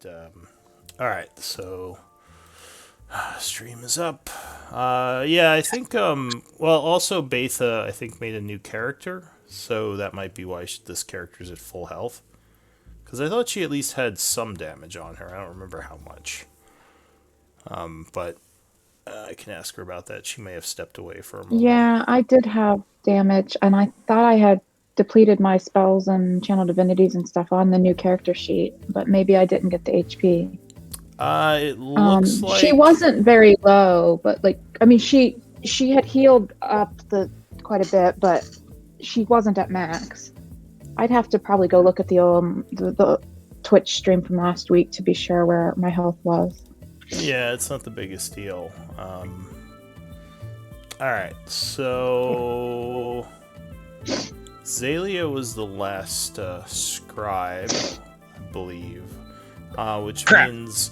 All right, so stream is up. Yeah, I think. Well, also Betha, I think made a new character, so that might be why this character's at full health. Because I thought she at least had some damage on her. I don't remember how much. But I can ask her about that. She may have stepped away for a moment. Yeah, I did have damage, and I thought I had depleted my spells and channel divinities and stuff on the new character sheet, but maybe I didn't get the HP. It looks She like. wasn't very low, but like I mean, she had healed up the quite a bit, but she wasn't at max. I'd have to probably go look at the Twitch stream from last week to be sure where my health was. Yeah, it's not the biggest deal. Alright, so. Zalia was the last scribe, I believe. Which Crap. means,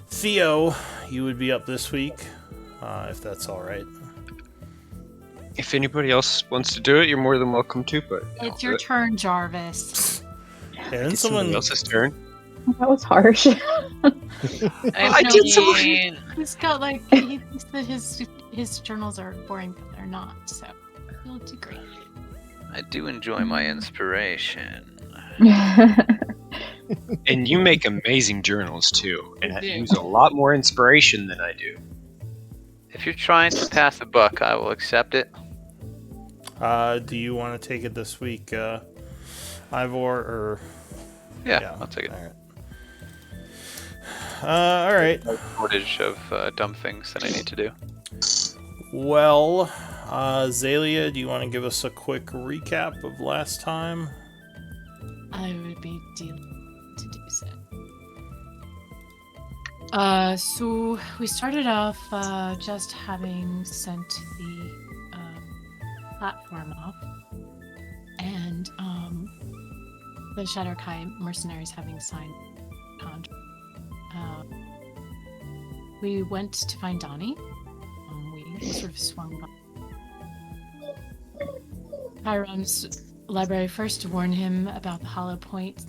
Theo, you would be up this week, if that's alright. If anybody else wants to do it, you're more than welcome to, but It's your turn, Jarvis. And then it's somebody someone. else's turn. That was harsh. I did some. He's got like he thinks that his journals are boring, but they're not. So you'll do great. I do enjoy my inspiration. And you make amazing journals too, and I do. use a lot more inspiration than I do. If you're trying to pass a buck, I will accept it. Do you want to take it this week, Ivor, or... Yeah, I'll take it. Alright. No shortage of dumb things that I need to do. Well, Zalia, do you want to give us a quick recap of last time? I would be delighted to do so. So we started off just having sent the platform off, and the Shadowkai mercenaries having signed contract. We went to find Donnie. We sort of swung by Chiron's library first to warn him about the Hollow Point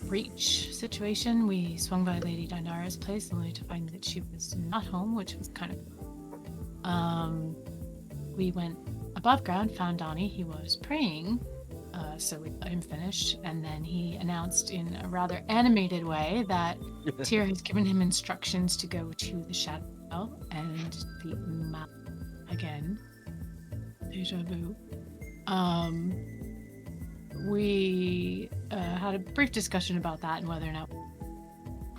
breach situation. We swung by Lady Dinara's place only to find that she was not home, which was kind of... We went above ground, found Donnie. He was praying, so we let him finish, and then he announced in a rather animated way that Tyr has given him instructions to go to the Shadow and the map again. Deja vu. We had a brief discussion about that and whether or not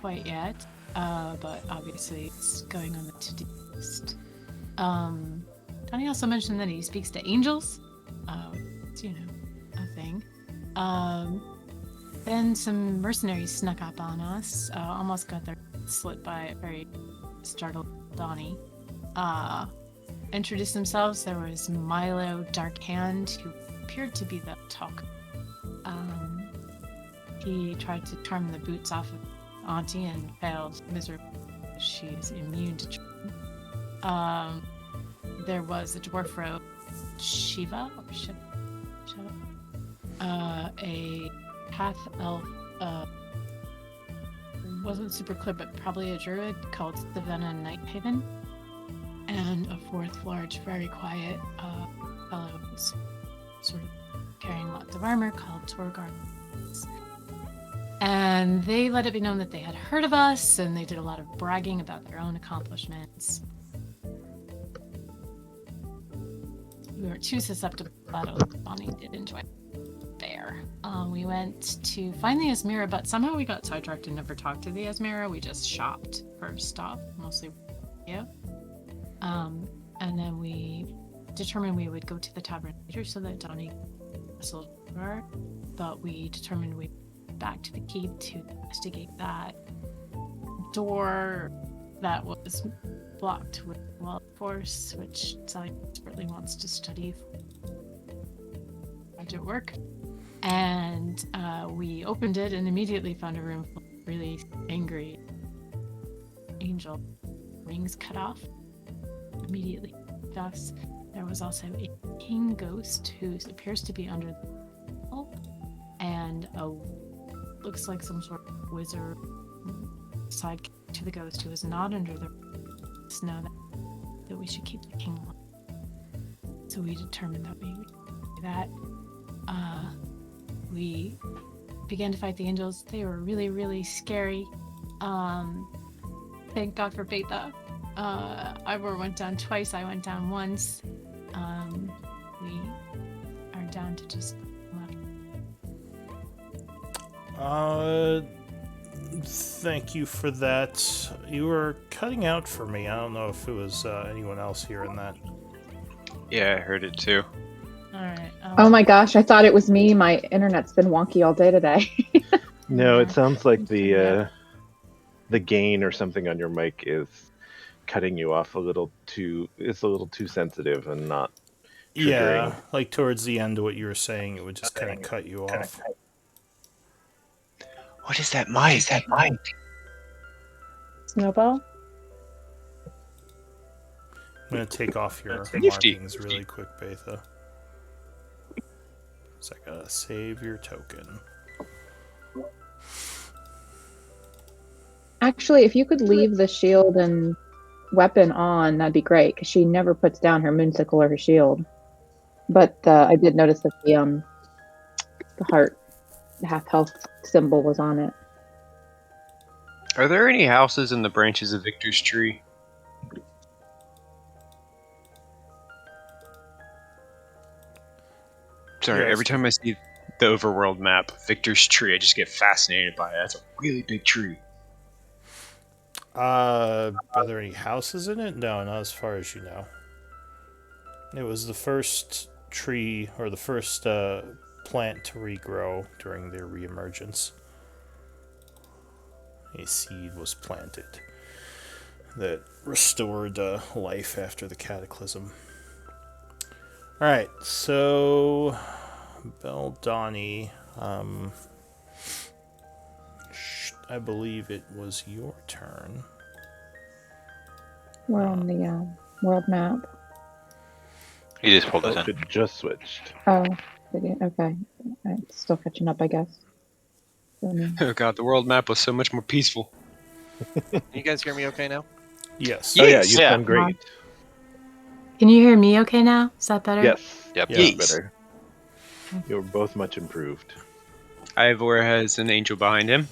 quite yet, but obviously it's going on the to-do list. Donnie also mentioned that he speaks to angels. It's, a thing. Then some mercenaries snuck up on us, almost got their slit by a very startled Donnie. Introduced themselves. There was Milo Darkhand, who appeared to be the talker. He tried to charm the boots off of Auntie and failed miserably. She's immune to charm. There was a dwarf rogue, Shiva, or Shiva, a half-elf, wasn't super clear, but probably a druid called Savannah Nighthaven, and a fourth large, very quiet fellow who's sort of carrying lots of armor called Torgar. And they let it be known that they had heard of us, and they did a lot of bragging about their own accomplishments. We were too susceptible to battle. Bonnie did enjoy it there. We went to find the Esmira, but somehow we got sidetracked and never talked to the Esmira. We just shopped for stuff, mostly. Yeah. And then we determined we would go to the tavern later so that Donnie wrestled her, but we determined we'd back to the keep to investigate that door that was blocked with wild force, which Sally desperately wants to study project work. And we opened it and immediately found a room full of really angry angel rings cut off. Immediately, thus, there was also a king ghost who appears to be under the wall, and a looks like some sort of wizard side to the ghost who was not under the snow that we should keep the king alive. So we determined that we would do that. We began to fight the angels. They were really, really scary. Thank God for Betha. Ivor went down twice. I went down once. We are down to just left. Thank you for that. You were cutting out for me. I don't know if it was anyone else hearing that. Yeah, I heard it too. All right. Oh my gosh, I thought it was me. My internet's been wonky all day today. No, it Yeah. sounds like Yeah. the gain or something on your mic is cutting you off a little too. It's a little too sensitive and not triggering. Yeah, like towards the end of what you were saying, it would just kind of cut you off. What is that mic? Snowball? I'm gonna take off your Nifty. markings really quick, Betha. So I gotta save your token. Actually, if you could leave the shield and weapon on, that'd be great, because she never puts down her moonsicle or her shield. But I did notice that the heart, the half health symbol was on it. Are there any houses in the branches of Victor's tree? Sorry, Yes. every time I see the overworld map, Victor's tree, I just get fascinated by it. That's a really big tree. Are there any houses in it? No, not as far as you know. It was the first tree, or the first plant to regrow during their reemergence. A seed was planted that restored life after the cataclysm. Alright, so Beldani, I believe it was your turn. We're on the world map. He just pulled us Oh, in. it just switched. Oh, did it? Okay. It's still catching up, I guess. Oh god, the world map was so much more peaceful. Can you guys hear me okay now? Yes. Oh yeah, Yes! you Yeah. sound great. Can you hear me okay now? Is that better? Yes. Yep. Yeah, Yes. better. You're both much improved. Ivor has an angel behind him.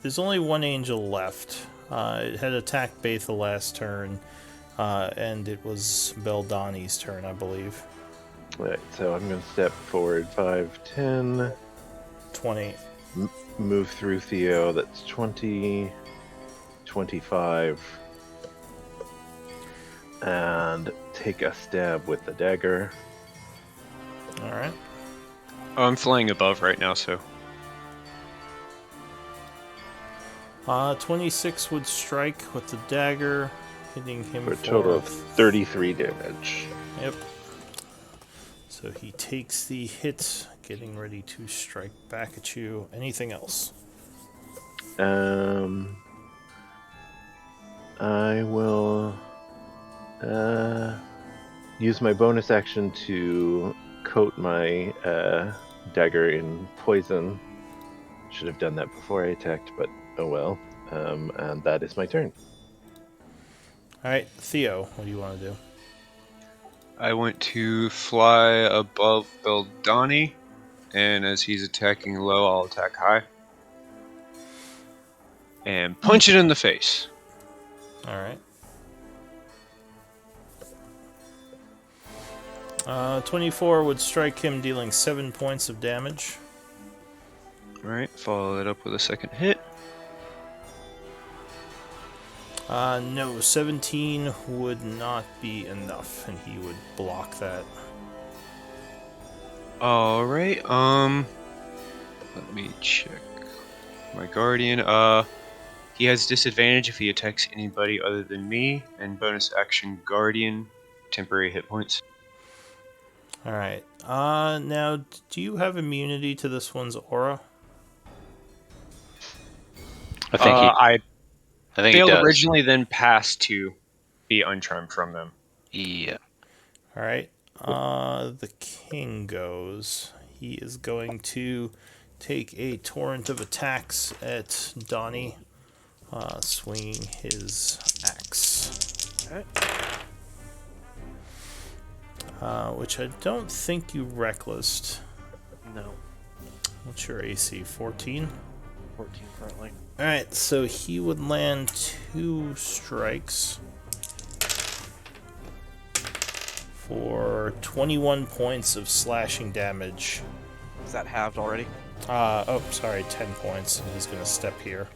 There's only one angel left. It had attacked Betha last turn, and it was Beldani's turn, I believe. Right, so I'm going to step forward 5, 10, 20. move through Theo, that's 20, 25, and take a stab with the dagger. Alright. Oh, I'm flying above right now, so 26 would strike with the dagger, hitting him For a total of 33 damage. Yep. So he takes the hit, getting ready to strike back at you. Anything else? I will use my bonus action to coat my dagger in poison. Should have done that before I attacked, but oh well. And that is my turn. Alright, Theo, what do you want to do? I want to fly above Beldani, and as he's attacking low, I'll attack high. And punch it in the face. Alright. 24 would strike him, dealing 7 points of damage. Alright, follow that up with a second hit. No, 17 would not be enough, and he would block that. Alright, let me check my guardian. He has disadvantage if he attacks anybody other than me, and bonus action guardian, temporary hit points. Alright. Now, do you have immunity to this one's aura? I think I I think he failed does. originally, then passed to be uncharmed from them. Yeah. Alright. The king goes. He is going to take a torrent of attacks at Donnie, swinging his axe. Which I don't think you recklessed. No. What's your AC? 14? 14 currently. Alright, so he would land 2 strikes for 21 points of slashing damage. Is that halved already? 10 points, and he's gonna step here.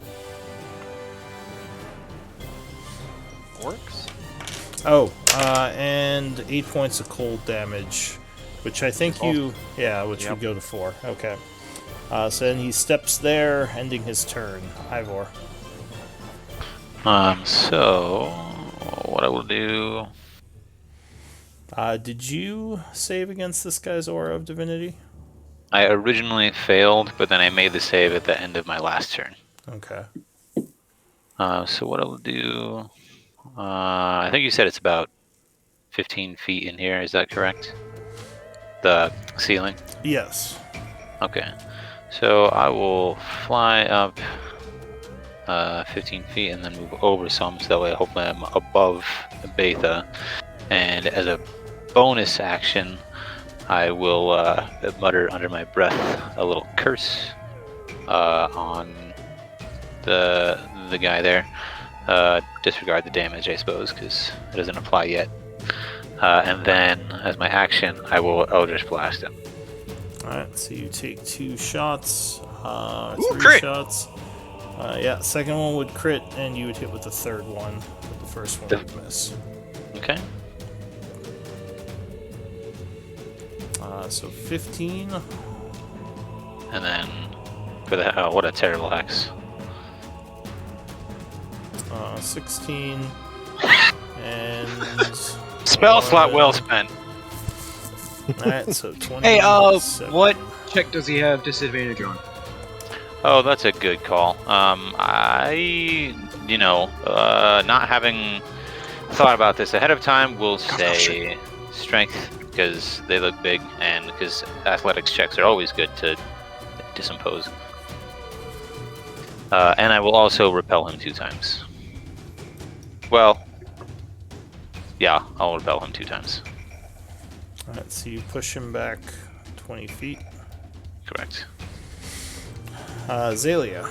Works. And 8 points of cold damage, which I think which would go to 4. Okay. So then he steps there, ending his turn. Ivor. So what I will do. Did you save against this guy's Aura of Divinity? I originally failed, but then I made the save at the end of my last turn. Okay. So what I will do. I think you said it's about 15 feet in here. Is that correct? The ceiling? Yes. Okay. So I will fly up 15 feet and then move over some, so that way hopefully I'm above Betha. And as a bonus action, I will mutter under my breath a little curse on the guy there. Disregard the damage, I suppose, because it doesn't apply yet. And then, as my action, I will Eldritch Blast him. Alright, so you take 2 shots. 3 crit! shots. Second one would crit, and you would hit with the third one, but the first one would miss. Okay. So 15. And then, for the what a terrible hex. 16. And... Spell slot well spent. Alright, so 20. Hey, what check does he have disadvantage on? Oh, that's a good call. I, not having thought about this ahead of time, will say strength, because they look big, and because athletics checks are always good to disimpose. And I will also repel him 2 times. Well, yeah, I'll repel him 2 times. Alright, so you push him back 20 feet. Correct. Zalia.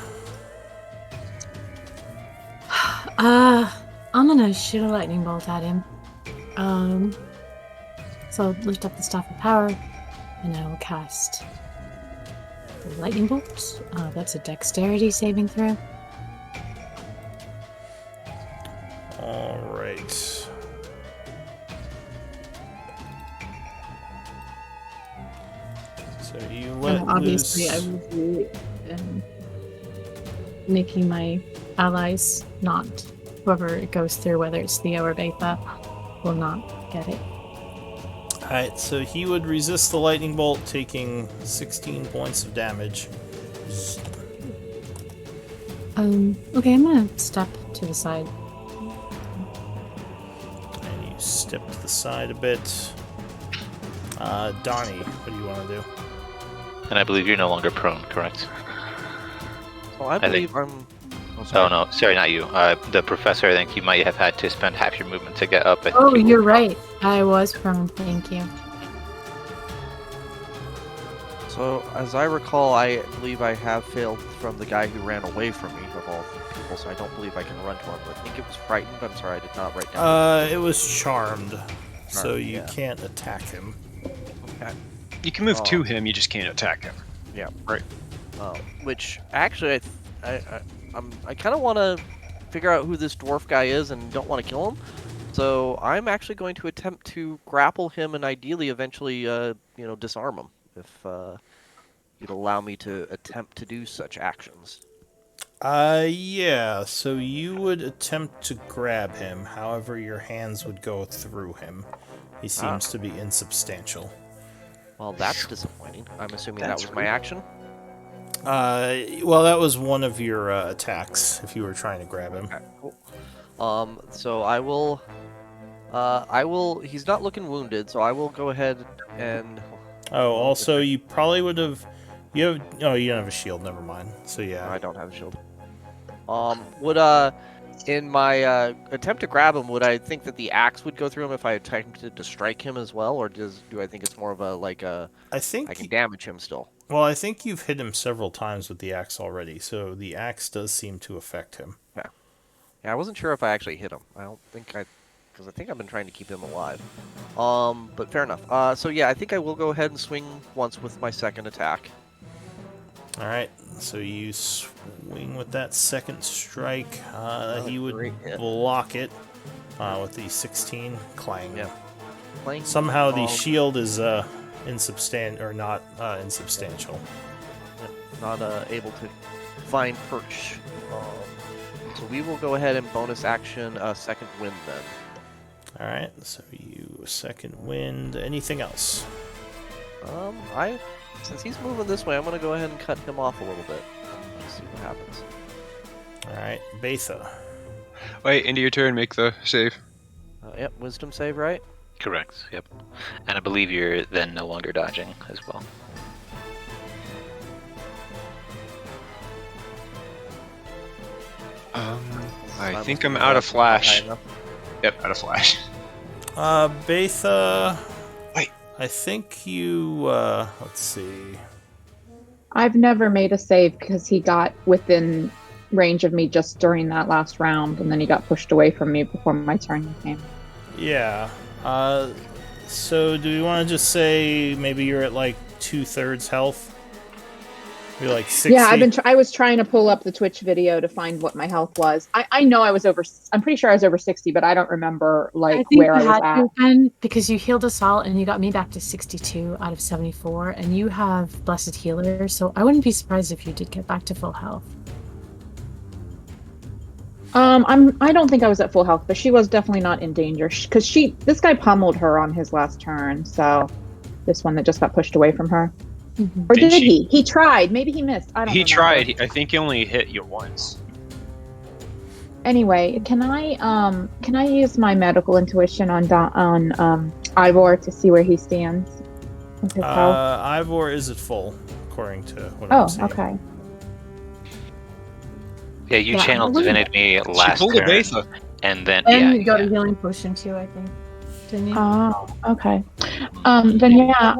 I'm gonna shoot a lightning bolt at him. So lift up the staff of power, and I will cast the lightning bolt. That's a dexterity saving throw. Alright. So you let And obviously, loose... I will be making my allies, not whoever it goes through, whether it's Theo or Betha, will not get it. Alright, so he would resist the lightning bolt, taking 16 points of damage. Okay, I'm gonna step to the side. And you step to the side a bit. Donnie, what do you want to do? And I believe you're no longer prone, correct? Well, I believe I'm. Oh no, sorry, not you. The professor, I think you might have had to spend half your movement to get up. I think Oh, you you're were- right. I was prone, thank you. So, as I recall, I believe I have failed from the guy who ran away from me, of all people, so I don't believe I can run to him. I think it was frightened, but I'm sorry, I did not write down. It was charmed, so Charmed, you yeah. can't attack him. Okay. You can move Oh. to him, you just can't attack him. Yeah. Right. Which, actually, I kind of want to figure out who this dwarf guy is and don't want to kill him. So I'm actually going to attempt to grapple him and ideally eventually, disarm him. If you'd allow me to attempt to do such actions. Yeah, so you would attempt to grab him, however your hands would go through him. He seems to be insubstantial. Well, that's disappointing. I'm assuming That's that was my action. Well, that was one of your attacks, if you were trying to grab him. Okay, cool. So I will, he's not looking wounded, so I will go ahead and... Oh, also, you probably would have You have, oh, you don't have a shield. Never mind. So I yeah. don't have a shield. Would in my attempt to grab him, would I think that the axe would go through him if I attempted to strike him as well, or do I think it's more of a I I think. can damage him still? Well, I think you've hit him several times with the axe already, so the axe does seem to affect him. Yeah, I wasn't sure if I actually hit him. I don't think because I think I've been trying to keep him alive. But fair enough. So yeah, I think I will go ahead and swing once with my second attack. All right. So you swing with that second strike. He would great hit. block it with the 16 clang. Yeah. Clang. Somehow the shield is insubstantial or not insubstantial. Not able to find perch. So we will go ahead and bonus action second wind then. All right. So you second wind. Anything else? Since he's moving this way, I'm gonna go ahead and cut him off a little bit. Let's see what happens. All right. Betha. Wait, into your turn, make the save. Yep, wisdom save, right? Correct. Yep. And I believe you're then no longer dodging as well. I think I'm out of flash. Yep, out of flash. Betha. Wait. I think you. Let's see. I've never made a save because he got within range of me just during that last round, and then he got pushed away from me before my turn came. Yeah. So do we want to just say maybe you're at like 2/3 health? You're like 60. Yeah, I was trying to pull up the Twitch video to find what my health was. I know I was over. I'm pretty sure I was over 60, but I don't remember like where I was at. Been, because you healed us all and you got me back to 62 out of 74, and you have Blessed Healer, so I wouldn't be surprised if you did get back to full health. I don't think I was at full health, but she was definitely not in danger because this guy pummeled her on his last turn. So this one that just got pushed away from her. Mm-hmm. Or Didn't did she- he? He tried. Maybe he missed. I don't. He remember. tried. I think he only hit you once. Anyway, can I use my medical intuition on Ivor to see where he stands with his health? Ivor is at full, according to what I'm Oh, seeing. okay. Yeah, you Yeah, channeled I wouldn't- Divinity last She pulled a turn, Betha. and then And you got yeah. a healing potion too, I think. Didn't you? Oh, okay. Then yeah,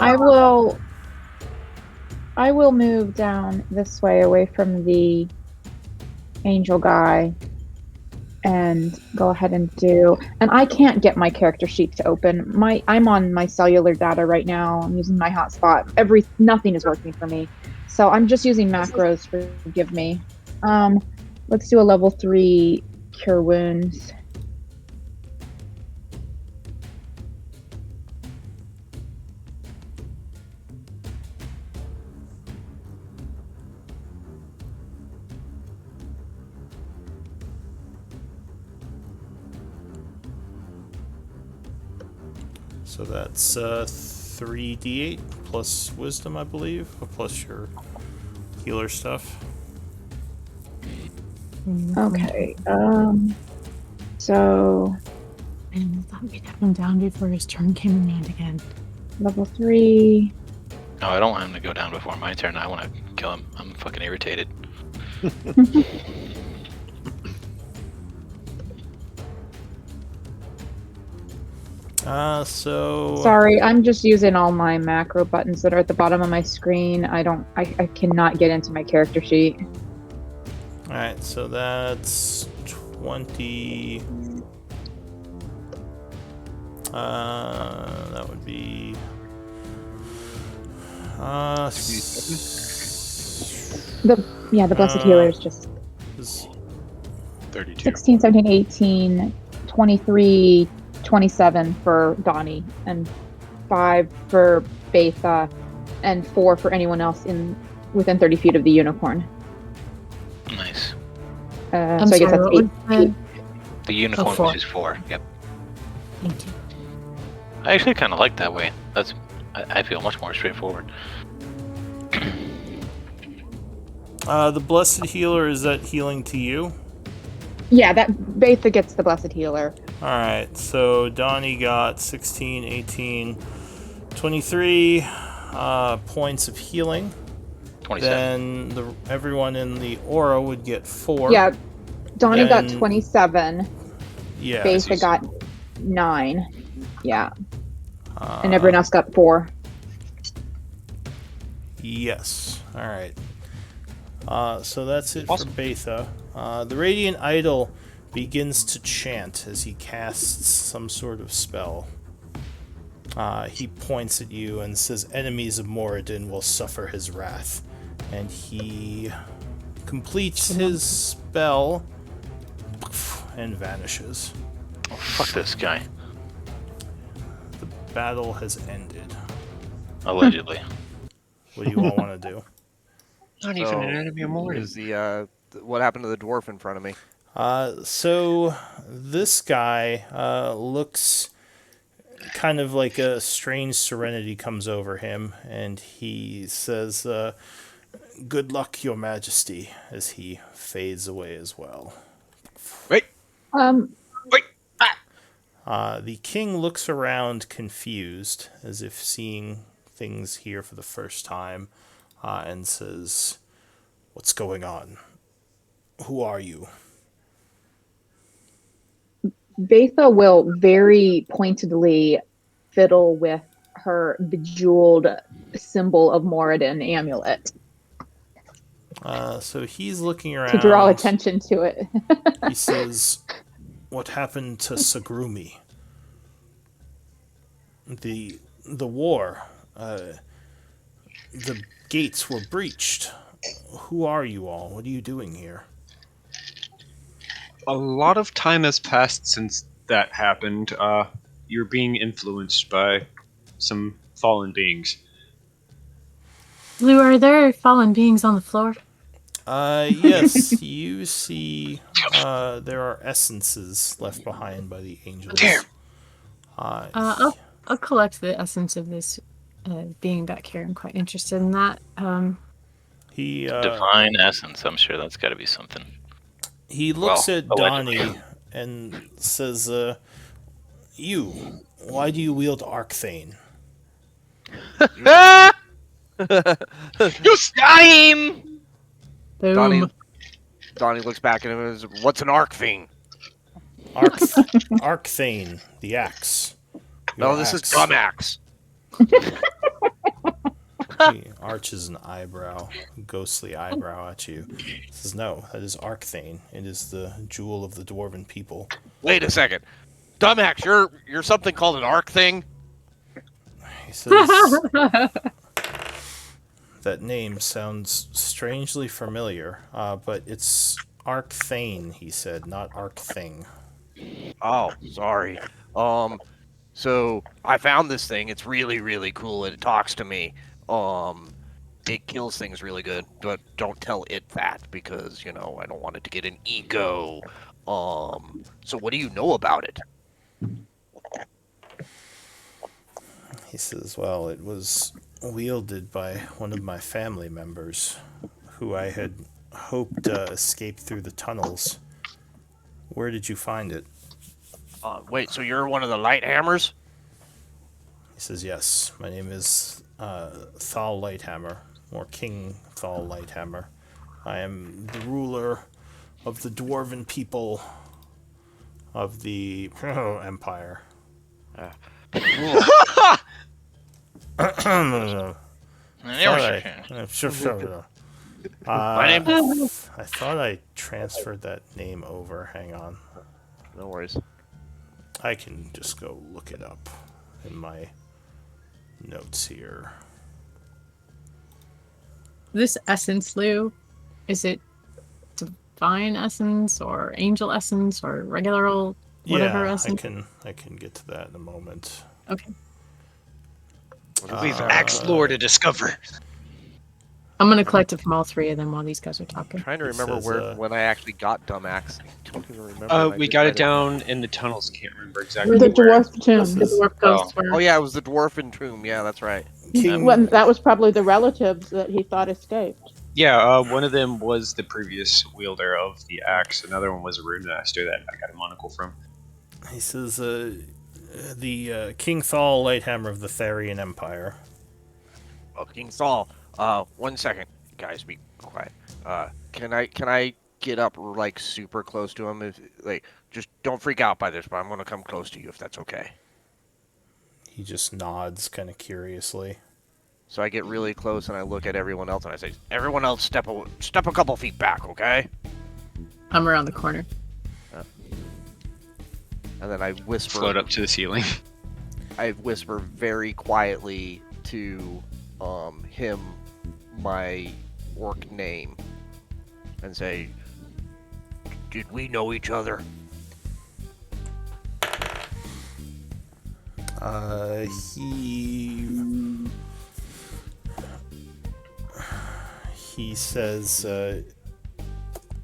I will move down this way away from the angel guy and go ahead and and I can't get my character sheet to open. I'm on my cellular data right now. I'm using my hotspot. Nothing is working for me. So I'm just using macros, forgive me. Let's do a level 3 cure wounds. So that's 3d8 plus wisdom, I believe, plus your healer stuff. Okay. So And I thought we'd have him down before his turn came around again. level 3. No, I don't want him to go down before my turn. I want to kill him. I'm fucking irritated. Sorry, I'm just using all my macro buttons that are at the bottom of my screen. I cannot get into my character sheet. Alright, so that's 20. That would be. The blessed healer is just 32. 16, 17, 18, 23, 27 for Donnie, and 5 for Betha, and 4 for anyone else within 30 feet of the unicorn. Nice. So I'm I guess sorry, that's what 8. was the- The unicorn, 4. which is 4. Yep. Thank you. I actually kind of like that way. I feel much more straightforward. The blessed healer, is that healing to you? Yeah, that Betha gets the blessed healer. Alright, so Donnie got 16, 18, 23 points of healing. 27. Then everyone in the aura would get 4. Yeah, Donnie got Then- 27. Yeah. Besa got 9. Yeah, and Uh, everyone else got 4. Yes. All right. So that's it Awesome. for Betha. The Radiant Idol begins to chant as he casts some sort of spell. He points at you and says, "Enemies of Moradin will suffer his wrath." And he completes his spell and vanishes. Oh, fuck this guy. The battle has ended. Allegedly. What do you all want to do? Not even an enemy of Mordin. Is what happened to the dwarf in front of me? So this guy looks kind of like a strange serenity comes over him, and he says, "Good luck, Your Majesty," as he fades away as well. Wait. Wait. The king looks around confused, as if seeing things here for the first time, and says, "What's going on? Who are you?" Betha will very pointedly fiddle with her bejeweled symbol of Moradin amulet So he's looking around. to draw attention to it. He says, "What happened to Sagrumi? The war. The gates were breached. Who are you all? What are you doing here?" A lot of time has passed since that happened. You're being influenced by some fallen beings. Blue, are there fallen beings on the floor? Yes, you see there are essences left behind by the angels. Damn. I'll collect the essence of this being back here. I'm quite interested in that. He Divine essence. I'm sure that's got to be something. He looks Well, at Donnie and says, "You, why do you wield Arcthane?" You slime! Boom. Donnie looks back at him and says, "What's an arc thing?" Arcthane, the axe. No, Your this is axe. Gumax. He arches an eyebrow, a ghostly eyebrow at you. He says, "No, that is Arcthane. It is the jewel of the dwarven people." Wait a second, Dumax, you're something called an arc thing. He says, "That name sounds strangely familiar, but it's Arcthane," he said, "not Arcthing." Oh, sorry. So I found this thing. It's really, really cool, and it talks to me. It kills things really good, but don't tell it that because I don't want it to get an ego. So what do you know about it? He says, "Well, it was wielded by one of my family members, who I had hoped escaped through the tunnels. Where did you find it?" Wait, so you're one of the light hammers? He says, "Yes, my name is Thal Lighthammer, or King Thal Lighthammer. I am the ruler of the dwarven people of the Empire." My name. I thought I transferred that name over. Hang on. No worries. I can just go look it up in my notes here. This essence, Lou, is it divine essence or angel essence or regular old whatever Yeah, essence? I can get to that in a moment. Okay. We've asked Lore to discover. I'm gonna collect it from all three of them while these guys are talking. I'm trying to It remember says, when I actually got Dumax. I don't even remember. and I We did got write it down in the tunnels. Can't remember exactly Where the where. dwarf tomb. The dwarf ghosts were. Oh yeah, it was the dwarven tomb. Yeah, that's right. King, When that was probably the relatives that he thought escaped. Yeah, one of them was the previous wielder of the axe. Another one was a rune master that I got a monocle from. he says, the King Thal Lighthammer of the Therian Empire. Oh, King Saul. 1 second. guys, be quiet. Can I get up like super close to him? If like, just don't freak out by this, but I'm gonna come close to you if that's okay. He just nods kind of curiously. So I get really close and I look at everyone else and I say, "Everyone else, step a couple feet back, okay?" I'm around the corner. And then I whisper. Float up to the ceiling. I whisper very quietly to him my orc name and say, "Did we know each other?" He says,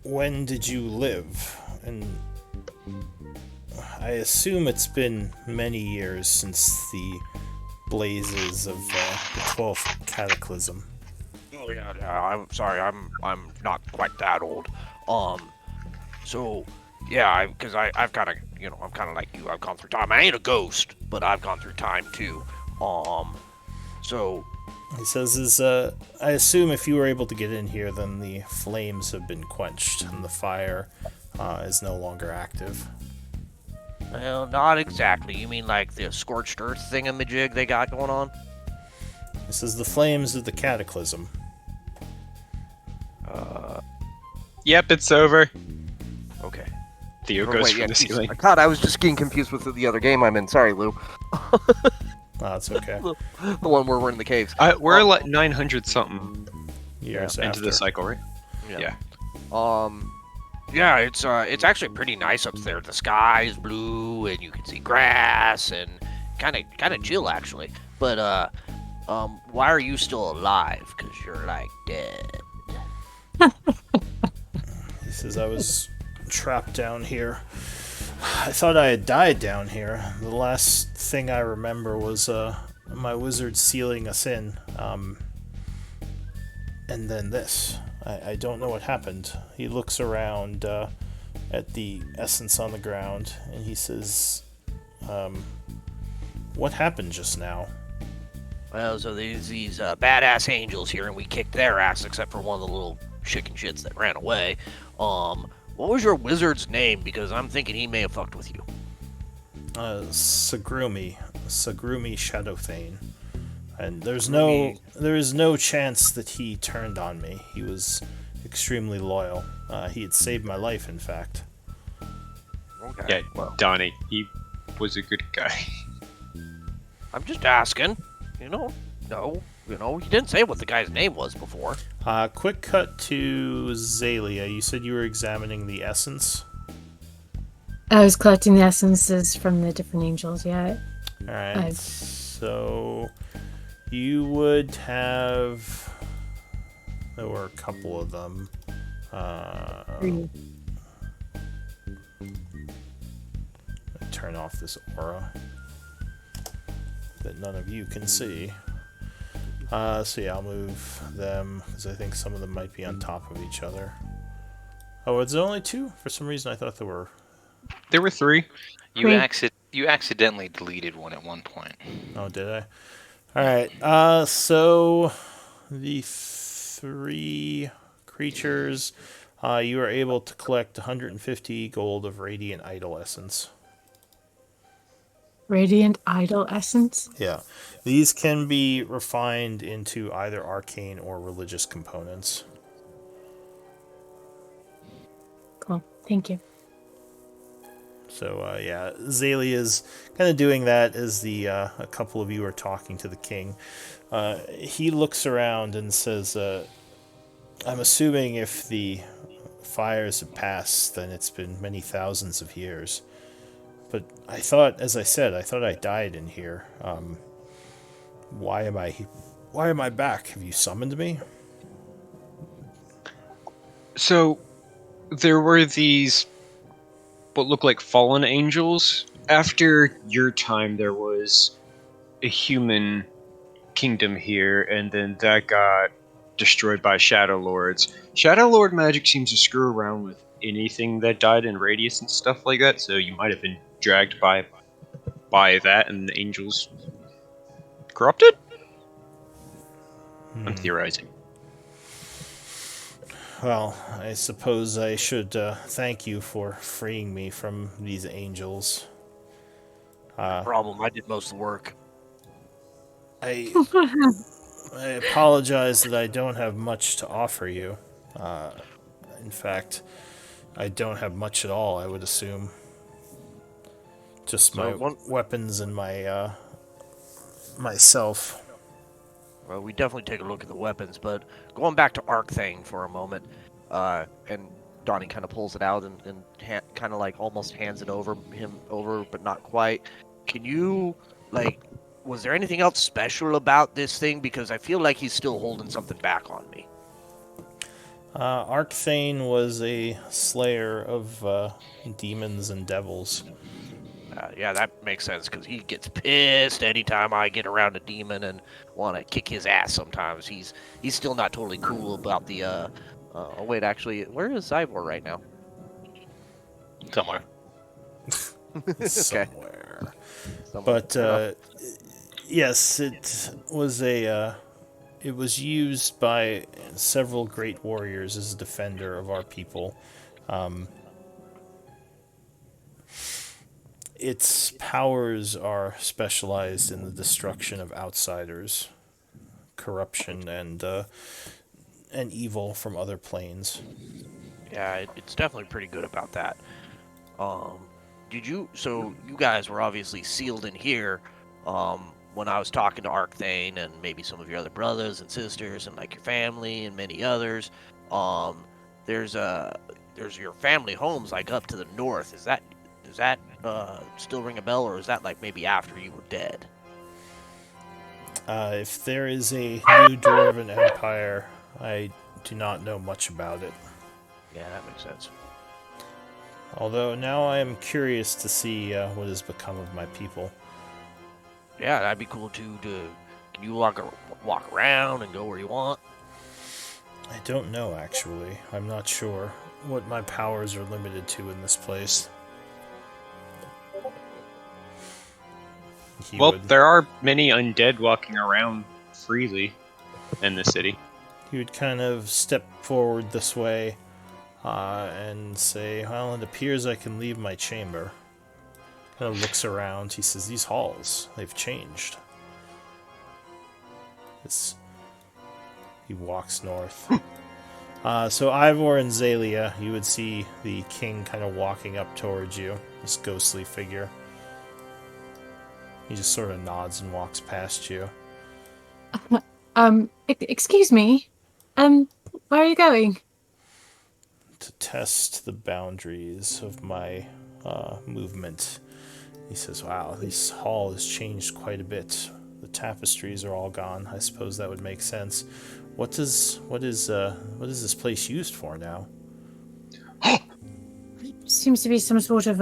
when did you live? And I assume it's been many years since the blazes of the 12th cataclysm. Oh yeah, I'm sorry, I'm not quite that old. So yeah, because I've kind of, I'm kind of like you. I've gone through time. I ain't a ghost, but I've gone through time too. So He says, I assume if you were able to get in here, then the flames have been quenched and the fire is no longer active. well, not exactly. You mean like the scorched earth thingamajig they got going on? He says, the flames of the cataclysm. Yep, it's over. Okay. Theo Or goes wait, from yeah, the geez, ceiling. God, I was just getting confused with the other game I'm in. Sorry, Lou. That's okay. The one where we're in the caves. We're like 900 something Years into after. the cycle, right? Yeah. Yeah, it's actually pretty nice up there. The sky is blue, and you can see grass, and kind of chill actually. But why are you still alive? Cause you're like dead. He says, I was trapped down here. I thought I had died down here. The last thing I remember was my wizard sealing us in. And then this. I don't know what happened. He looks around at the essence on the ground and he says, what happened just now? Well, so there's these badass angels here, and we kicked their ass, except for one of the little chicken shits that ran away. What was your wizard's name? Because I'm thinking he may have fucked with you. Sagrumi Shadowthane. And there is no chance that he turned on me. He was extremely loyal. He had saved my life, in fact. Okay. Yeah, Well, Donnie, he was a good guy. I'm just asking. No, you didn't say what the guy's name was before. Quick cut to Zalia. You said you were examining the essence. I was collecting the essences from the different angels, yeah. Alright, so you would have... There were a couple of them. Turn off this aura that none of you can see. So yeah, I'll move them because I think some of them might be on top of each other. Oh, is there only two? For some reason I thought there were... There were 3. You accidentally deleted one at one point. Oh, did I? Alright, so the 3 creatures, you are able to collect 150 gold of Radiant Idol Essence. Radiant Idol Essence? Yeah. These can be refined into either arcane or religious components. Cool. Thank you. So, yeah, Zalia's kind of doing that as a couple of you are talking to the king. He looks around and says, I'm assuming if the fires have passed, then it's been many thousands of years. But I thought, as I said, I died in here. Why am I back? Have you summoned me? So, there were these what looked like fallen angels. After your time, there was a human kingdom here, and then that got destroyed by Shadowlords. Shadowlord magic seems to screw around with anything that died in radius and stuff like that, so you might have been dragged by that, and the angels corrupted? I'm theorizing. Well, I suppose I should thank you for freeing me from these angels. Problem, I did most of the work. I I apologize that I don't have much to offer you. In fact, I don't have much at all, I would assume. Just So my one, weapons and my myself. well, we definitely take a look at the weapons, but going back to Arc Thing for a moment, and Donnie kind of pulls it out and kind of like almost hands it over, but not quite. Can you like? Was there anything else special about this thing? Because I feel like he's still holding something back on me. Arcthane was a slayer of demons and devils. Yeah, that makes sense because he gets pissed anytime I get around a demon and want to kick his ass. Sometimes he's still not totally cool about the. Oh wait, actually, where is Ivor right now? Somewhere. Okay, Somewhere. somewhere. But Fair enough. yes, it was used by several great warriors as a defender of our people. Its powers are specialized in the destruction of outsiders, corruption, and evil from other planes. Yeah, it's definitely pretty good about that. Um, did you? So you guys were obviously sealed in here. When I was talking to Arcthane and maybe some of your other brothers and sisters and like your family and many others. Um, there's there's your family homes like up to the north. Does that still ring a bell, or is that like maybe after you were dead? If there is a new dwarven empire, I do not know much about it. Yeah, that makes sense. Although now I am curious to see what has become of my people. Yeah, that'd be cool too. Can you walk around and go where you want? I don't know, actually. I'm not sure what my powers are limited to in this place. He Well, would, there are many undead walking around freely in the city. he would kind of step forward this way and say, well, it appears I can leave my chamber. Kind of looks around. He says, these halls, they've changed. He walks north. So Ivor and Zalia, you would see the king kind of walking up towards you, this ghostly figure. He just sort of nods and walks past you. Excuse me. Where are you going? To test the boundaries of my movement. He says, wow, this hall has changed quite a bit. The tapestries are all gone. I suppose that would make sense. What is this place used for now? Seems to be some sort of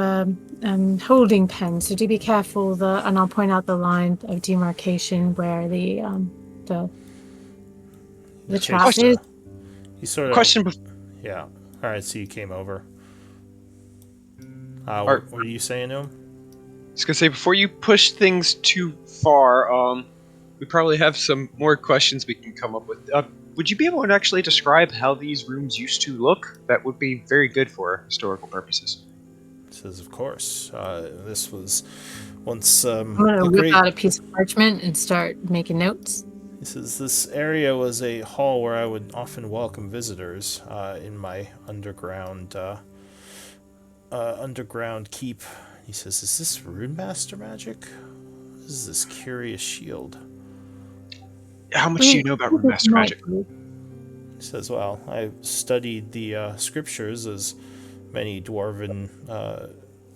holding pen. So do be careful. And I'll point out the line of demarcation where the trap is. He sort of Question. yeah. All right, so you came over. Are- What are you saying to him? I was gonna say, before you push things too far, we probably have some more questions we can come up with. Would you be able to actually describe how these rooms used to look? That would be very good for historical purposes. He says, of course. This was once I'm gonna a whip great. out a piece of parchment and start making notes. He says, this area was a hall where I would often welcome visitors in my underground keep. He says, is this Rune Master magic? What is this curious shield? How much do you know about Rune Master magic? He says, well, I studied the scriptures as many dwarven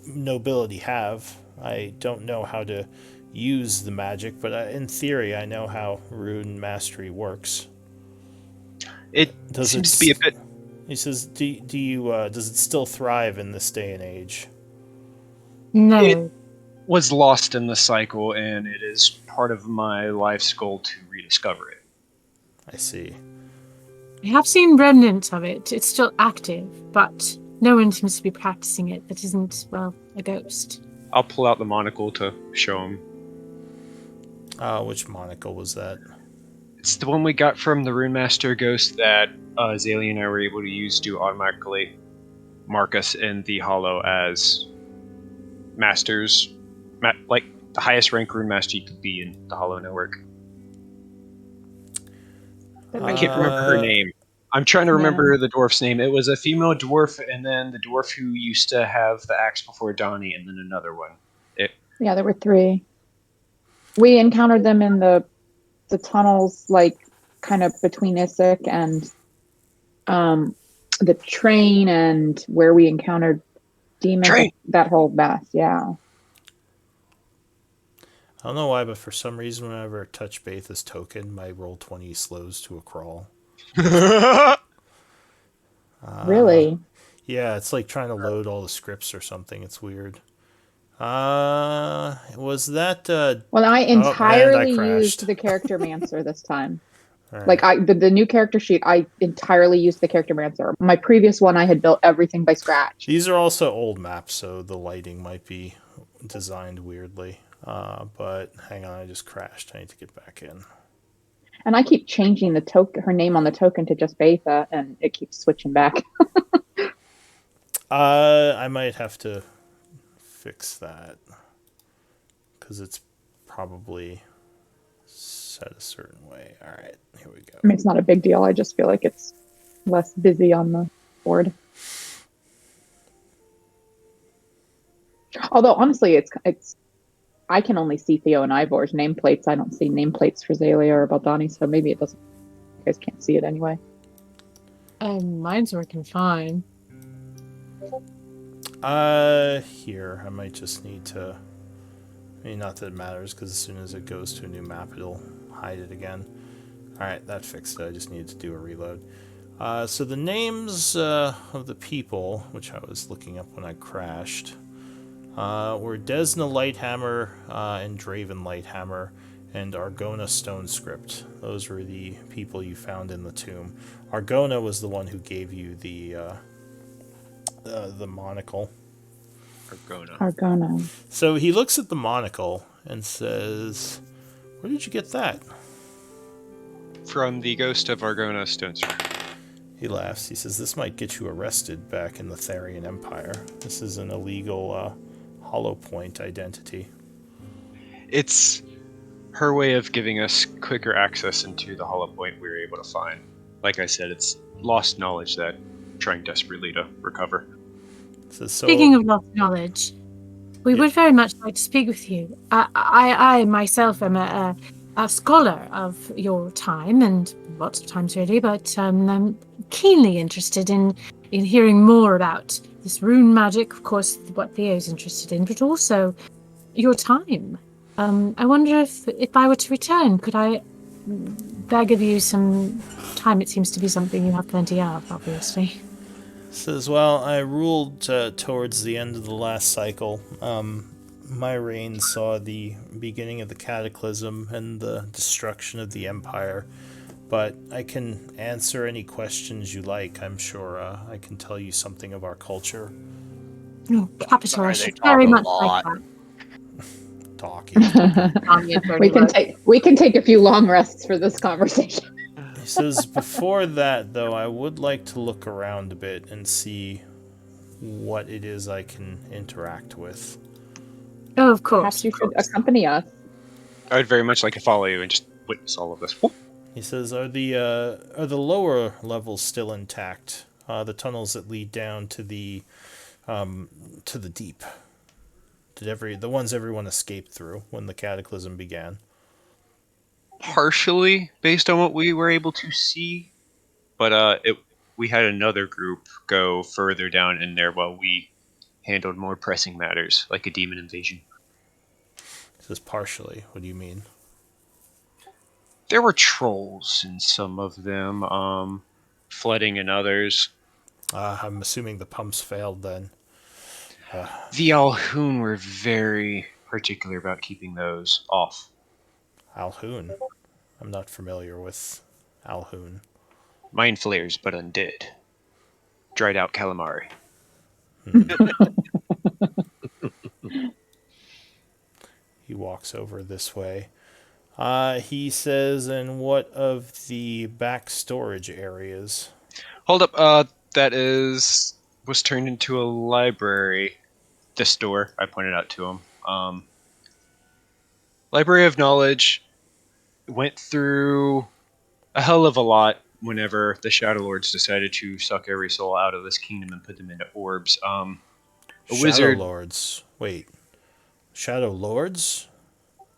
nobility have. I don't know how to use the magic, but in theory I know how rune mastery works. It seems to be a bit... He says, do you does it still thrive in this day and age? No. It was lost in the cycle, and it is part of my life's goal to rediscover it. I see. I have seen remnants of it. It's still active, but no one seems to be practicing it that isn't, well, a ghost. I'll pull out the monocle to show him. Which monocle was that? It's the one we got from the Rune Master Ghost that Zaylee and I were able to use to automatically mark us in the Hollow as masters, like the highest rank Rune Master you could be in the Hollow Network. I can't remember her name. I'm trying to remember the dwarf's name. It was a female dwarf, and then the dwarf who used to have the axe before Donnie, and then another one. Yeah, there were 3. We encountered them in the tunnels, like kind of between Issyk and the train, and where we encountered demons. Train! That whole mess, yeah. I don't know why, but for some reason, whenever I touch Baitha's token, my roll 20 slows to a crawl. Really? Yeah, it's like trying to load all the scripts or something. It's weird. Was that? Well, I and I entirely crashed. used the character mancer this time. All right. Like the new character sheet, I entirely used the character mancer. My previous one, I had built everything by scratch. These are also old maps, so the lighting might be designed weirdly. But hang on, I just crashed. I need to get back in. And I keep changing the token, her name on the token, to just Baitha, and it keeps switching back. I might have to fix that because it's probably set a certain way. All right, here we go. I mean, it's not a big deal. I just feel like it's less busy on the board. Although honestly, it's I can only see Theo and Ivor's nameplates. I don't see nameplates for Zalia or Baldani, so maybe it doesn't. You guys can't see it anyway. Mine's working fine. Here, I might just need to. I mean, not that it matters, because as soon as it goes to a new map, it'll hide it again. Alright, that fixed it. I just needed to do a reload. So the names of the people, which I was looking up when I crashed, were Desna Lighthammer and Draven Lighthammer and Argona Stonescript. Those were the people you found in the tomb. Argona was the one who gave you the monocle. Argona. So he looks at the monocle and says, "Where did you get that?" From the Ghost of Argona Stones. He laughs. He says, "This might get you arrested back in the Therian Empire. This is an illegal Hollow Point identity." It's her way of giving us quicker access into the Hollow Point we were able to find. Like I said, it's lost knowledge that I'm trying desperately to recover. So, Speaking of lost knowledge, we would very much like to speak with you. I myself am a scholar of your time, and lots of times really, but I'm keenly interested in hearing more about this rune magic, of course, what Theo's interested in, but also your time. I wonder if I were to return, could I beg of you some time? It seems to be something you have plenty of, obviously. says, "Well, I ruled towards the end of the last cycle. My reign saw the beginning of the Cataclysm and the destruction of the Empire. But I can answer any questions you like. I'm sure I can tell you something of our culture." Oh, capital, I should very much like that. Talking. we can take a few long rests for this conversation. He says, "Before that, though, I would like to look around a bit and see what it is I can interact with." Oh, of course. Perhaps you should accompany us. I would very much like to follow you and just witness all of this. He says, "Are the lower levels still intact? The tunnels that lead down to the deep? Did the ones everyone escaped through when the Cataclysm began?" Partially based on what we were able to see, but we had another group go further down in there while we handled more pressing matters, like a demon invasion. He says, "Partially. What do you mean?" There were trolls in some of them, flooding in others. I'm assuming the pumps failed then. The Alhoon were very particular about keeping those off. Alhoon. I'm not familiar with Alhoon. Mind flayers, but undead. Dried out calamari. He walks over this way. He says, and what of the back storage areas? Hold up. That was turned into a library. This door, I pointed out to him. Library of Knowledge went through a hell of a lot whenever the Shadowlords decided to suck every soul out of this kingdom and put them into orbs. A Shadow wizard. Lords. Wait. Shadow Lords?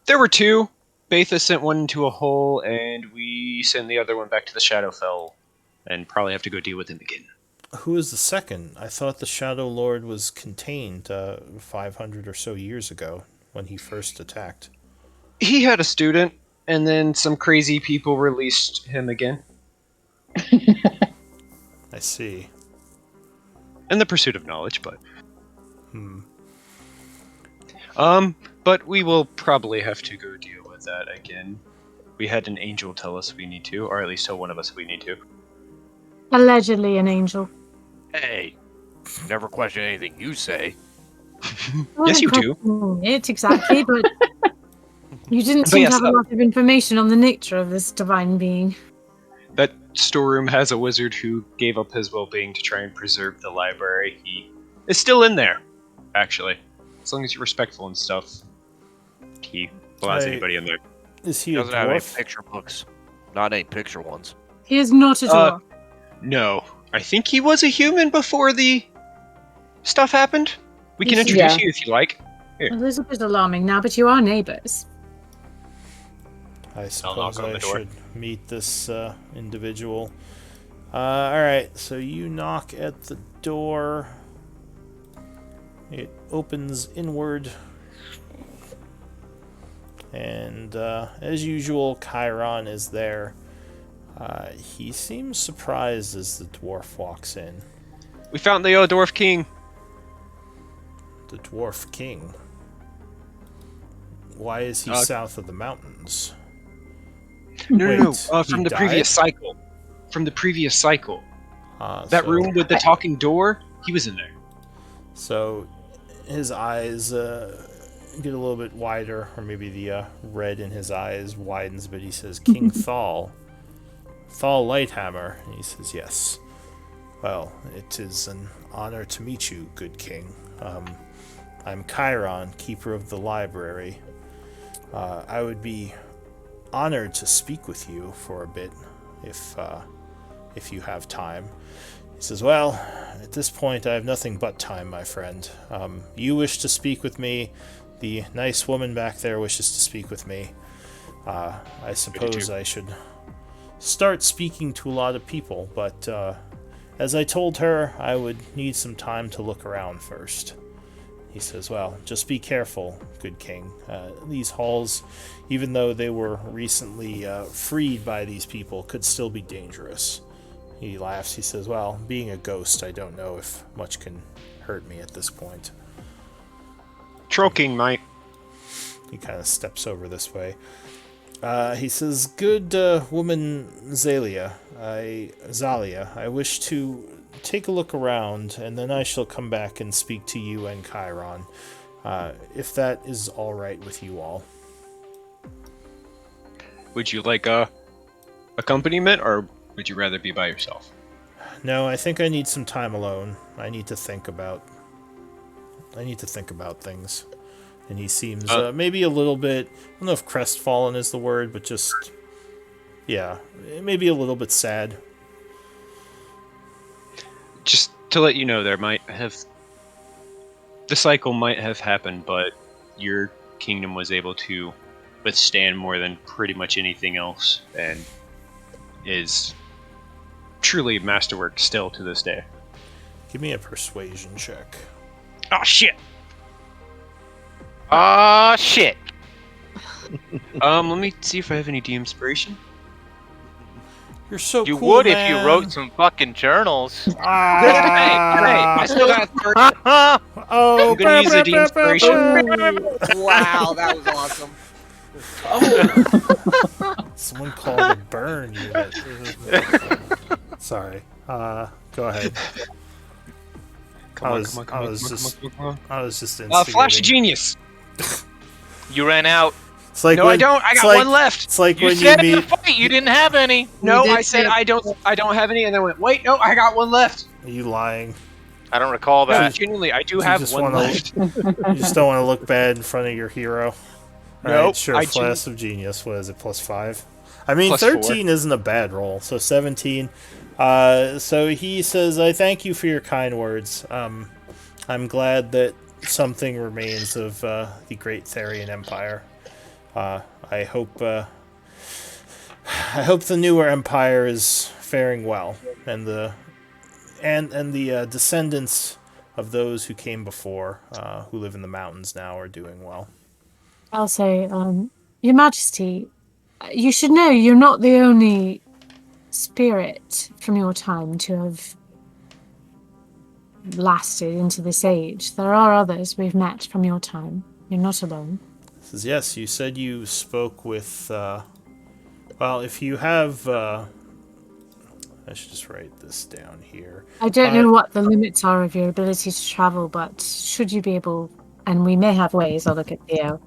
There were two. Betha sent one into a hole, and we sent the other one back to the Shadowfell, and probably have to go deal with him again. Who is the second? I thought the Shadow Lord was contained 500 or so years ago when he first attacked. He had a student, and then some crazy people released him again. I see. In the pursuit of knowledge, but... But we will probably have to go deal with that again. We had an angel tell us we need to, or at least tell one of us we need to. Allegedly an angel. Hey, never question anything you say. Yes, you do. It exactly, but you didn't But seem yes, to have a lot of information on the nature of this divine being. That storeroom has a wizard who gave up his well-being to try and preserve the library. He is still in there, actually. As long as you're respectful and stuff, he allows anybody in there. Is he He a doesn't have any dwarf? picture books. Not any picture ones. He is not a dwarf. No, I think he was a human before the stuff happened. We can Yes, introduce yeah. you if you like. A little bit alarming now, but you are neighbours. I knock suppose on I the door. should meet this individual. Alright, so you knock at the door. It opens inward. And as usual, Chiron is there. He seems surprised as the dwarf walks in. We found the old dwarf king. The dwarf king. Why is he south of the mountains? No, Wait, from he the died? previous cycle. From the previous cycle. That So- room with the talking door, he was in there. So his eyes get a little bit wider, or maybe the red in his eyes widens, but he says, King Thal. Thal Lighthammer. And he says, yes. Well, it is an honor to meet you, good king. I'm Chiron, keeper of the library. I would be honored to speak with you for a bit, if you have time. He says, well, at this point I have nothing but time, my friend. You wish to speak with me. The nice woman back there wishes to speak with me. I suppose I should start speaking to a lot of people, but as I told her, I would need some time to look around first. He says, well, just be careful, good king. These halls, even though they were recently freed by these people, could still be dangerous. He laughs. He says, well, being a ghost, I don't know if much can hurt me at this point. Troll King, mate. He kind of steps over this way. He says, good woman Zalia, I wish to take a look around, and then I shall come back and speak to you and Chiron, if that is all right with you all. Would you like a accompaniment, or would you rather be by yourself? No, I think I need some time alone. I need to think about things. And he seems maybe a little bit, I don't know if crestfallen is the word, but just, yeah, maybe a little bit sad. Just to let you know, the cycle might have happened, but your kingdom was able to withstand more than pretty much anything else, and is truly masterwork still to this day. Give me a persuasion check. Oh shit! Ah, shit. Let me see if I have any inspiration. You're so You cool, would if man. you wrote some fucking journals. Hey, I still got 30. Oh, I'm gonna use a de-inspiration. Wow, that was awesome. Someone called a burn unit. Sorry. Go ahead. I was just Flash of instigating. genius. You ran out. It's like No, I don't. I got one left. It's like You when said you in the meet. fight you didn't have any. No, did I said say- I don't have any, and then went, wait, no, I got one left. Are you lying? I don't recall No, that. genuinely, I do You have just one wanna- left. You just don't want to look bad in front of your hero. Nope, Alright, sure. I Flash of Genius. What is it? +5. I mean, Plus 13 isn't a bad roll. So 17. So he says, "I thank you for your kind words. I'm glad that something remains of the great Therian Empire. I hope the newer empire is faring well, and the descendants of those who came before, who live in the mountains now, are doing well." I'll say, Your Majesty, you should know you're not the only spirit from your time to have lasted into this age. There are others we've met from your time. You're not alone. He says, "Yes, you said you spoke with, well, if you have, I should just write this down here. I don't know what the limits are of your ability to travel, but should you be able, and we may have ways, I'll look at Theo,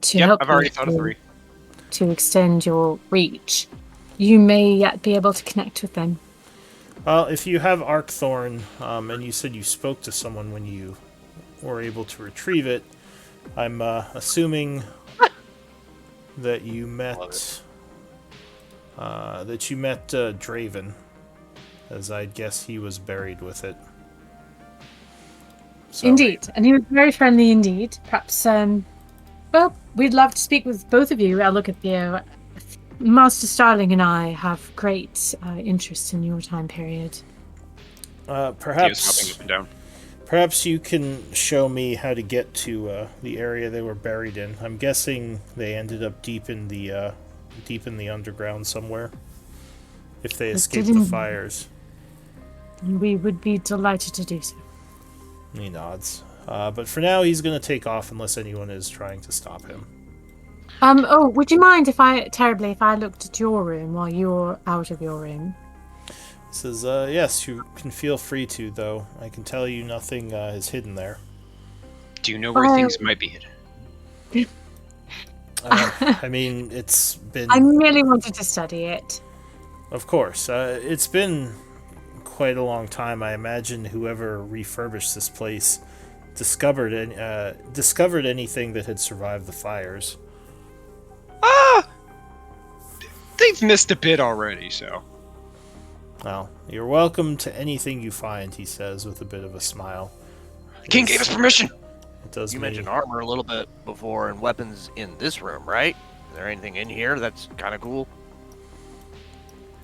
to Yep, help I've already you thought of 3. to extend your reach, you may yet be able to connect with them. Well, if you have Arcthorn, and you said you spoke to someone when you were able to retrieve it, I'm assuming that you met Draven, as I'd guess he was buried with it. So, Indeed, and he was very friendly indeed. Perhaps, well, we'd love to speak with both of you. I'll look at Theo. Master Starling and I have great interest in your time period. He was hopping perhaps up and down. perhaps you can show me how to get to the area they were buried in. I'm guessing they ended up deep in the underground somewhere. If they escaped the didn't- fires. We would be delighted to do so. He nods. But for now, he's going to take off unless anyone is trying to stop him. Oh, would you mind if I looked at your room while you're out of your room? He says, yes, you can feel free to, though. I can tell you nothing is hidden there. Do you know where things might be hidden? I mean, it's been... I merely wanted to study it. Of course. It's been quite a long time. I imagine whoever refurbished this place discovered anything that had survived the fires. They've missed a bit already, so. Well, you're welcome to anything you find, he says with a bit of a smile. The king gave us permission! It does You me... mentioned armor a little bit before and weapons in this room, right? Is there anything in here that's kind of cool?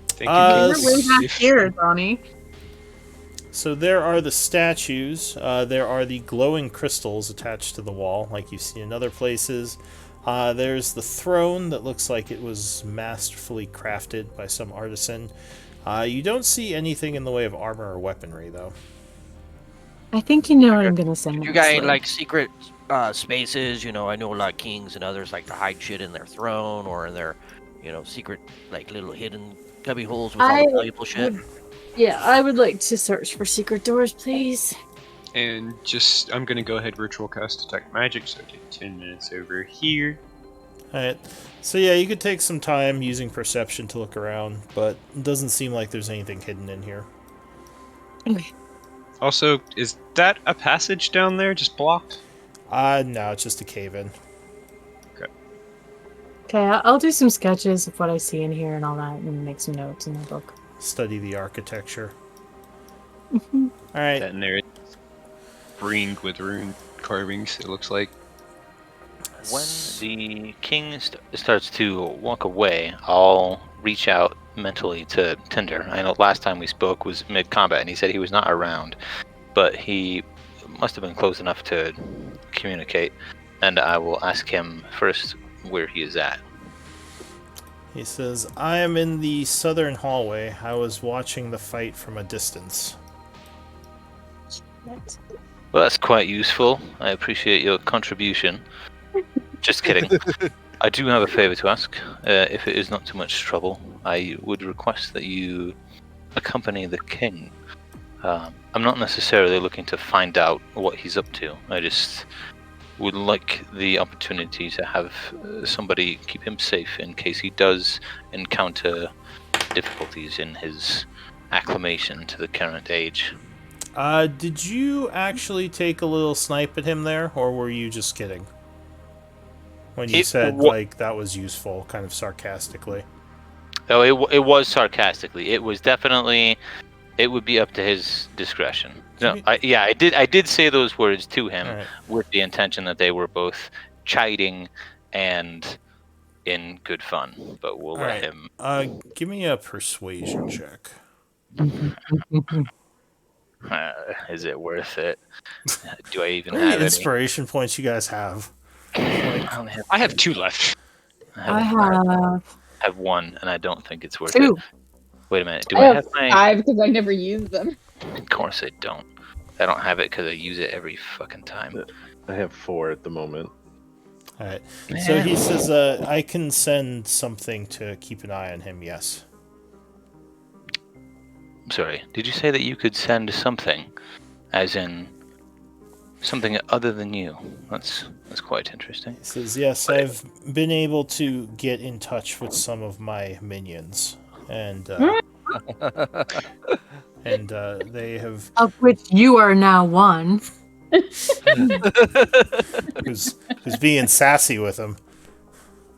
Thank Uh, you, We're king. way back here, Donnie. So there are the statues, there are the glowing crystals attached to the wall, like you see in other places. There's the throne that looks like it was masterfully crafted by some artisan. You don't see anything in the way of armor or weaponry, though. I think you know what I'm gonna say. You next, got any, Lloyd. like secret spaces? You know, I know a lot of kings and others like to hide shit in their throne or in their, secret like little hidden cubby holes with all the valuable shit. Yeah, I would like to search for secret doors, please. And I'm gonna go ahead ritual cast detect magic, so take 10 minutes over here. Alright, so yeah, you could take some time using perception to look around, but it doesn't seem like there's anything hidden in here. Okay. Also, is that a passage down there just blocked? No, it's just a cave-in. Okay, I'll do some sketches of what I see in here and all that, and make some notes in my book. Study the architecture. Alright, And there it's ringed with rune carvings, it looks like. When the king starts to walk away, I'll reach out mentally to Tinder. I know last time we spoke was mid-combat, and he said he was not around, but he must have been close enough to communicate, and I will ask him first where he is at. he says, I am in the southern hallway. I was watching the fight from a distance. Right. Well, that's quite useful. I appreciate your contribution. Just kidding. I do have a favor to ask. If it is not too much trouble, I would request that you accompany the king. I'm not necessarily looking to find out what he's up to. I just would like the opportunity to have somebody keep him safe in case he does encounter difficulties in his acclimation to the current age. Did you actually take a little snipe at him there, or were you just kidding? When you said, like, that was useful, kind of sarcastically. Oh, it was sarcastically. It was definitely... It would be up to his discretion. No, I did say those words to him with the intention that they were both chiding and in good fun, but we'll let him... Give me a persuasion check. Is it worth it? Do I even How have many inspiration points you guys have? I have 2 left. I have 1, and I don't think it's worth 2. it. Wait a minute. Do I I have my... 5 because I never use them. Of course I don't. I don't have it because I use it every fucking time. I have 4 at the moment. Alright. So he says, I can send something to keep an eye on him, yes. Sorry, did you say that you could send something? As in something other than you? That's quite interesting. He says, yes, I've been able to get in touch with some of my minions. And they have... Of which you are now one. who's being sassy with him.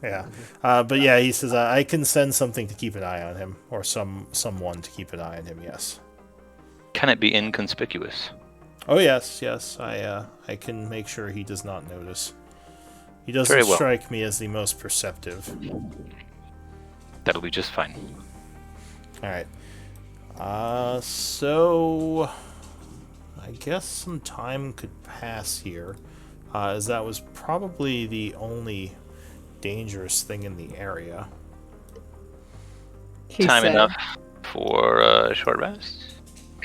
Yeah. But yeah, he says, I can send something to keep an eye on him. Or someone to keep an eye on him, yes. Can it be inconspicuous? Oh, yes. I can make sure he does not notice. He doesn't strike me as the most perceptive. That'll be just fine. Alright. So... I guess some time could pass here, as that was probably the only dangerous thing in the area. Time enough for a short rest?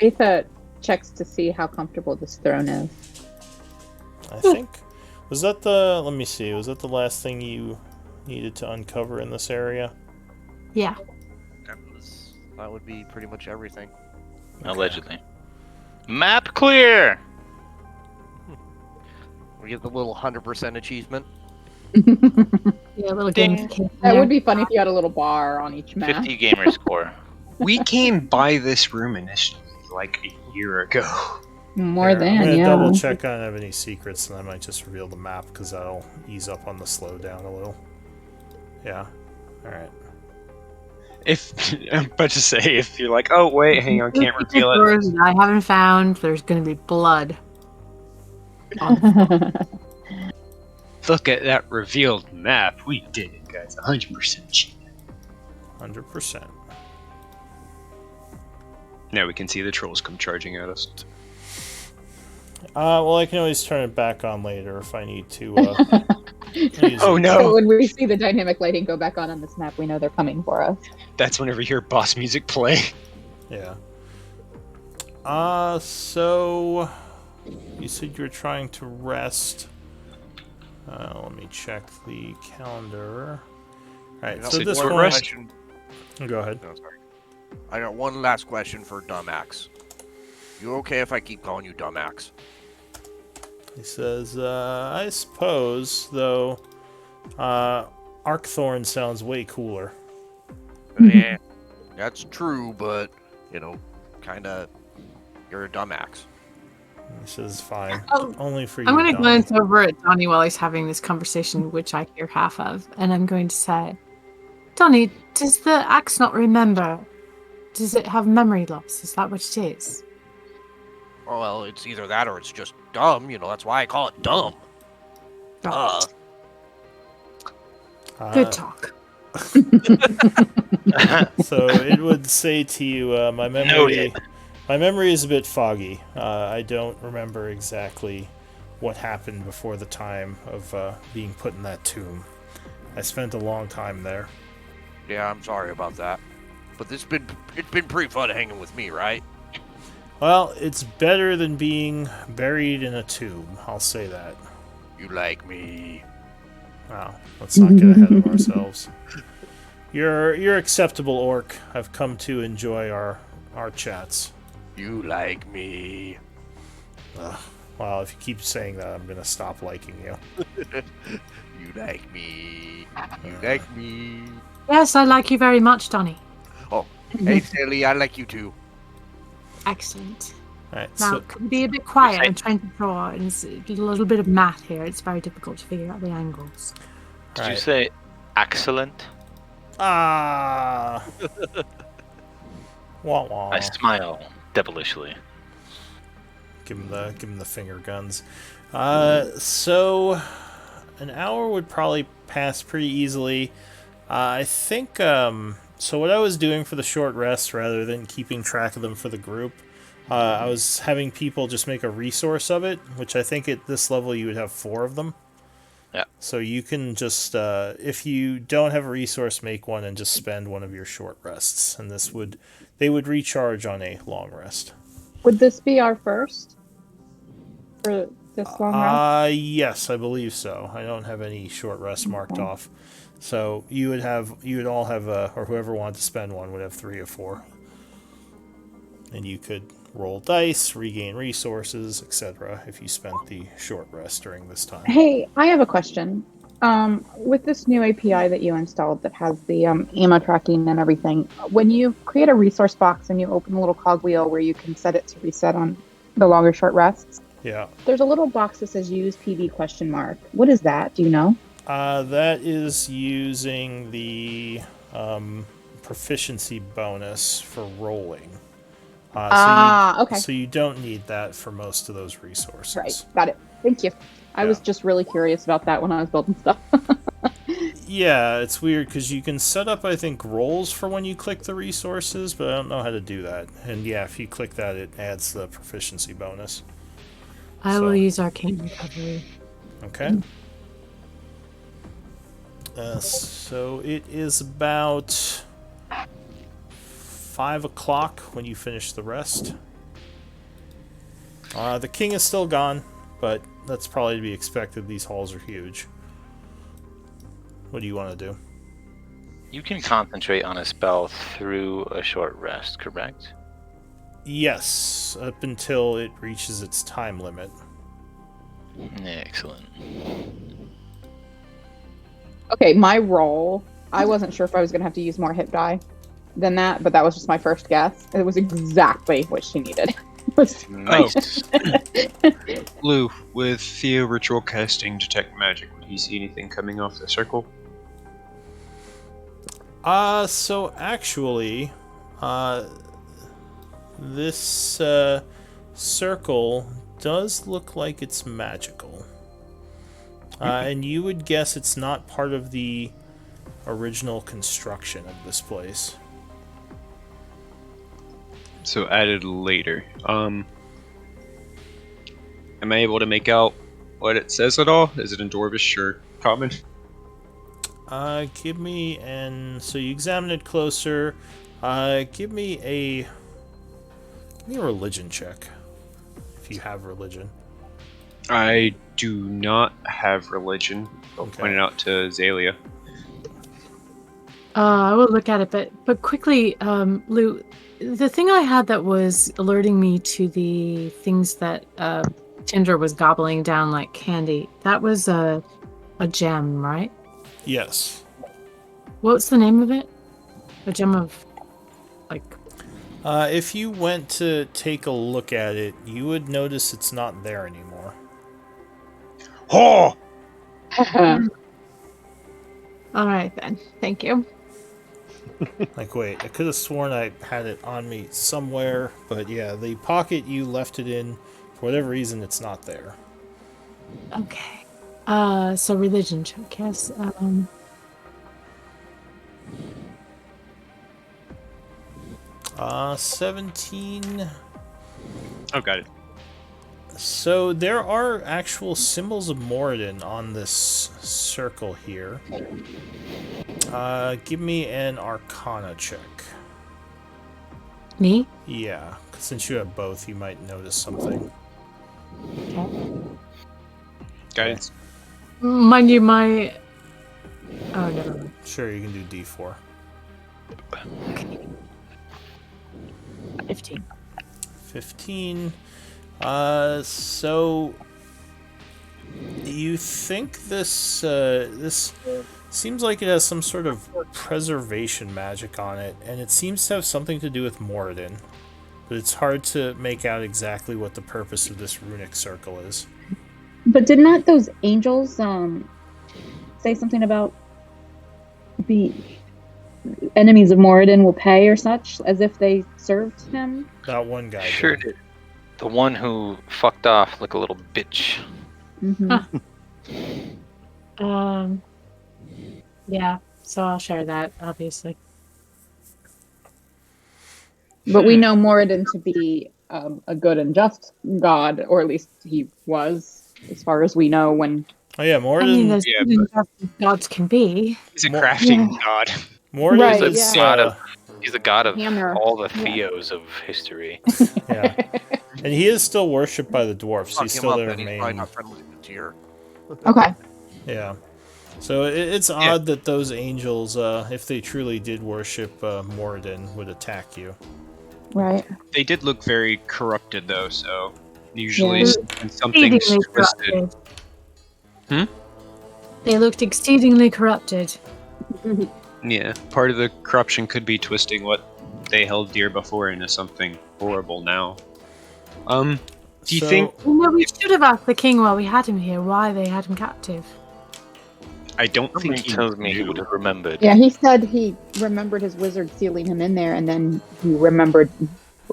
Aetha checks to see how comfortable this throne is. I think... Was that the... Let me see. Was that the last thing you needed to uncover in this area? Yeah. That would be pretty much everything. Okay. Allegedly. Map clear! We get the little 100% achievement. Yeah, a little gamification. That would be funny if you had a little bar on each map. 50 gamer score. We came by this room initially like a year ago. More than, I'm gonna yeah. double check on have any secrets, and I might just reveal the map because that'll ease up on the slowdown a little. Yeah. All right. If I'm about to say, if you're like, oh wait, hang on, can't reveal it. I haven't found. There's going to be blood. Look at that revealed map. We did it, guys. 100% cheat. 100%. Now we can see the trolls come charging at us. Well, I can always turn it back on later if I need to. Oh no! So when we see the dynamic lighting go back on this map, we know they're coming for us. That's whenever you hear boss music play. Yeah. So you said you were trying to rest. Let me check the calendar. All right. So this one. Go ahead. No, sorry. I got one last question for Dumbax. You okay if I keep calling you Dumbax? He says, I suppose, though, Arcthorn sounds way cooler. Yeah, that's true, but, kinda, you're a Dumbax. He says, fine. Oh, Only for you, I'm going to Donnie. glance over at Donnie while he's having this conversation, which I hear half of, and I'm going to say, Donnie, does the axe not remember? Does it have memory loss? Is that what it is? Oh, well, it's either that or it's just dumb, that's why I call it dumb. Right. Good talk. So it would say to you, my memory is a bit foggy. I don't remember exactly what happened before the time of being put in that tomb. I spent a long time there. Yeah, I'm sorry about that. But it's been pretty fun hanging with me, right? Well, it's better than being buried in a tomb. I'll say that. You like me. Wow, let's not get ahead of ourselves. You're acceptable, orc. I've come to enjoy our chats. You like me. Well, if you keep saying that, I'm gonna stop liking you. You like me. You like me. Yes, I like you very much, Donnie. Oh, hey, Sally, I like you too. Excellent. All right. Now, So could you be a bit quiet? saying- I'm trying to draw, and it's a little bit of math here. It's very difficult to figure out the angles. Did you right. say excellent? Ah. Wah wah. I smile devilishly. Give him the finger guns. So an hour would probably pass pretty easily. I think. So what I was doing for the short rests, rather than keeping track of them for the group, I was having people just make a resource of it, which I think at this level you would have 4 of them. Yeah. So you can just, if you don't have a resource, make one and just spend one of your short rests, and they would recharge on a long rest. Would this be our first for this long rest? Yes, I believe so. I don't have any short rests marked off. So you would all have, or whoever wanted to spend one would have 3 or 4. And you could roll dice, regain resources, etc. if you spent the short rest during this time. Hey, I have a question. With this new API that you installed that has the ammo tracking and everything, when you create a resource box and you open a little cogwheel where you can set it to reset on the longer short rests, Yeah. there's a little box that says use PV question mark. What is that? Do you know? That is using the proficiency bonus for rolling. Okay. So you don't need that for most of those resources. Right. Got it. Thank you. I was just really curious about that when I was building stuff. Yeah, it's weird because you can set up, I think, rolls for when you click the resources, but I don't know how to do that. And yeah, if you click that, it adds the proficiency bonus. I will use Arcane Recovery. Okay. So it is about 5 o'clock when you finish the rest. The king is still gone, but that's probably to be expected. These halls are huge. What do you want to do? You can concentrate on a spell through a short rest, correct? Yes, up until it reaches its time limit. Excellent. Okay, my roll, I wasn't sure if I was going to have to use more hit die than that, but that was just my first guess. It was exactly what she needed. Nice. Lou, with Theo ritual casting detect magic, would he see anything coming off the circle? So actually, this circle does look like it's magical. And you would guess it's not part of the original construction of this place. So added later. Am I able to make out what it says at all? Is it in Dwarvish or Common? Give me so you examine it closer. Give me a religion check, if you have religion. I do not have religion. I'll Okay. point it out to Zalia. I will look at it, but quickly, Lou, the thing I had that was alerting me to the things that Tinder was gobbling down like candy, that was a gem, right? Yes. What's the name of it? A gem of, like... If you went to take a look at it, you would notice it's not there anymore. Oh! All right, then. Thank you. Like, wait, I could have sworn I had it on me somewhere, but yeah, the pocket you left it in, for whatever reason, it's not there. Okay. So religion check, yes. 17. Oh, got it. So there are actual symbols of Moradin on this circle here. Give me an Arcana check. Me? Yeah, since you have both, you might notice something. Okay. Guidance. Mind you, my... Oh, never mind. Sure, you can do D4. Okay. 15. 15. So you think this seems like it has some sort of preservation magic on it, and it seems to have something to do with Moradin, but it's hard to make out exactly what the purpose of this runic circle is. But did not those angels say something about the enemies of Moradin will pay or such, as if they served him? That one guy. Sure did. did. The one who fucked off like a little bitch. Mm-hmm. Yeah, so I'll share that, obviously. But we know Moradin to be a good and just god, or at least he was, as far as we know. When Oh yeah, I mean, Moradin. as good and just as gods can be. He's a Mo- crafting god. Moradin Right, is yeah. He's the god of Hammer. all the Yeah. Theos of history. yeah, and he is still worshipped by the dwarfs. Fuck He's him still up, their and he's probably main. not friendly with the tier. Okay. Yeah. So it's odd that those angels, if they truly did worship Moradin, would attack you. Right. They did look very corrupted, though, so usually Yeah. when something's Exceedingly twisted. corrupted. They looked exceedingly corrupted. Yeah, part of the corruption could be twisting what they held dear before into something horrible now. Do you think... You know, we should have asked the king while we had him here why they had him captive. I don't Something think he tells me he knew. would have remembered. Yeah, he said he remembered his wizard sealing him in there, and then he remembered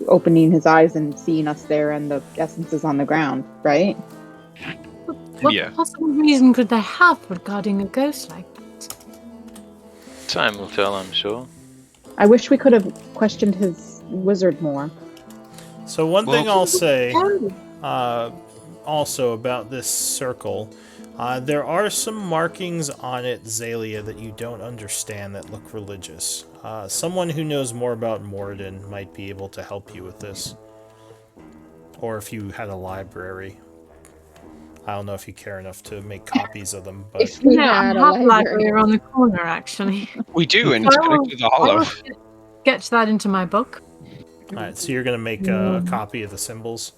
opening his eyes and seeing us there and the essences on the ground, right? What Yeah. possible reason could they have for guarding a ghost like that? Time will tell, I'm sure. I wish we could have questioned his wizard more. So one Well- thing I'll say also about this circle, there are some markings on it, Zalia, that you don't understand that look religious. Someone who knows more about Moradin might be able to help you with this. Or if you had a library. I don't know if you care enough to make copies of them, but If we Yeah, I had a have a library. library around the corner, actually. We do, and it's I will- connected to the I will hollow. sketch that into my book. alright, so you're gonna make a copy of the symbols.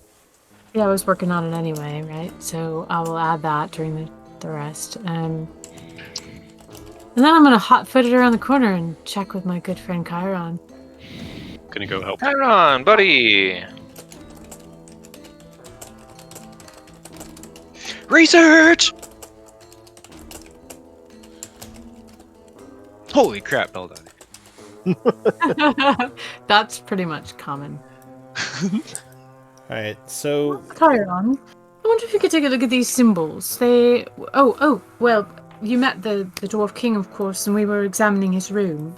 Yeah, I was working on it anyway, right? So I will add that during the rest. And then I'm gonna hot-foot it around the corner and check with my good friend Chiron. Gonna go help. Hang on, buddy! Research! Holy crap, hold on. That's pretty much common. Alright, so Chiron, I wonder if you could take a look at these symbols. They... Oh, well, you met the Dwarf King, of course, and we were examining his room.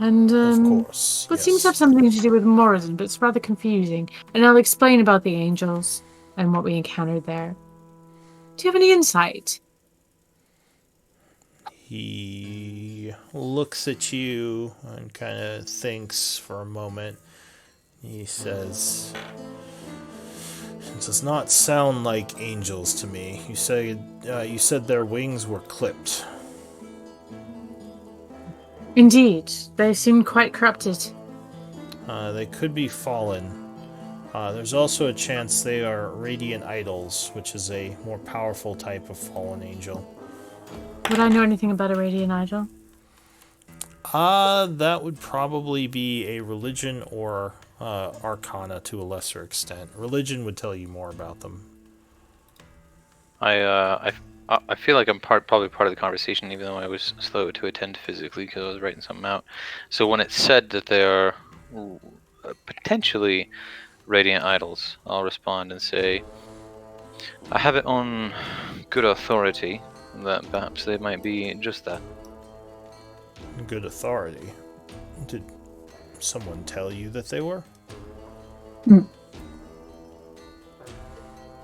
And, of course. Well, it seems to have yes. something to do with Moradin, but it's rather confusing. And I'll explain about the angels and what we encountered there. Do you have any insight? He looks at you and kind of thinks for a moment. He says, "It does not sound like angels to me. You said their wings were clipped." Indeed, they seem quite corrupted. They could be fallen. There's also a chance they are radiant idols, which is a more powerful type of fallen angel. Would I know anything about a radiant idol? That would probably be a religion or arcana to a lesser extent. Religion would tell you more about them. I feel like I'm probably part of the conversation, even though I was slow to attend physically because I was writing something out. So when it's said that they are potentially radiant idols, I'll respond and say, I have it on good authority that perhaps they might be just that. Good authority. Did someone tell you that they were?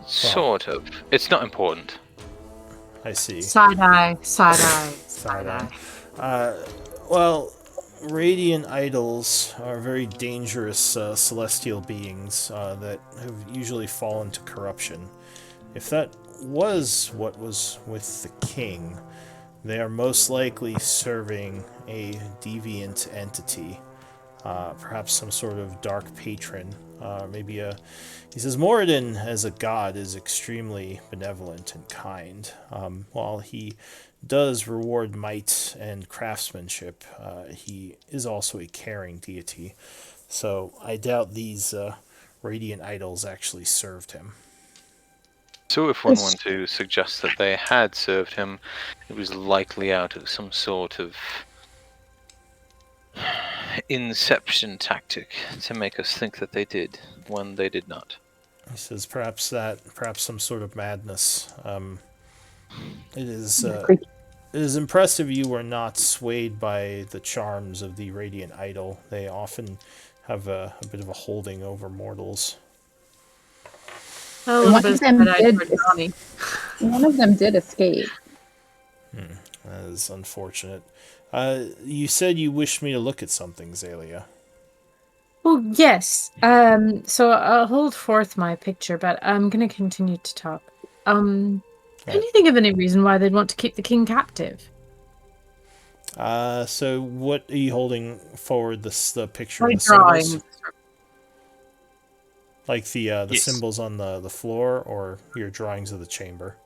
Sort of. It's not important. I see. Side-eye. Side-eye. Well, radiant idols are very dangerous celestial beings that have usually fallen to corruption. If that was what was with the king, they are most likely serving a deviant entity. perhaps some sort of dark patron. He says Moradin as a god is extremely benevolent and kind. While he does reward might and craftsmanship, he is also a caring deity. So I doubt these radiant idols actually served him. So if one were to suggest that they had served him, it was likely out of some sort of inception tactic to make us think that they did when they did not. He says perhaps some sort of madness. It is impressive you were not swayed by the charms of the radiant idol. They often have a bit of a holding over mortals. One of them did escape. That is unfortunate. You said you wished me to look at something, Zalia. Well, yes. So I'll hold forth my picture, but I'm going to continue to talk. Can you think of any reason why they'd want to keep the king captive? So what are you holding forward? The picture My of the drawing. symbols? Like the Yes. symbols on the floor, or your drawings of the chamber?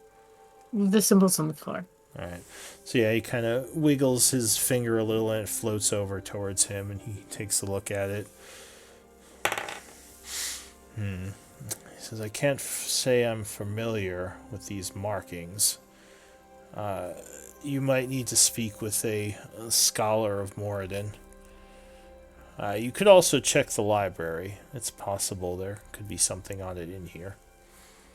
The symbols on the floor. All right. So yeah, he kind of wiggles his finger a little, and it floats over towards him, and he takes a look at it. He says, "I can't say I'm familiar with these markings. You might need to speak with a scholar of Moradin. You could also check the library. It's possible there could be something on it in here."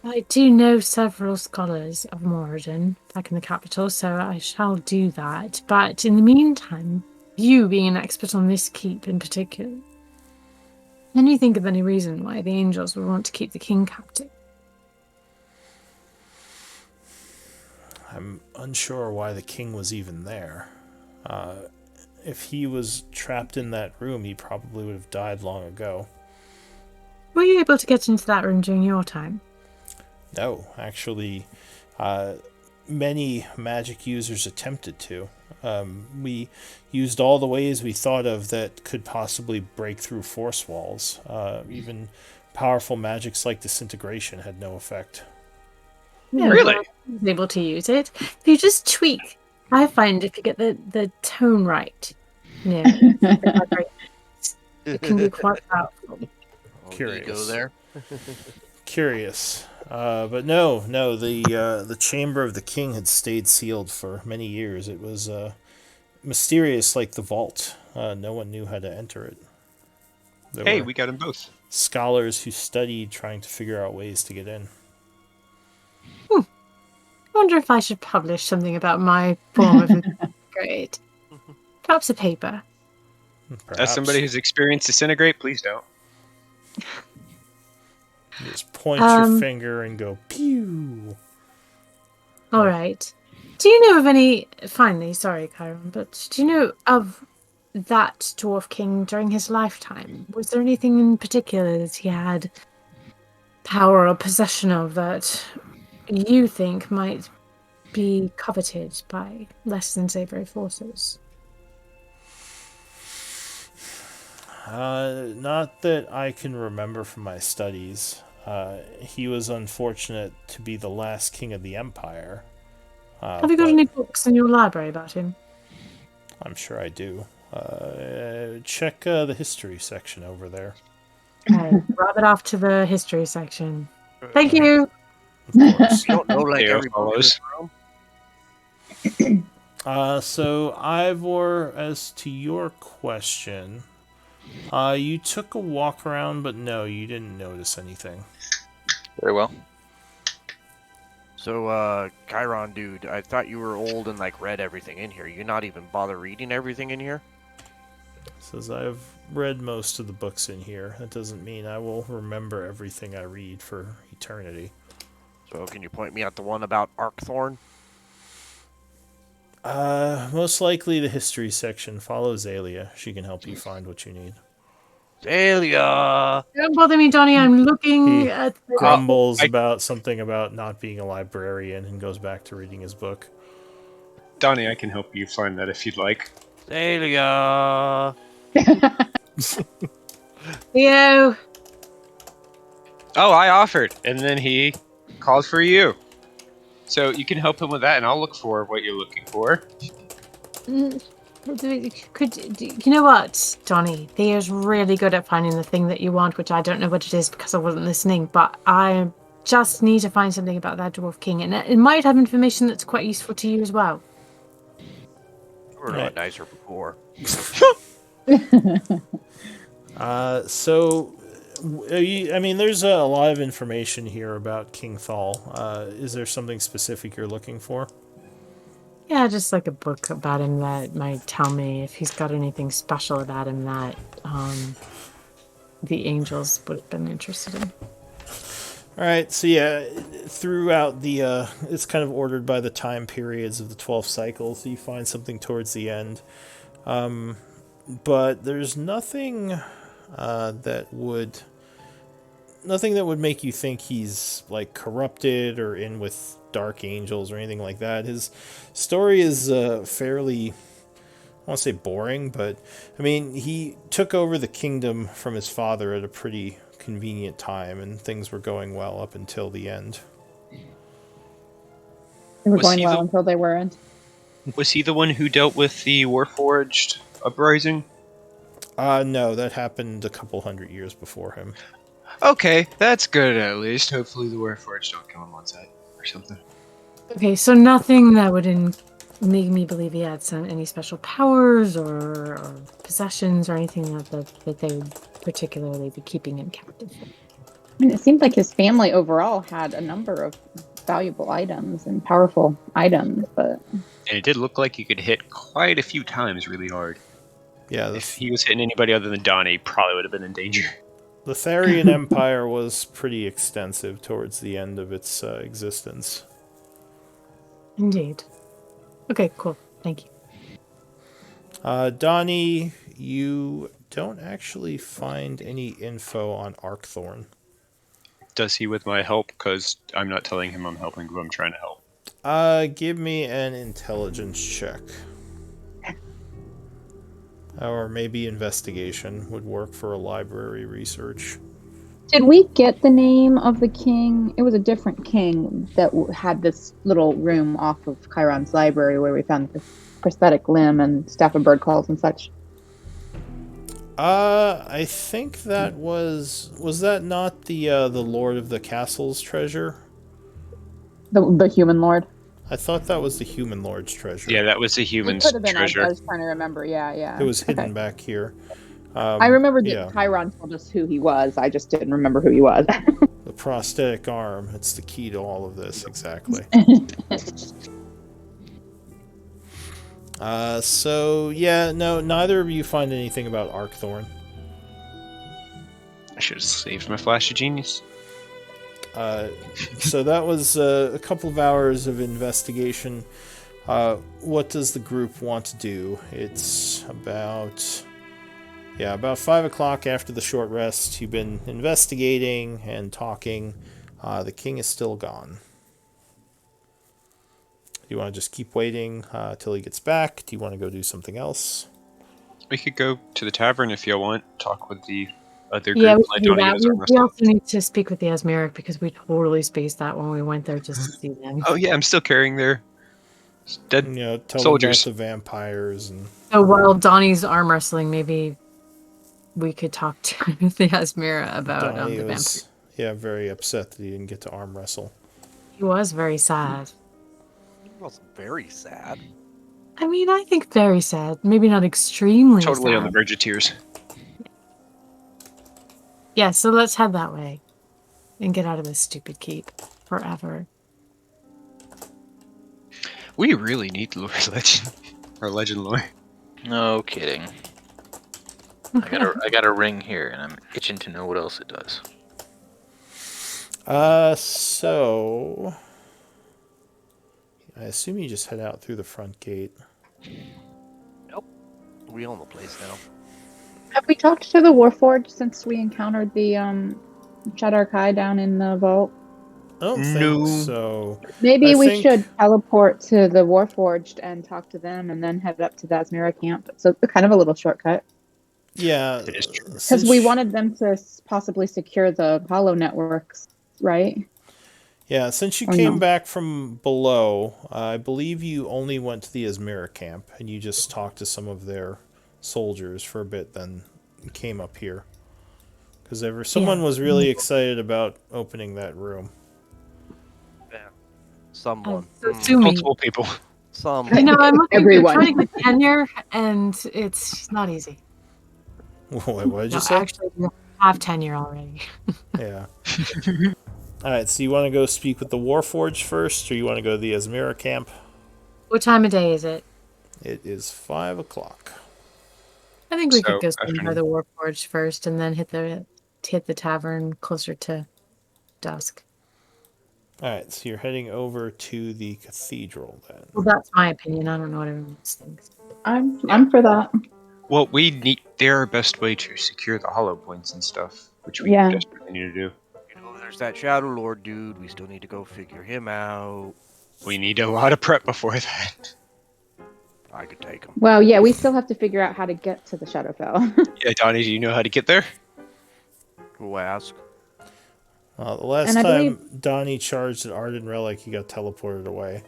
I do know several scholars of Moradin back in the capital, so I shall do that. But in the meantime, you being an expert on this keep in particular, can you think of any reason why the angels would want to keep the king captive? I'm unsure why the king was even there. If he was trapped in that room, he probably would have died long ago. Were you able to get into that room during your time? No, actually, many magic users attempted to. We used all the ways we thought of that could possibly break through force walls. Even powerful magics like disintegration had no effect. Yeah, Really? well, I was able to use it. If you just tweak, I find if you get the tone right, it can be quite powerful. Curious. Go there. Curious. But no, the chamber of the king had stayed sealed for many years. It was mysterious like the vault. No one knew how to enter it. There were We got them both. scholars who studied trying to figure out ways to get in. I wonder if I should publish something about my form of grade. Perhaps a paper. Perhaps. As somebody who's experienced disintegrate, please don't. Just point your finger and go pew. All right. Do you know of any? Finally, sorry, Chiron, but do you know of that dwarf king during his lifetime? Was there anything in particular that he had power or possession of that you think might be coveted by less than savory forces? Not that I can remember from my studies. He was unfortunate to be the last king of the empire. Have you got any books in your library about him? I'm sure I do. Check the history section over there. Okay, rub it off to the history section. Thank you. Of course. You don't know like Theo everybody in follows. this room? So Ivor, as to your question, you took a walk around, but no, you didn't notice anything. Very well. So, Chiron, dude, I thought you were old and like read everything in here. You not even bother reading everything in here? Says I've read most of the books in here. That doesn't mean I will remember everything I read for eternity. So, can you point me at the one about Arkthorn? Most likely the history section. Follow Zalia. She can help you find what you need. Zalia! Don't bother me, Donnie. I'm looking He at the... grumbles about something about not being a librarian and goes back to reading his book. Donnie, I can help you find that if you'd like. Zalia! Theo. Oh, I offered, and then he called for you. So you can help him with that, and I'll look for what you're looking for. You know what, Donnie? Theo's really good at finding the thing that you want, which I don't know what it is because I wasn't listening, but I just need to find something about that Dwarf King, and it might have information that's quite useful to you as well. You were a lot nicer before. There's a lot of information here about King Thal. Is there something specific you're looking for? Yeah, just like a book about him that might tell me if he's got anything special about him that the angels would have been interested in. All right, so yeah, throughout the, it's kind of ordered by the time periods of the 12 cycles. So you find something towards the end, but there's nothing that would make you think he's like corrupted or in with dark angels or anything like that. His story is fairly, I won't say boring, but I mean, he took over the kingdom from his father at a pretty convenient time, and things were going well up until the end. They were going well until they weren't. Was he the one who dealt with the Warforged uprising? No, that happened a couple hundred years before him. Okay, that's good at least. Hopefully the Warforged don't kill him on sight or something. Okay, so nothing that would make me believe he had any special powers or possessions or anything that they would particularly be keeping him captive. I mean, it seemed like his family overall had a number of valuable items and powerful items, but... And it did look like he could hit quite a few times really hard. Yeah, if he was hitting anybody other than Donnie, he probably would have been in danger. The Therian Empire was pretty extensive towards the end of its existence. Indeed. Okay, cool. Thank you. Donnie, you don't actually find any info on Arkthorn. Does he with my help? Because I'm not telling him I'm helping, but I'm trying to help. Give me an intelligence check. Or maybe investigation would work for a library research. Did we get the name of the king? It was a different king that had this little room off of Chiron's library where we found the prosthetic limb and staff of bird calls and such. I think that was that not the Lord of the Castle's treasure? The human lord? I thought that was the human lord's treasure. Yeah, that was the human's treasure. I was trying to remember, yeah. It was hidden back here. I remember that Chiron told us who he was. I just didn't remember who he was. The prosthetic arm. It's the key to all of this, exactly. So, yeah, no, neither of you find anything about Arkthorn. I should have saved my flash of genius. So that was a couple of hours of investigation. What does the group want to do? It's about 5 o'clock after the short rest. You've been investigating and talking. The king is still gone. Do you want to just keep waiting till he gets back? Do you want to go do something else? We could go to the tavern if you want. Talk with the other Yeah, group. we also need to speak with the Asmeric because we totally spaced that when we went there just to see them. Oh yeah, I'm still carrying their dead tell soldiers. Them about the vampires and. So while Donnie's arm wrestling, maybe we could talk to the Asmira about the vampires. Yeah, very upset that he didn't get to arm wrestle. He was very sad. He was very sad. I mean, I think very sad. Maybe not extremely Totally sad. on the verge of tears. Yeah, so let's head that way and get out of this stupid keep forever. We really need Lord Legend. Or Legend Lore. No kidding. I got a ring here, and I'm itching to know what else it does. So I assume you just head out through the front gate. Nope. We own the place now. Have we talked to the Warforged since we encountered the Shadar Kai down in the vault? I don't think so. Maybe we should teleport to the Warforged and talk to them and then head up to the Asmira camp. So kind of a little shortcut. Yeah, It is true. Because we wanted them to possibly secure the hollow networks, right? Yeah, since you Or came no? back from below, I believe you only went to the Asmira camp and you just talked to some of their soldiers for a bit, then you came up here. Because someone was really excited about opening that room. Yeah. Someone. Sue me. Multiple people. Some. You know, I'm looking Everyone. for trying to get tenure, and it's not easy. Wait, what did No, you say? actually, we have tenure already. Yeah. Alright, so you want to go speak with the Warforged first, or you want to go to the Asmira camp? What time of day is it? It is 5 o'clock. I think we could So, go swing by afternoon. the Warforged first, and then hit the tavern closer to dusk. Alright, so you're heading over to the cathedral then. Well, that's my opinion. I don't know what everyone else thinks. I'm for that. Well, we need. They're our best way to secure the hollow points and stuff, which we Yeah. desperately need to do. You know, there's that Shadowlord dude. We still need to go figure him out. We need a lot of prep before that. I could take him. Well, yeah, we still have to figure out how to get to the Shadowfell. Yeah, Donnie, do you know how to get there? Who ask? The last And I time Donnie charged at Arden Relic, he got teleported away.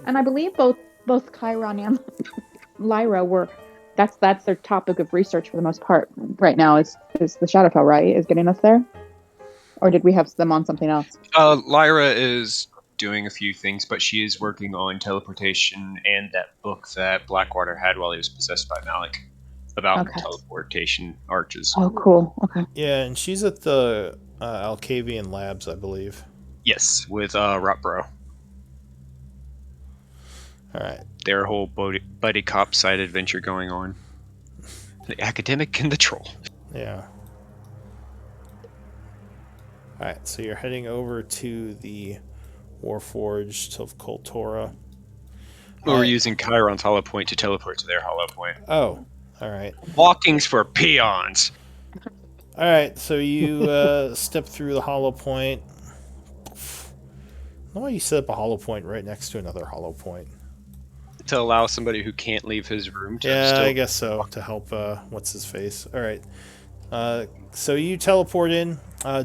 And I believe both Chiron and Lyra were. That's their topic of research for the most part right now. Is the Shadowfell, right? Is getting us there, or did we have them on something else? Lyra is doing a few things, but she is working on teleportation and that book that Blackwater had while he was possessed by Malik about Okay. teleportation arches. Oh, cool. Okay. Yeah, and she's at the Alcavian Labs, I believe. Yes, with Rotbro. Alright. Their whole buddy cop side adventure going on. The academic and the troll. Yeah. Alright, so you're heading over to the Warforged of Koltora. We're using Chiron's hollow point to teleport to their hollow point. Oh, alright. Walking's for peons. Alright, so you step through the hollow point. I don't know why you set up a hollow point right next to another hollow point. To allow somebody who can't leave his room to Yeah, still... I guess so, to help, what's his face. Alright. So you teleport in.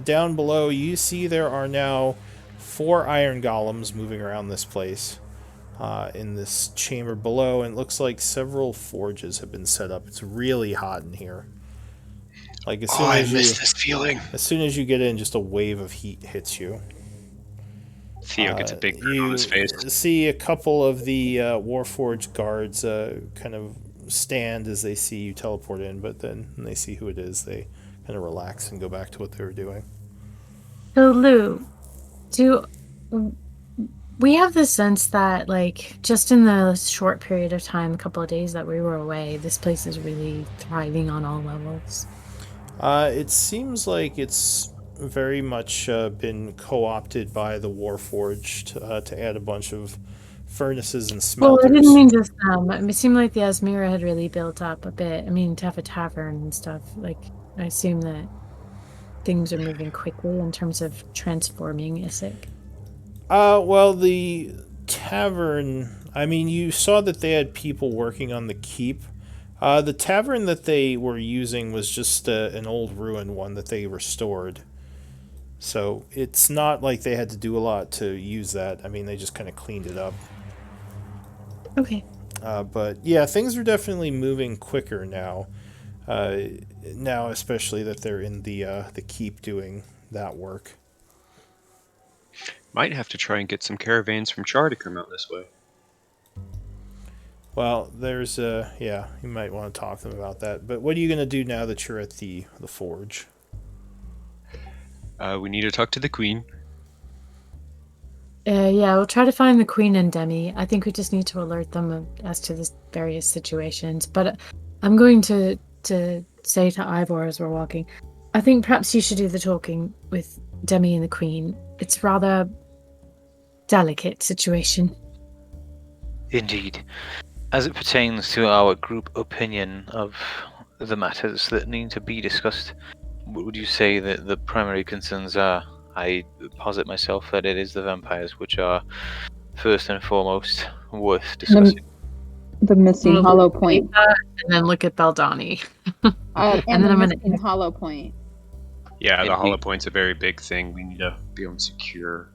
Down below, you see there are now 4 iron golems moving around this place. In this chamber below, and it looks like several forges have been set up. It's really hot in here. Like as soon I as miss this feeling. as soon as you get in, just a wave of heat hits you. Theo gets a big grin You on his face. see a couple of the Warforged guards kind of stand as they see you teleport in, but then when they see who it is, they kind of relax and go back to what they were doing. So, Lou, we have the sense that, like, just in the short period of time, a couple of days that we were away, this place is really thriving on all levels. It seems like it's very much been co-opted by the Warforged to add a bunch of furnaces and Well, smelters. I didn't mean just them. It seemed like the Asmira had really built up a bit. I mean, to have a tavern and stuff. Like, I assume that things are moving quickly in terms of transforming Isik. Well, the tavern, I mean, you saw that they had people working on the keep. The tavern that they were using was just an old ruined one that they restored. So it's not like they had to do a lot to use that. I mean, they just kind of cleaned it up. Okay. But yeah, things are definitely moving quicker now. Now, especially that they're in the keep doing that work. Might have to try and get some caravans from Char to come out this way. Well, there's yeah, you might want to talk to them about that. But what are you going to do now that you're at the forge? We need to talk to the queen. Yeah, we'll try to find the Queen and Demi. I think we just need to alert them as to the various situations. But I'm going to say to Ivor as we're walking, I think perhaps you should do the talking with Demi and the Queen. It's rather delicate situation. Indeed. As it pertains to our group opinion of the matters that need to be discussed, what would you say that the primary concerns are? I posit myself that it is the vampires which are first and foremost worth discussing. The missing We'll hollow look at point. Beta and then look at Beldani. And And the then I'm gonna missing hollow point. Yeah, the Indeed. hollow point's a very big thing. We need to be able to secure.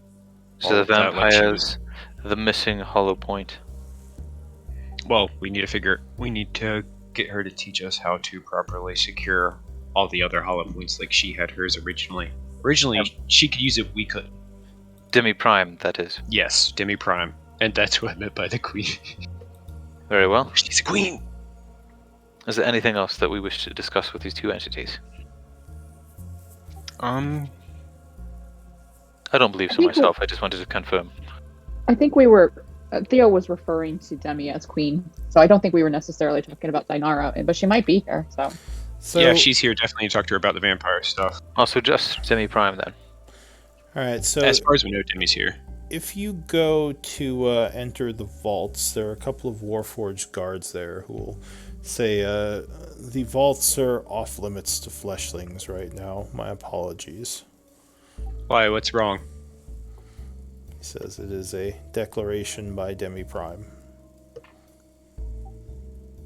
So all the of that, like she was- vampires, the missing hollow point. Well, we need to get her to teach us how to properly secure all the other hollow points like she had hers originally. Originally, she could use it, we could. Demi Prime, that is. Yes, Demi Prime. And that's what I meant by the queen. Very well. She's a queen! Is there anything else that we wish to discuss with these two entities? I don't believe so think we- myself. I just wanted to confirm. I think we were. Theo was referring to Demi as queen, so I don't think we were necessarily talking about Dinara, but she might be here. So Yeah, if she's here, definitely talk to her about the vampire stuff. Also, just Demi Prime then. All right, so As far as we know, Demi's here. if you go to enter the vaults, there are a couple of Warforged guards there who will say, the vaults are off limits to fleshlings right now. My apologies. Why, what's wrong? He says it is a declaration by Demi Prime.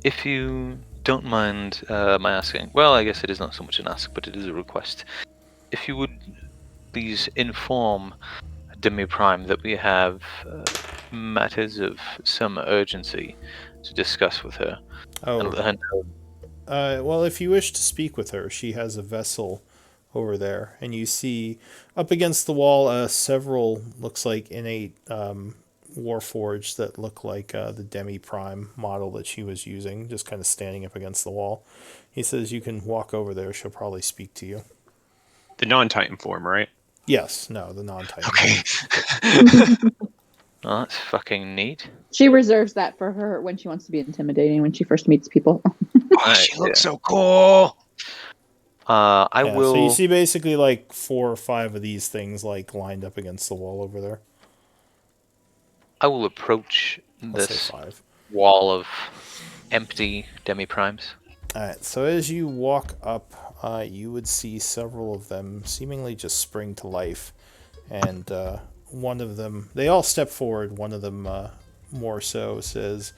If you don't mind my asking, well, I guess it is not so much an ask, but it is a request. If you would please inform Demi Prime that we have matters of some urgency to discuss with her. And let her know. Well, if you wish to speak with her, she has a vessel over there, and you see up against the wall several, looks like innate Warforged that look like the Demi Prime model that she was using, just kind of standing up against the wall. He says you can walk over there, she'll probably speak to you. The non-Titan form, right? Yes, no, the non-Titan. Okay. Oh, that's fucking neat. she reserves that for her when she wants to be intimidating when she first meets people. Oh, she looks so cool! I will. So you see basically like 4 or 5 of these things like lined up against the wall over there. I will approach Let's say this 5. wall of empty Demi Primes. Alright, so as you walk up, you would see several of them seemingly just spring to life. And one of them, they all step forward. One of them more so says,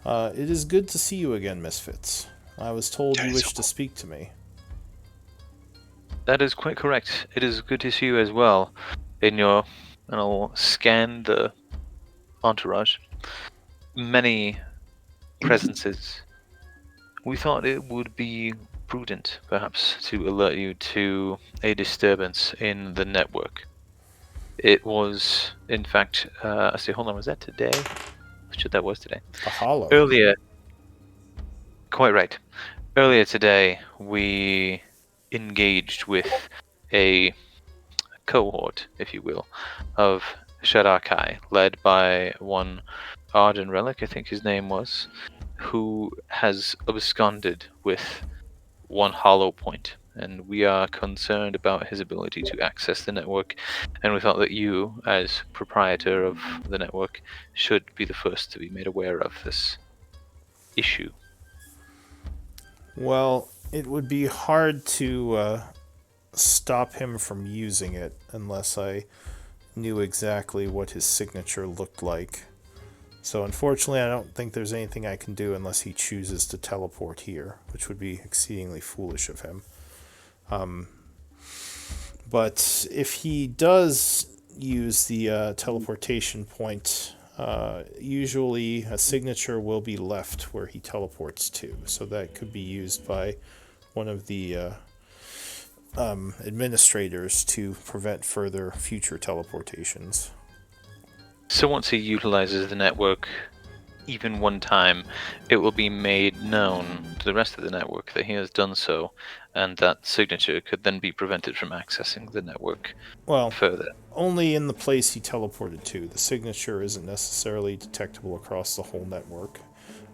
it is good to see you again, Misfits. I was told you wished to speak to me. That is quite correct. It is good to see you as well. And I'll scan the entourage. Many presences. We thought it would be prudent, perhaps, to alert you to a disturbance in the network. It was, in fact, hold on, was that today? Shit, that was today. A hollow. Earlier, quite right. Earlier today, we engaged with a cohort, if you will, of Shadakai, led by one Arden Relic, I think his name was, who has absconded with one hollow point. And we are concerned about his ability to access the network, and we thought that you, as proprietor of the network, should be the first to be made aware of this issue. Well, it would be hard to stop him from using it unless I knew exactly what his signature looked like. So unfortunately, I don't think there's anything I can do unless he chooses to teleport here, which would be exceedingly foolish of him. But if he does use the teleportation point, usually a signature will be left where he teleports to. So that could be used by one of the administrators to prevent further future teleportations. So once he utilizes the network, even one time, it will be made known to the rest of the network that he has done so, and that signature could then be prevented from accessing the network further. Only in the place he teleported to. The signature isn't necessarily detectable across the whole network.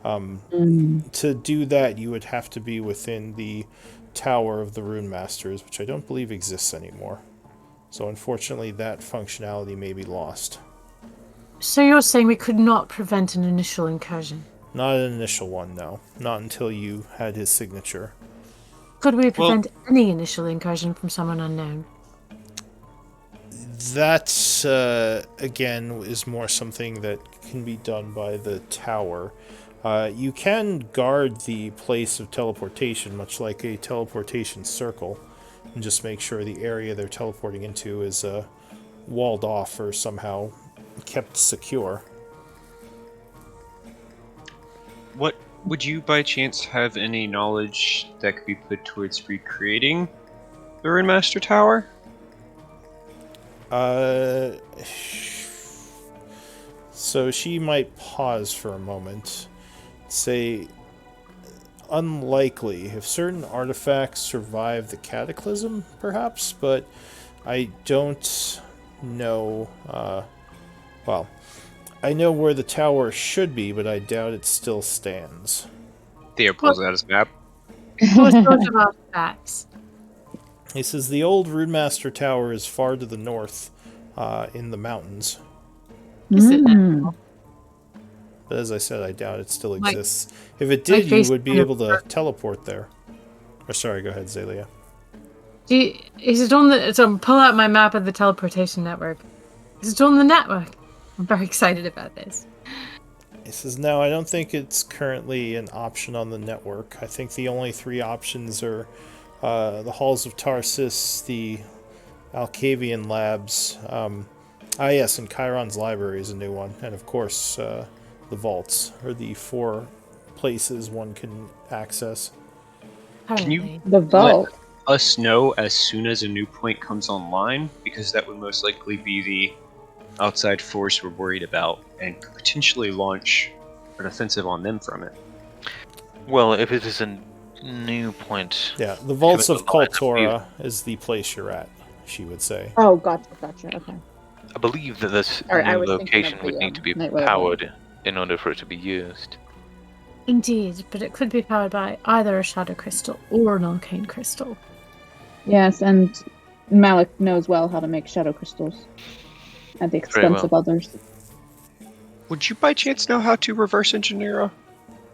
To do that, you would have to be within the Tower of the Rune Masters, which I don't believe exists anymore. So unfortunately, that functionality may be lost. So you're saying we could not prevent an initial incursion? Not an initial one, no. Not until you had his signature. Could we prevent any initial incursion from someone unknown? That, again, is more something that can be done by the tower. You can guard the place of teleportation, much like a teleportation circle, and just make sure the area they're teleporting into is walled off or somehow kept secure. What would you by chance have any knowledge that could be put towards recreating the Runemaster Tower? So she might pause for a moment. Say, unlikely. If certain artifacts survive the cataclysm, perhaps, but I don't know. Well, I know where the tower should be, but I doubt it still stands. Theo pulls out his map. What sort of artifacts? He says the old Runemaster Tower is far to the north, in the mountains. Is it But as I said, I doubt it still Like- exists. If it did, you face would be kind of- able to teleport there. Or sorry, go ahead, Zalia. Is it on the? So pull out my map of the teleportation network. Is it on the network? I'm very excited about this. He says, no, I don't think it's currently an option on the network. I think the only 3 options are the Halls of Tarsus, the Alcavian Labs, yes, and Chiron's Library is a new one, and of course, the Vaults are the 4 places one can access. Can you- Apparently. The vault. Us know as soon as a new point comes online, because that would most likely be the outside force we're worried about, and could potentially launch an offensive on them from it. Well, if it is a new point, Yeah, the Vaults of Chemical lines of Kaltora is the place you're at, she would say. Oh, gotcha. Okay. I believe that this Or I new was thinking location of would the, need to be Night Weather powered in order for it to be used. Indeed, but it could be powered by either a shadow crystal or an arcane crystal. Yes, and Malik knows well how to make shadow crystals at the Very expense well. of others. Would you by chance know how to reverse engineer a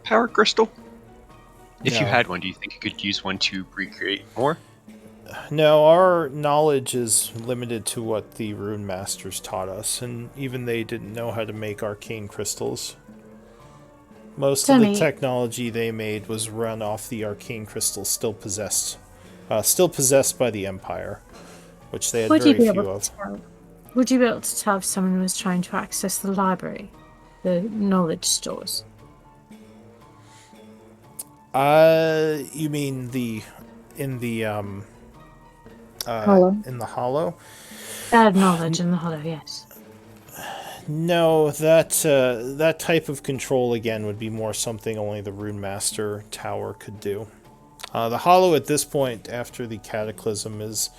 power crystal? If you No. had one, do you think you could use one to recreate more? No, our knowledge is limited to what the Rune Masters taught us, and even they didn't know how to make arcane crystals. Most of the Demi. technology they made was run off the arcane crystals still possessed by the Empire, which they had Would you very be few able of. to tell? Would you be able to tell if someone was trying to access the library, the knowledge stores? You mean in the Hollow. in the hollow? That knowledge in the hollow, yes. No, that type of control again would be more something only the Rune Master Tower could do. The Hollow at this point, after the Cataclysm, is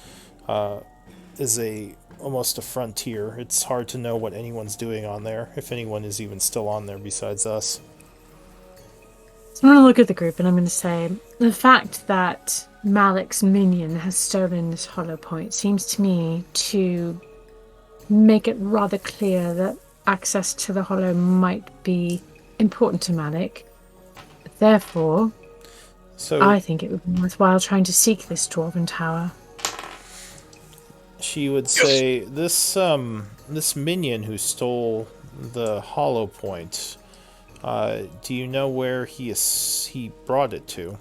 almost a frontier. It's hard to know what anyone's doing on there, if anyone is even still on there besides us. So I'm going to look at the group and I'm going to say the fact that Malik's minion has stolen this hollow point seems to me to make it rather clear that access to the hollow might be important to Malik. Therefore, So I think it would be worthwhile trying to seek this dwarven tower. she would say, this minion who stole the Hollow Point, do you know where he brought it to?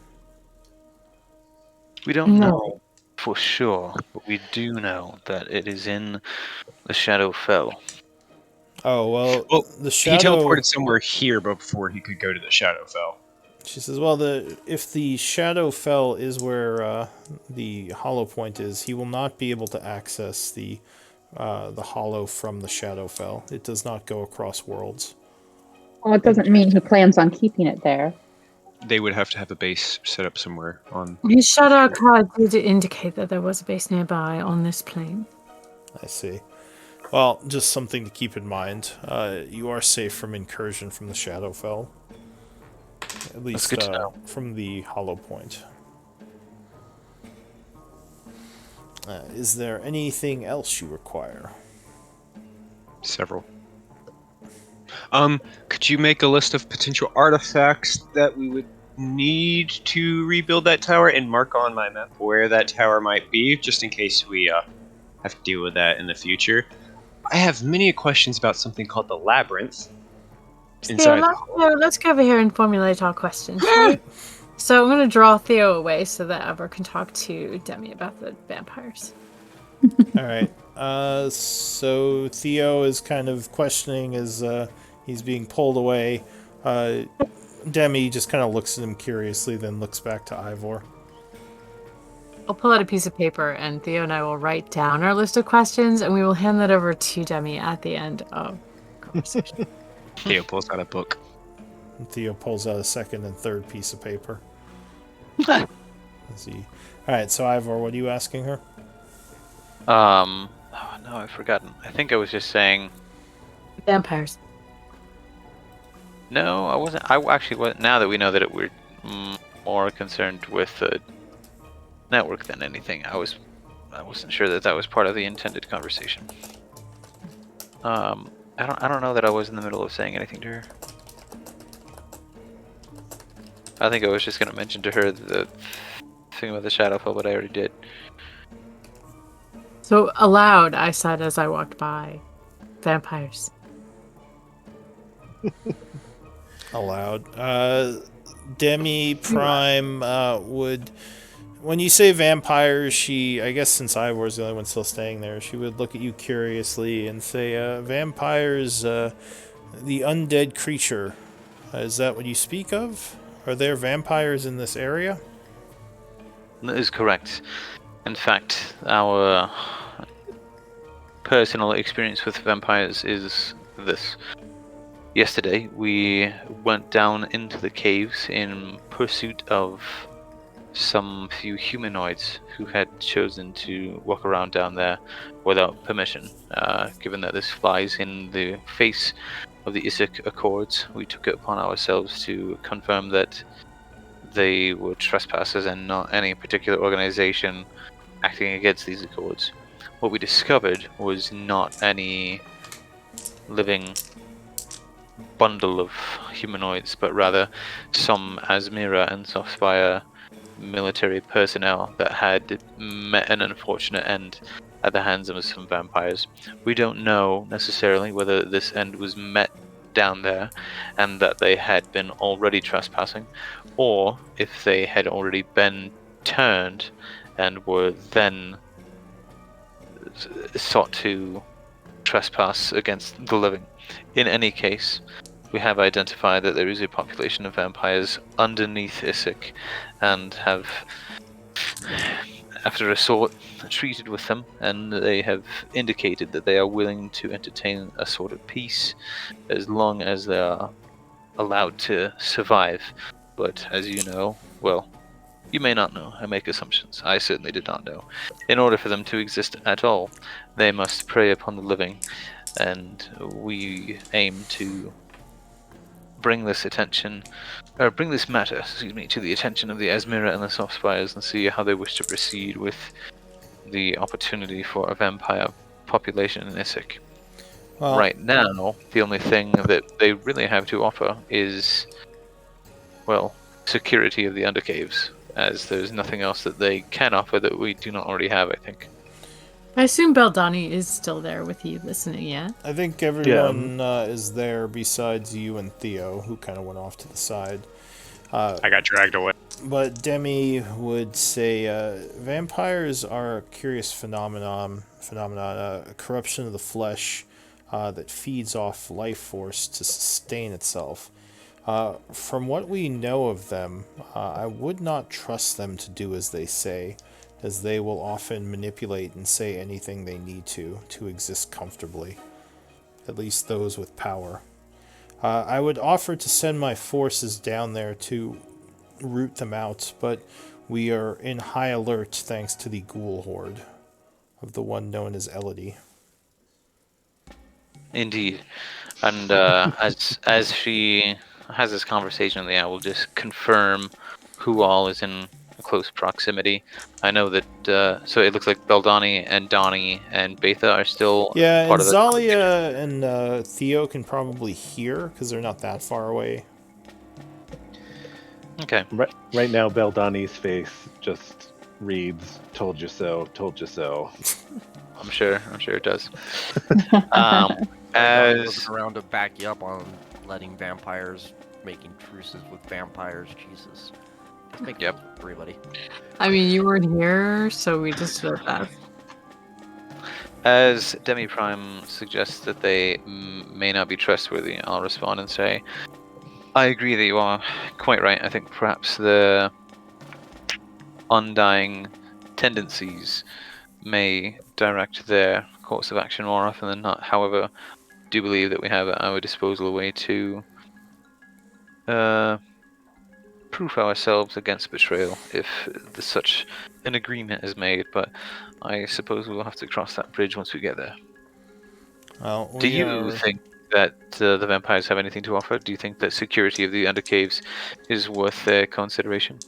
We don't No. know for sure, but we do know that it is in the Shadowfell. Oh, well, Well, the He Shadow... teleported somewhere here before he could go to the Shadowfell. She says, well, if the Shadowfell is where the Hollow Point is, he will not be able to access the Hollow from the Shadowfell. It does not go across worlds. Well, it doesn't mean he plans on keeping it there. They would have to have a base set up somewhere on. His shadow card did indicate that there was a base nearby on this plane. I see. Well, just something to keep in mind. You are safe from incursion from the Shadowfell. At least good to know. from the Hollow Point. Is there anything else you require? Several. Could you make a list of potential artifacts that we would need to rebuild that tower and mark on my map where that tower might be, just in case we have to deal with that in the future? I have many questions about something called the Labyrinth. Inside. Let's go over here and formulate our questions, shall we? So I'm going to draw Theo away so that Ever can talk to Demi about the vampires. All right. So Theo is kind of questioning as he's being pulled away. Demi just kind of looks at him curiously, then looks back to Ivor. I'll pull out a piece of paper, and Theo and I will write down our list of questions, and we will hand that over to Demi at the end of the conversation. Theo pulls out a book. And Theo pulls out a second and third piece of paper. Let's see. All right. So Ivor, what are you asking her? Oh, no, I've forgotten. I think I was just saying. Vampires. No, I wasn't. I actually was. Now that we know that we're more concerned with the network than anything, I wasn't sure that was part of the intended conversation. I don't know that I was in the middle of saying anything to her. I think I was just gonna mention to her the thing about the Shadowfell, but I already did. So aloud, I said as I walked by, vampires. Aloud. Demi Prime would... When you say vampires, I guess since Ivor's the only one still staying there, she would look at you curiously and say, vampires, the undead creature. Is that what you speak of? Are there vampires in this area? That is correct. In fact, our personal experience with vampires is this. Yesterday, we went down into the caves in pursuit of some few humanoids who had chosen to walk around down there without permission. Given that this flies in the face of the Isaac Accords, we took it upon ourselves to confirm that they were trespassers and not any particular organization acting against these Accords. What we discovered was not any living bundle of humanoids, but rather some Asmira and Softspire military personnel that had met an unfortunate end at the hands of some vampires. We don't know necessarily whether this end was met down there and that they had been already trespassing, or if they had already been turned and were then sought to trespass against the living. In any case, we have identified that there is a population of vampires underneath Isaac and have, after a sort, treated with them, and they have indicated that they are willing to entertain a sort of peace as long as they are allowed to survive. But as you know, well, you may not know, I make assumptions, I certainly did not know. In order for them to exist at all, they must prey upon the living, and we aim to bring this matter, to the attention of the Asmira and the Softspires and see how they wish to proceed with the opportunity for a vampire population in Isaac. Well, Right now, the only thing that they really have to offer is, well, security of the Undercaves, as there's nothing else that they can offer that we do not already have, I think. I assume Beldani is still there with you listening, yeah? I think everyone is there besides you and Theo, who kind of went off to the side. I got dragged away. But Demi would say vampires are a curious phenomenon, a corruption of the flesh that feeds off life force to sustain itself. From what we know of them, I would not trust them to do as they say, as they will often manipulate and say anything they need to exist comfortably. At least those with power. I would offer to send my forces down there to root them out, but we are in high alert thanks to the ghoul horde of the one known as Elodie. Indeed. And as she has this conversation, I will just confirm who all is in close proximity. I know that, so it looks like Beldani and Donnie and Betha are still part of the Zalia and Theo can probably hear, because they're not that far away. Okay. Right now, Beldani's face just reads, "Told you so, told you so." I'm sure it does. I was As looking around to back you up on letting vampires, making truces with vampires. Jesus. Let's make Yep. deals with everybody. I mean, you weren't here, so we just did our best. As Demi Prime suggests that they may not be trustworthy, I'll respond and say, I agree that you are quite right. I think perhaps the undying tendencies may direct their course of action more often than not. However, I do believe that we have at our disposal a way to proof ourselves against betrayal if such an agreement is made, but I suppose we'll have to cross that bridge once we get there. Well, Do we you are. think that the vampires have anything to offer? Do you think that security of the Undercaves is worth their consideration?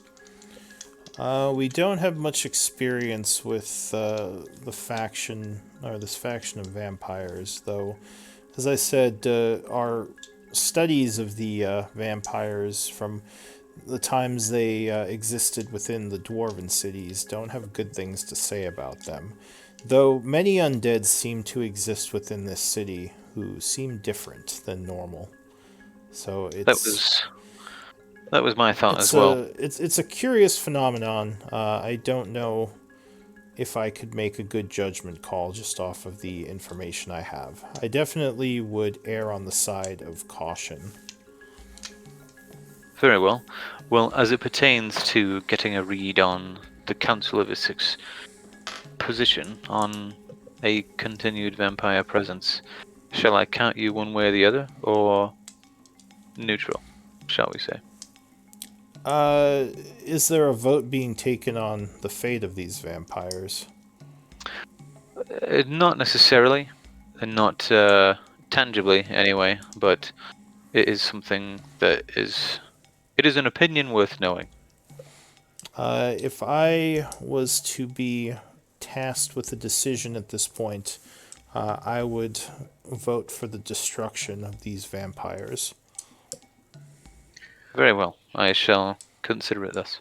We don't have much experience with the faction, or this faction of vampires, though. As I said, our studies of the vampires from the times they existed within the dwarven cities don't have good things to say about them. Though many undead seem to exist within this city who seem different than normal. So That was my thought as well. it's a curious phenomenon. I don't know if I could make a good judgment call just off of the information I have. I definitely would err on the side of caution. Very well. Well, as it pertains to getting a read on the Council of Essex position on a continued vampire presence, shall I count you one way or the other, or neutral, shall we say? Is there a vote being taken on the fate of these vampires? Not necessarily, and not tangibly anyway, but it is something that is. It is an opinion worth knowing. If I was to be tasked with a decision at this point, I would vote for the destruction of these vampires. Very well, I shall consider it thus.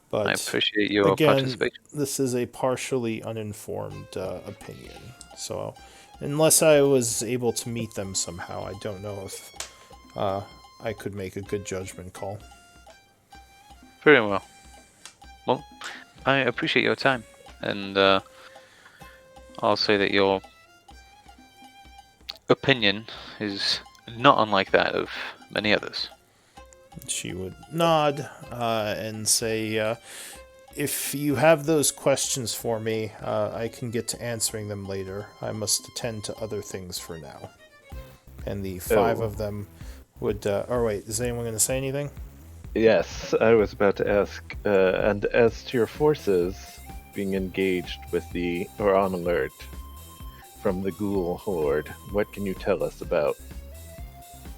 But I appreciate your again, participation. this is a partially uninformed opinion. So, unless I was able to meet them somehow, I don't know if I could make a good judgment call. Very well. Well, I appreciate your time, and I'll say that your opinion is not unlike that of many others. She would nod and say, if you have those questions for me, I can get to answering them later. I must attend to other things for now. And the five of them would... or wait, is anyone going to say anything? Yes, I was about to ask. And as to your forces being engaged with or on alert from the ghoul horde, what can you tell us about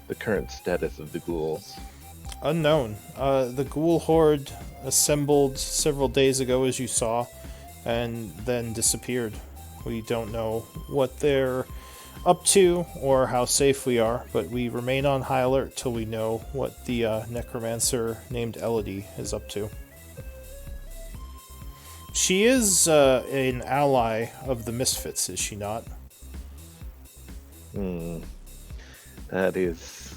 the current status of the ghouls? Unknown. The ghoul horde assembled several days ago, as you saw, and then disappeared. We don't know what they're up to or how safe we are, but we remain on high alert till we know what the necromancer named Elodie is up to. She is an ally of the Misfits, is she not? That is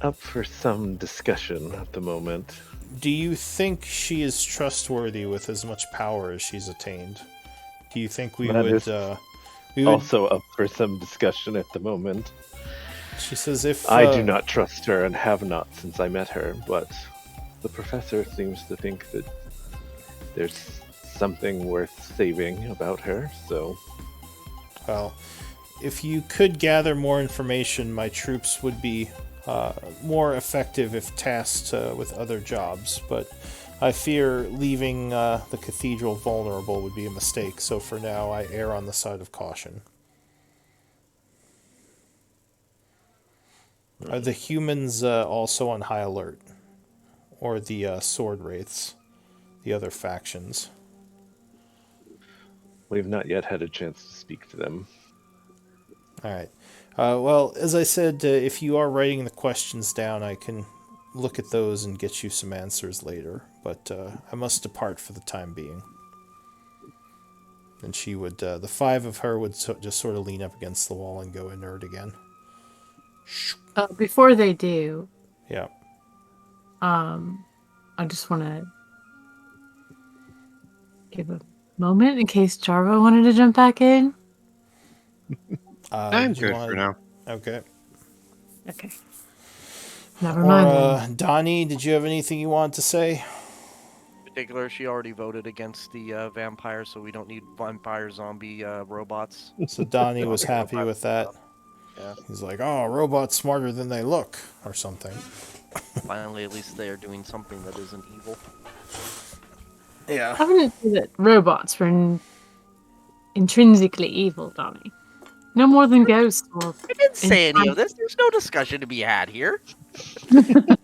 up for some discussion at the moment. Do you think she is trustworthy with as much power as she's attained? Do you think we That would... is also up for some discussion at the moment. She says if... I do not trust her and have not since I met her, but the professor seems to think that there's something worth saving about her, so... Well, if you could gather more information, my troops would be more effective if tasked with other jobs, but I fear leaving the cathedral vulnerable would be a mistake, so for now I err on the side of caution. Are the humans also on high alert? Or the sword wraiths? The other factions? We've not yet had a chance to speak to them. Alright. Well, as I said, if you are writing the questions down, I can look at those and get you some answers later. But I must depart for the time being. And she would, the five of her would just sort of lean up against the wall and go inert again. Before they do, Yeah. I just want to give a moment in case Jarvo wanted to jump back in. I'm Did you good for want? now. Okay. Okay. Never Or mind then. Donnie, did you have anything you wanted to say? In particular, she already voted against the vampire, so we don't need vampire zombie robots. So Donnie was Zombie happy robot with that. stuff. Yeah. He's like, "Oh, robots smarter than they look," or something. Finally, at least they are doing something that isn't evil. Yeah. I wouldn't say that robots were intrinsically evil, Donnie. No more than ghosts or. I didn't say any of this. There's no discussion to be had here.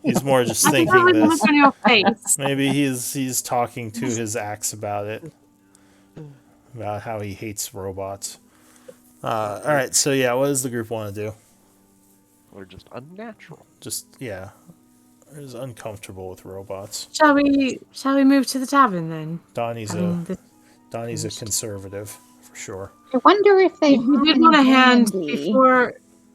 He's more just I can thinking tell by the this. look on your face. Maybe he's talking to his axe about it, about how he hates robots. All right, so yeah, what does the group want to do? We're just unnatural. Just yeah, is uncomfortable with robots. Shall we move to the tavern then? Donnie's Having this Donnie's a finished. conservative for sure. I wonder if they We have did any want to hand candy.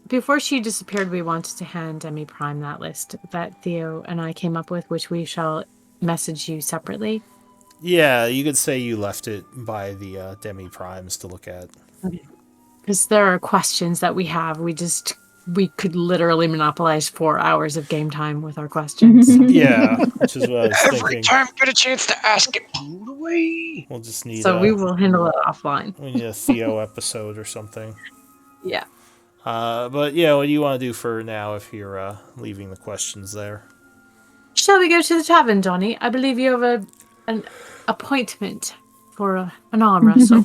before she disappeared. We wanted to hand Demi Prime that list that Theo and I came up with, which we shall message you separately. Yeah, you could say you left it by the Demi Primes to look at. Because there are questions that we have. We could literally monopolize 4 hours of game time with our questions. Yeah, which is what I was Every thinking. time I get a chance to ask it, pulled away. We'll just need So we will handle it offline. we need a Theo episode or something. Yeah. But yeah, what do you want to do for now if you're leaving the questions there? Shall we go to the tavern, Donnie? I believe you have an appointment for an arm wrestle.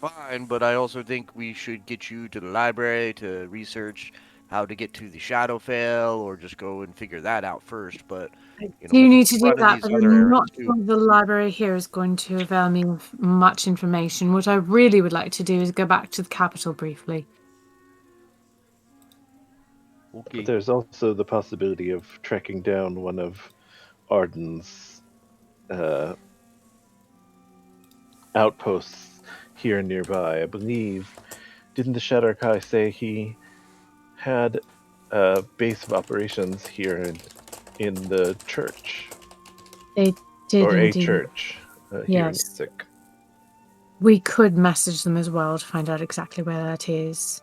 Fine, but I also think we should get you to the library to research how to get to the Shadowfell, or just go and figure that out first. But you know, Do you we need can to do run in that? these But other I'm areas not too. sure the library here is going to avail me of much information. What I really would like to do is go back to the capital briefly. Okay. But there's also the possibility of tracking down one of Arden's outposts here nearby. I believe, didn't the Shadowkai say he had a base of operations here in the church? They did Or indeed. a church here in Yes. Isaac. We could message them as well to find out exactly where that is.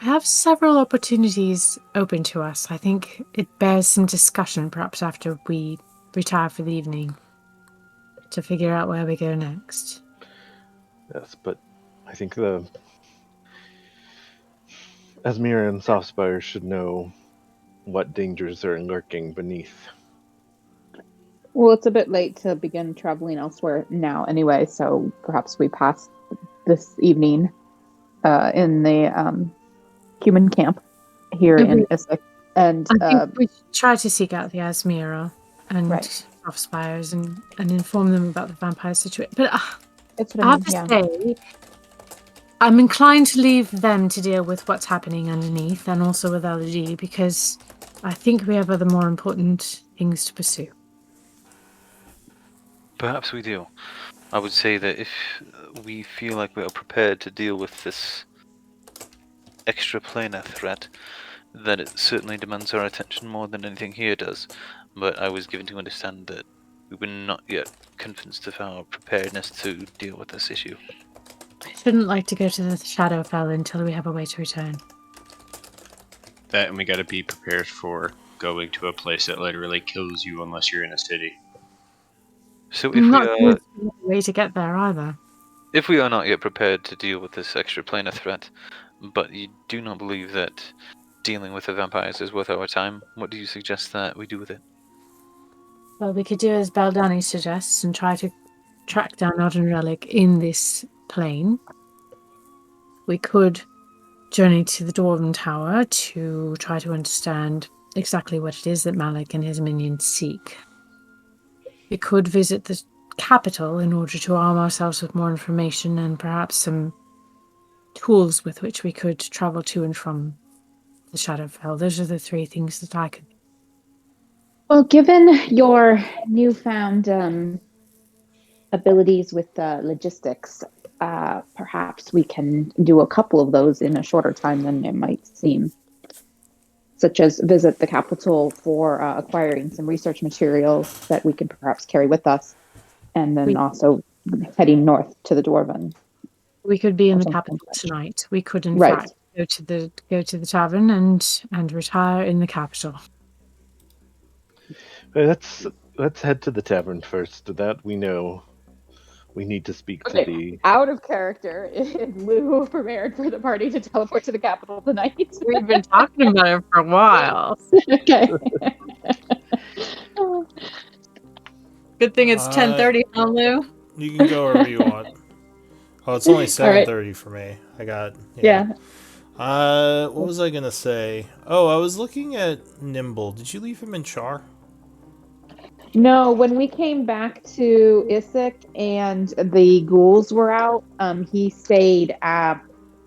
We have several opportunities open to us. I think it bears some discussion, perhaps after we retire for the evening, to figure out where we go next. Yes, but I think Asmira and Softspire should know what dangers are lurking beneath. Well, it's a bit late to begin traveling elsewhere now anyway, so perhaps we pass this evening in the human camp here in Isaac. And I think we should try to seek out the Asmira and Right. Offspires and inform them about the vampire situation. But that's I what I have mean, to say, I'm inclined to leave them to deal with what's happening underneath and also with LG, because I think we have other more important things to pursue. Perhaps we do. I would say that if we feel like we are prepared to deal with this extraplanar threat, that it certainly demands our attention more than anything here does. But I was given to understand that we were not yet convinced of our preparedness to deal with this issue. I shouldn't like to go to the Shadowfell until we have a way to return. That, and we gotta be prepared for going to a place that literally kills you unless you're in a city. So if Not we are, the way to get there either. if we are not yet prepared to deal with this extraplanar threat, but you do not believe that dealing with the vampires is worth our time, what do you suggest that we do with it? Well, we could do as Baldani suggests and try to track down Arden Relic in this plane. We could journey to the Dwarven Tower to try to understand exactly what it is that Malik and his minions seek. We could visit the capital in order to arm ourselves with more information and perhaps some tools with which we could travel to and from the Shadowfell. Those are the three things that I could. Well, given your newfound abilities with logistics, perhaps we can do a couple of those in a shorter time than it might seem, such as visit the capital for acquiring some research materials that we can perhaps carry with us, and then also heading north to the Dwarven. We could be in Or the something capital like that. tonight. We could, in Right. fact, go to the tavern and retire in the capital. Let's head to the tavern first. That we know. We need to speak to the. Out of character, is Lou prepared for the party to teleport to the capital tonight? We've been talking about it for a while. Okay. Good thing it's 10:30, huh, Lou? You can go wherever you want. Oh, it's only All right. 7:30 for me. I got Yeah. What was I gonna say? Oh, I was looking at Nimble. Did you leave him in Char? No, when we came back to Issyk and the ghouls were out, he stayed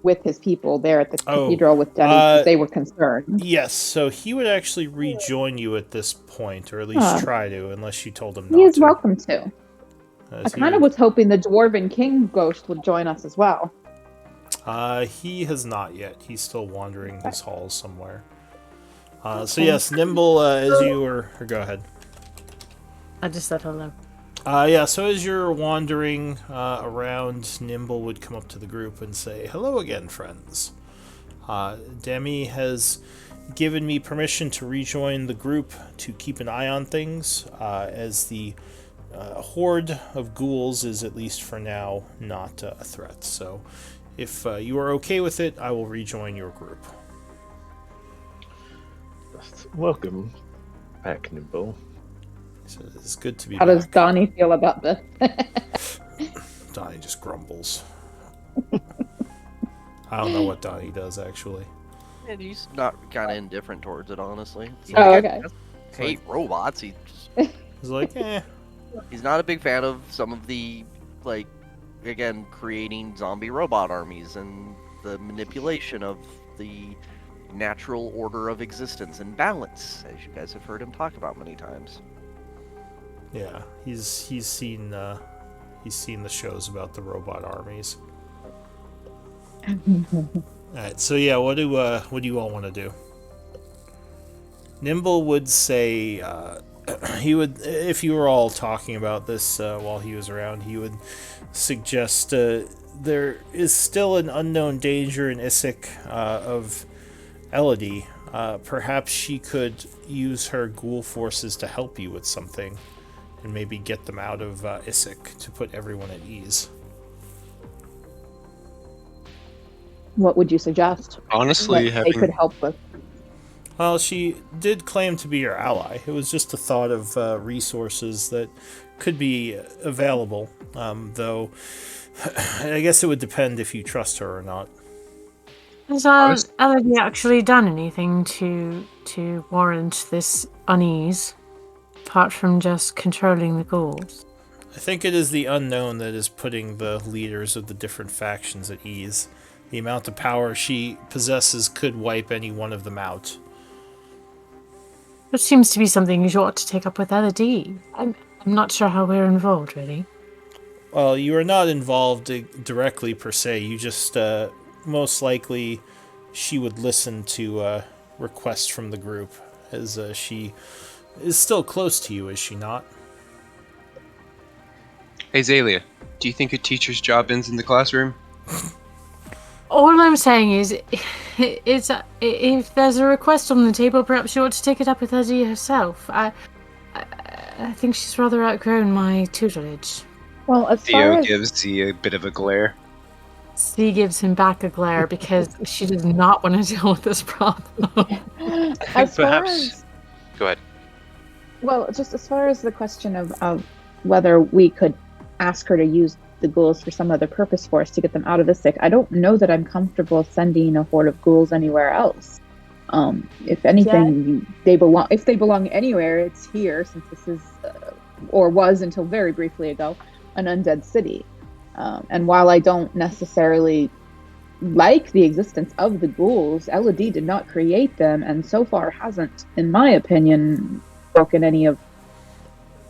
with his people there at the cathedral with Debbie because they were concerned. Yes, so he would actually rejoin you at this point, or at least try to, unless you told him not to. He is welcome to. As I he kind of would- was hoping the Dwarven King ghost would join us as well. He has not yet. He's still wandering his halls somewhere. So yes, Nimble, as you were... Or go ahead. I just said hello. Yeah, so as you're wandering around, Nimble would come up to the group and say, "Hello again, friends. Demi has given me permission to rejoin the group to keep an eye on things, as the horde of ghouls is, at least for now, not a threat. So if you are okay with it, I will rejoin your group." Welcome back, Nimble. So it's good to be How back. does Donnie feel about this? Donnie just grumbles. I don't know what Donnie does, actually. And he's not kind of indifferent towards it, honestly. Oh, okay. Hate robots. He's like, eh. He's not a big fan of some of the, like, again, creating zombie robot armies and the manipulation of the natural order of existence and balance, as you guys have heard him talk about many times. Yeah, he's seen the shows about the robot armies. Alright, so yeah, what do you all want to do? Nimble would say he would, if you were all talking about this while he was around, he would suggest there is still an unknown danger in Issyk of Elodie. Perhaps she could use her ghoul forces to help you with something, and maybe get them out of Issyk to put everyone at ease. What would you suggest? Honestly, What they could help with? Well, she did claim to be your ally. It was just a thought of resources that could be available, though I guess it would depend if you trust her or not. Has Elodie actually done anything to warrant this unease, apart from just controlling the ghouls? I think it is the unknown that is putting the leaders of the different factions at ease. The amount of power she possesses could wipe any one of them out. That seems to be something you ought to take up with Elodie. I'm not sure how we're involved, really. Well, you are not involved directly per se. You just, most likely, she would listen to requests from the group, as she is still close to you, is she not? Hey, Zalia, do you think a teacher's job ends in the classroom? All I'm saying is if there's a request on the table, perhaps you ought to take it up with Elodie herself. I think she's rather outgrown my tutelage. Well, as far Theo as gives Z a bit of a glare. C gives him back a glare because she does not want to deal with this problem. as far Perhaps. as Go ahead. well, just as far as the question of whether we could ask her to use the ghouls for some other purpose for us to get them out of the sick, I don't know that I'm comfortable sending a horde of ghouls anywhere else. If anything, if they belong anywhere, it's here, since this is or was until very briefly ago an undead city. And while I don't necessarily like the existence of the ghouls, Elodie did not create them, and so far hasn't, in my opinion, broken any of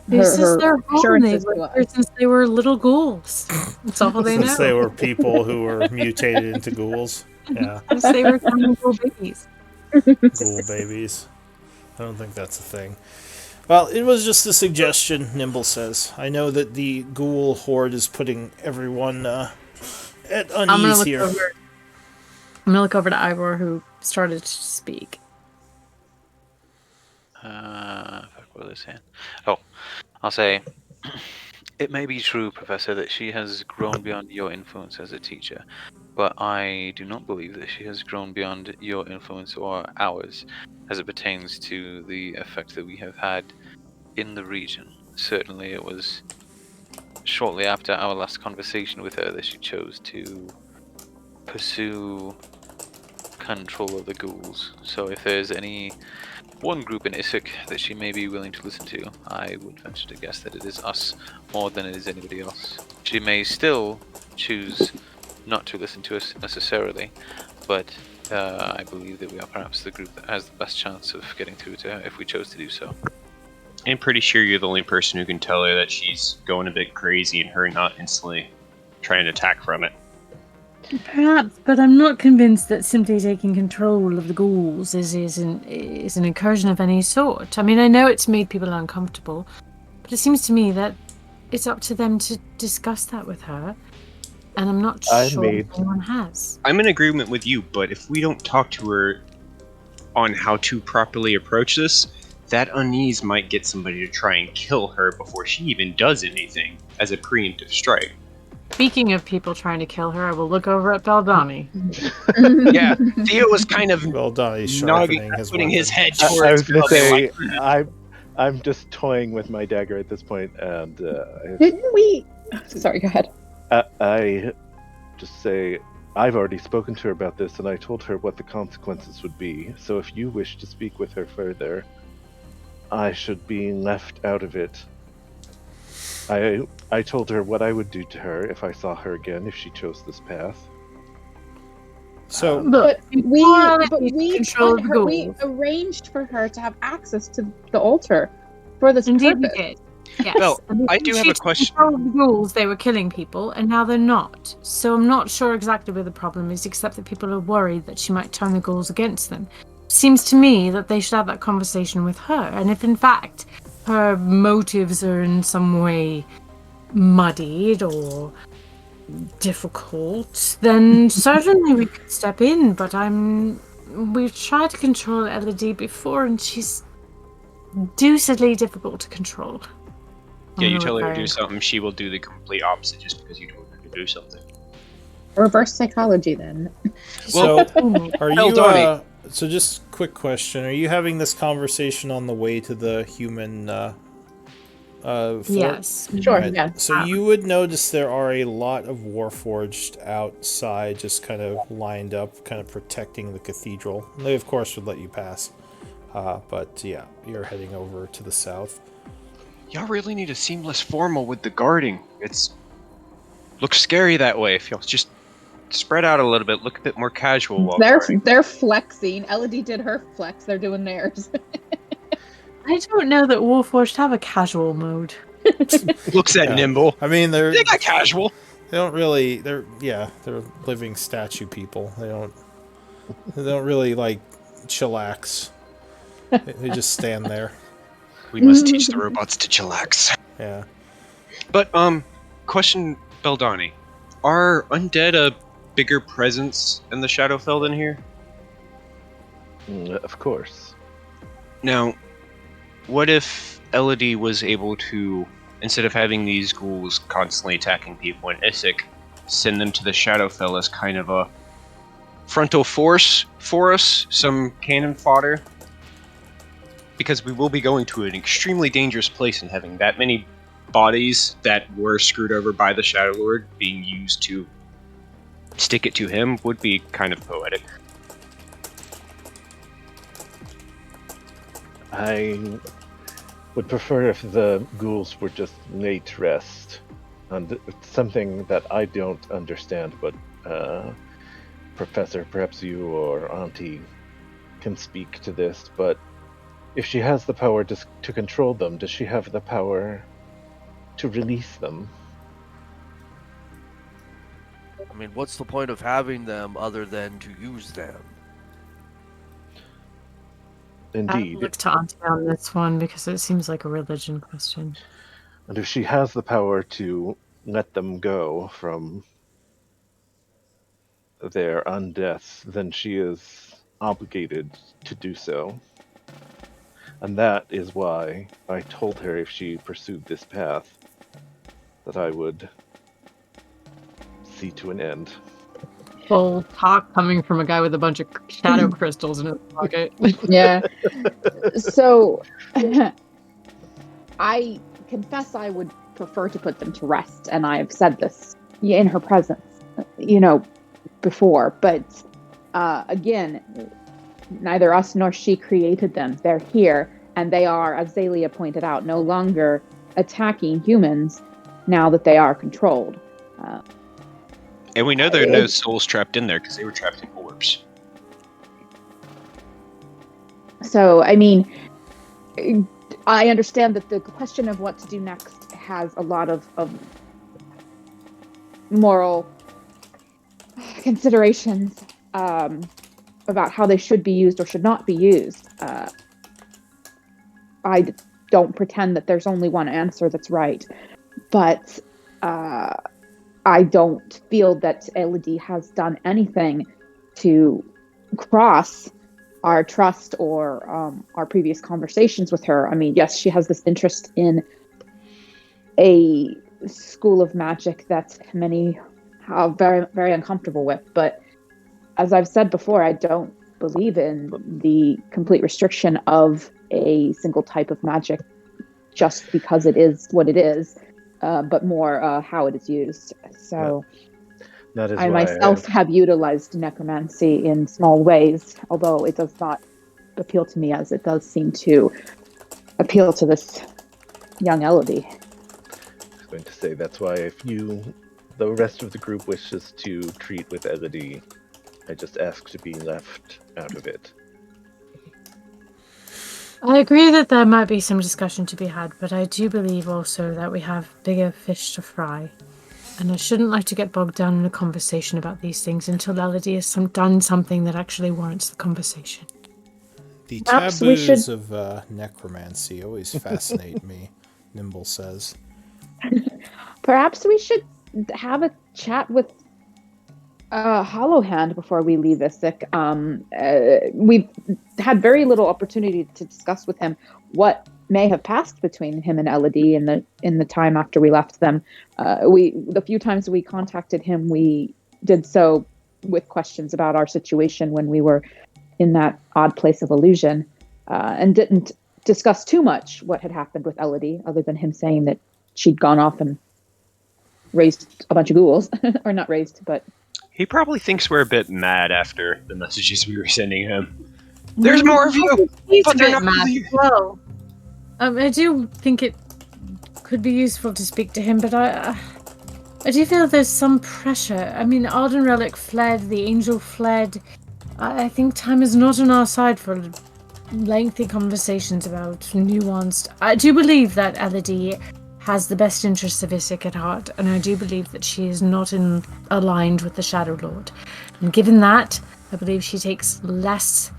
This is their home. They've assurances to lived here us. since they were little ghouls. That's all they Since know. they were people who were mutated into ghouls. Yeah, Since they were tiny little babies. ghoul babies. I don't think that's a thing. Well, it was just a suggestion, Nimble says. I know that the ghoul horde is putting everyone at I'm gonna unease look here. over. I'm gonna look over to Ivor, who started to speak. What was I saying? Oh, I'll say, it may be true, Professor, that she has grown beyond your influence as a teacher, but I do not believe that she has grown beyond your influence or ours as it pertains to the effect that we have had in the region. Certainly, it was shortly after our last conversation with her that she chose to pursue control of the ghouls. So if there's any one group in Issyk that she may be willing to listen to, I would venture to guess that it is us more than it is anybody else. She may still choose not to listen to us necessarily, but I believe that we are perhaps the group that has the best chance of getting through to her if we chose to do so. I'm pretty sure you're the only person who can tell her that she's going a bit crazy and her not instantly trying to attack from it. Perhaps, but I'm not convinced that simply taking control of the ghouls is an incursion of any sort. I mean, I know it's made people uncomfortable, but it seems to me that it's up to them to discuss that with her, and I'm not sure if anyone has. I'm in agreement with you, but if we don't talk to her on how to properly approach this, that unease might get somebody to try and kill her before she even does anything as a preemptive strike. Speaking of people trying to kill her, I will look over at Beldani. Yeah, Theo was kind of Well done, he's sharpening his putting weapon. his head I towards was going to say, Beldani. I'm just toying with my dagger at this point, and Didn't we? Sorry, go ahead. I just say, I've already spoken to her about this, and I told her what the consequences would be. So if you wish to speak with her further, I should be left out of it. I told her what I would do to her if I saw her again, if she chose this path. So, But we control put the her, we ghouls. arranged for her to have access to the altar for this Indeed, we purpose. did. Yes. Well, And I do have she a question. controlled the ghouls, they were killing people, and now they're not. So I'm not sure exactly where the problem is, except that people are worried that she might turn the ghouls against them. Seems to me that they should have that conversation with her, and if in fact her motives are in some way muddied or difficult, then certainly we could step in, but we've tried to control LED before, and she's deucedly difficult to control. Yeah, you tell her to do something, she will do the complete opposite just because you told her to do something. Reverse psychology, then. so Oh, are you? So just quick question: are you having this conversation on the way to the human fort? yes. Sure, Right. yeah. So you would notice there are a lot of Warforged outside, just kind of lined up, kind of protecting the cathedral. And they, of course, would let you pass. But yeah, you're heading over to the south. Y'all really need a seamless formal with the guarding. Looks scary that way. If y'all just spread out a little bit, look a bit more casual while guarding. They're flexing. Elodie did her flex. They're doing theirs. I don't know that Warforged have a casual mode. Looks at Yeah. Nimble. I mean, They got casual. They don't really. They're living statue people. They don't really like chillax. They just stand there. We must teach the robots to chillax. Yeah. But question, Beldani, are undead a bigger presence in the Shadowfell than here? Of course. Now, what if Elodie was able to, instead of having these ghouls constantly attacking people in Issyk, send them to the Shadowfell as kind of a frontal force for us, some cannon fodder? Because we will be going to an extremely dangerous place, and having that many bodies that were screwed over by the Shadowlord being used to stick it to him would be kind of poetic. I would prefer if the ghouls were just laid to rest. And it's something that I don't understand, but Professor, perhaps you or Auntie can speak to this, but If she has the power to control them, does she have the power to release them? I mean, what's the point of having them other than to use them? I'll Indeed. look to Auntie on this one because it seems like a religion question. And if she has the power to let them go from their undeaths, then she is obligated to do so. And that is why I told her if she pursued this path, that I would see to an end. Full talk coming from a guy with a bunch of shadow crystals in his pocket. Yeah. So I confess I would prefer to put them to rest, and I've said this in her presence, before. But again, neither us nor she created them. They're here, and they are, as Zalia pointed out, no longer attacking humans now that they are controlled. And we know there are no souls trapped in there because they were trapped in orbs. So, I mean, I understand that the question of what to do next has a lot of moral considerations about how they should be used or should not be used. I don't pretend that there's only one answer that's right, but I don't feel that Elodie has done anything to cross our trust or our previous conversations with her. I mean, yes, she has this interest in a school of magic that many are very, very uncomfortable with. But as I've said before, I don't believe in the complete restriction of a single type of magic just because it is what it is, but more how it is used. So that is I why myself have utilized necromancy in small ways, although it does not appeal to me as it does seem to appeal to this young Elodie. I was going to say that's why if the rest of the group wishes to treat with Elodie, I just ask to be left out of it. I agree that there might be some discussion to be had, but I do believe also that we have bigger fish to fry. And I shouldn't like to get bogged down in a conversation about these things until Elodie has done something that actually warrants the conversation. The Perhaps we taboos should- of necromancy always fascinate me, Nimble says. Perhaps we should have a chat with Hollowhand before we leave Isaac. We've had very little opportunity to discuss with him what may have passed between him and Elodie in the time after we left them. The few times we contacted him, we did so with questions about our situation when we were in that odd place of illusion, and didn't discuss too much what had happened with Elodie, other than him saying that she'd gone off and raised a bunch of ghouls, or not raised, but He probably thinks we're a bit mad after the messages we were sending him. There's more of you, He's but a they're bit not mad really. as well. I do think it could be useful to speak to him, but I do feel there's some pressure. I mean, Arden Relic fled, the Angel fled. I think time is not on our side for lengthy conversations about nuanced. I do believe that Elodie has the best interests of Isaac at heart, and I do believe that she is not aligned with the Shadowlord. And given that, I believe she takes less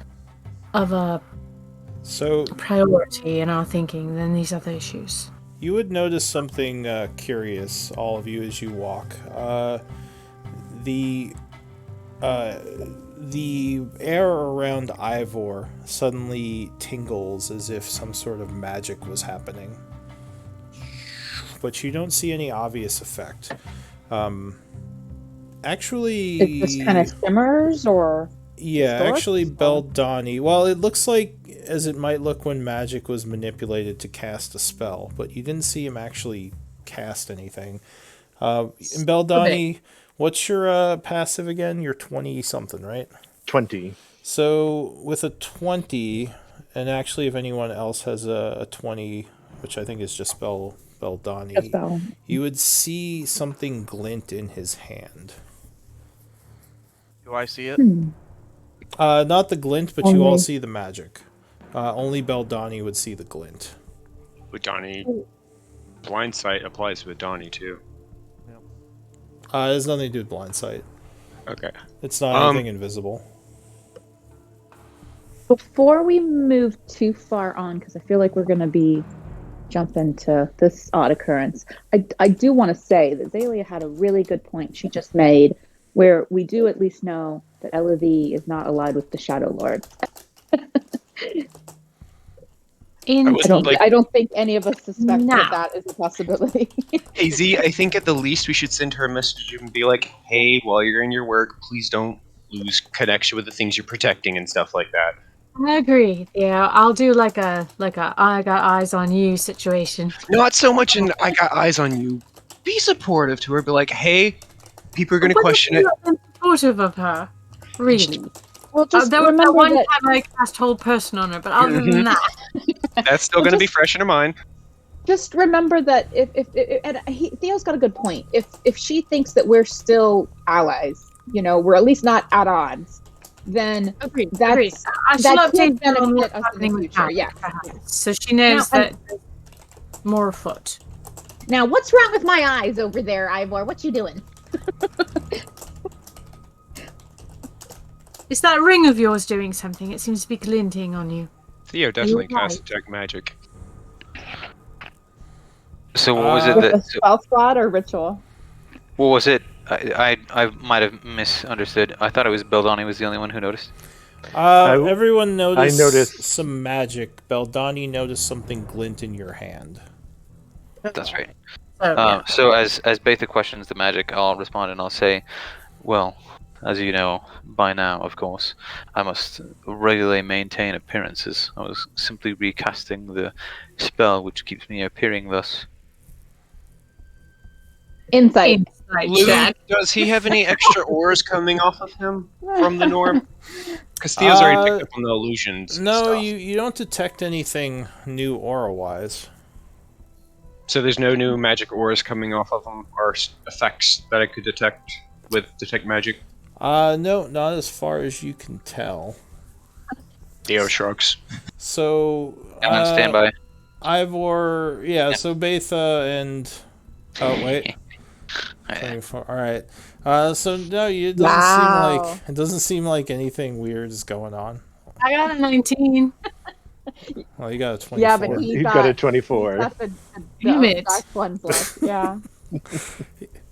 of a priority in our thinking than these other issues. You would notice something curious, all of you, as you walk. The air around Ivor suddenly tingles as if some sort of magic was happening. But you don't see any obvious effect. Actually... it just kind of shimmers, or... Yeah, actually, Beldani... Well, it looks like as it might look when magic was manipulated to cast a spell, but you didn't see him actually cast anything. And Beldani, what's your passive again? You're 20-something, right? 20. So, with a 20, and actually if anyone else has a 20, which I think is just Beldani, you would see something glint in his hand. Do I see it? Not the glint, but you all see the magic. Only Beldani would see the glint. With Donnie, blind sight applies with Donnie too. It has nothing to do with blind sight. Okay. It's not anything invisible. Before we move too far on, because I feel like we're going to be jumping to this odd occurrence, I do want to say that Zalia had a really good point she just made, where we do at least know that LOV is not allied with the Shadowlord. I don't think any of us suspect that is a possibility. Hey Z, I think at the least we should send her a message and be like, hey, while you're in your work, please don't lose connection with the things you're protecting and stuff like that. I agree. Yeah, I'll do like a I got eyes on you situation. Not so much an I got eyes on you. Be supportive to her. Be like, hey, people are going to question it. I'm supportive of her. Really. Well, just there was remember that one that... time I cast whole person on her, but other than that, that's still going to be fresh in her mind. Just remember that Theo's got a good point. If she thinks that we're still allies, we're at least not at odds, then agreed. That should could update her on benefit what's us in happening the with future. that, Yeah. perhaps. So she knows that there's more afoot. Now, what's wrong with my eyes over there, Ivor? What you doing? Is that ring of yours doing something? It seems to be glinting on you. Theo definitely cast detect magic. So what was it With that? a spell slot or ritual? What was it? I might have misunderstood. I thought it was Beldani was the only one who noticed. Everyone noticed, I noticed some magic. Beldani noticed something glint in your hand. That's right. Yeah. So as Betha questions the magic, I'll respond and I'll say, well, as you know by now, of course, I must regularly maintain appearances. I was simply recasting the spell which keeps me appearing thus. Insight. Lou, does he have any extra auras coming off of him from the norm? Because Theo's already picked up on the illusions. No, and stuff. you don't detect anything new aura-wise. So there's no new magic auras coming off of him, or effects that I could detect with detect magic? No, not as far as you can tell. Theo shrugs. So, I'm on standby. Ivor, so Betha and... Oh, wait. 24. All right. So no, it doesn't seem like anything weird is going on. I got a 19. Well, you got a 24. Yeah, but he's got a 24. Got the dice ones left. Yeah.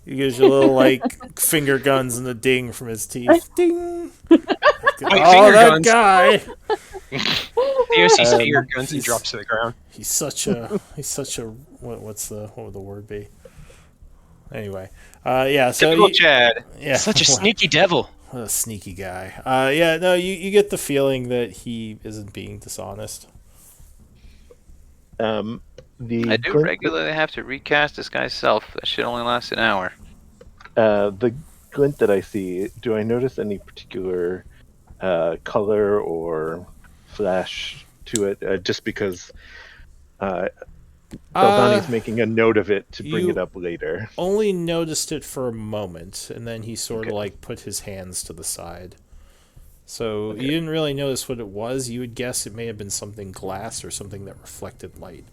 He gives you a little finger guns and a ding from his teeth. Ding. Finger that guns. guy. Theo sees finger guns and drops to the ground. He's such a what would the word be? Anyway, so typical Chad. Yeah, such a sneaky devil. What a sneaky guy. No, you get the feeling that he isn't being dishonest. I do regularly have to recast this guy's self. That shit only lasts an hour. The glint that I see, do I notice any particular color or flash to it? Just because Beldani's making a note of it to bring it up later. Only noticed it for a moment, and then he sort of put his hands to the side. So you didn't really notice what it was. You would guess it may have been something glass or something that reflected light.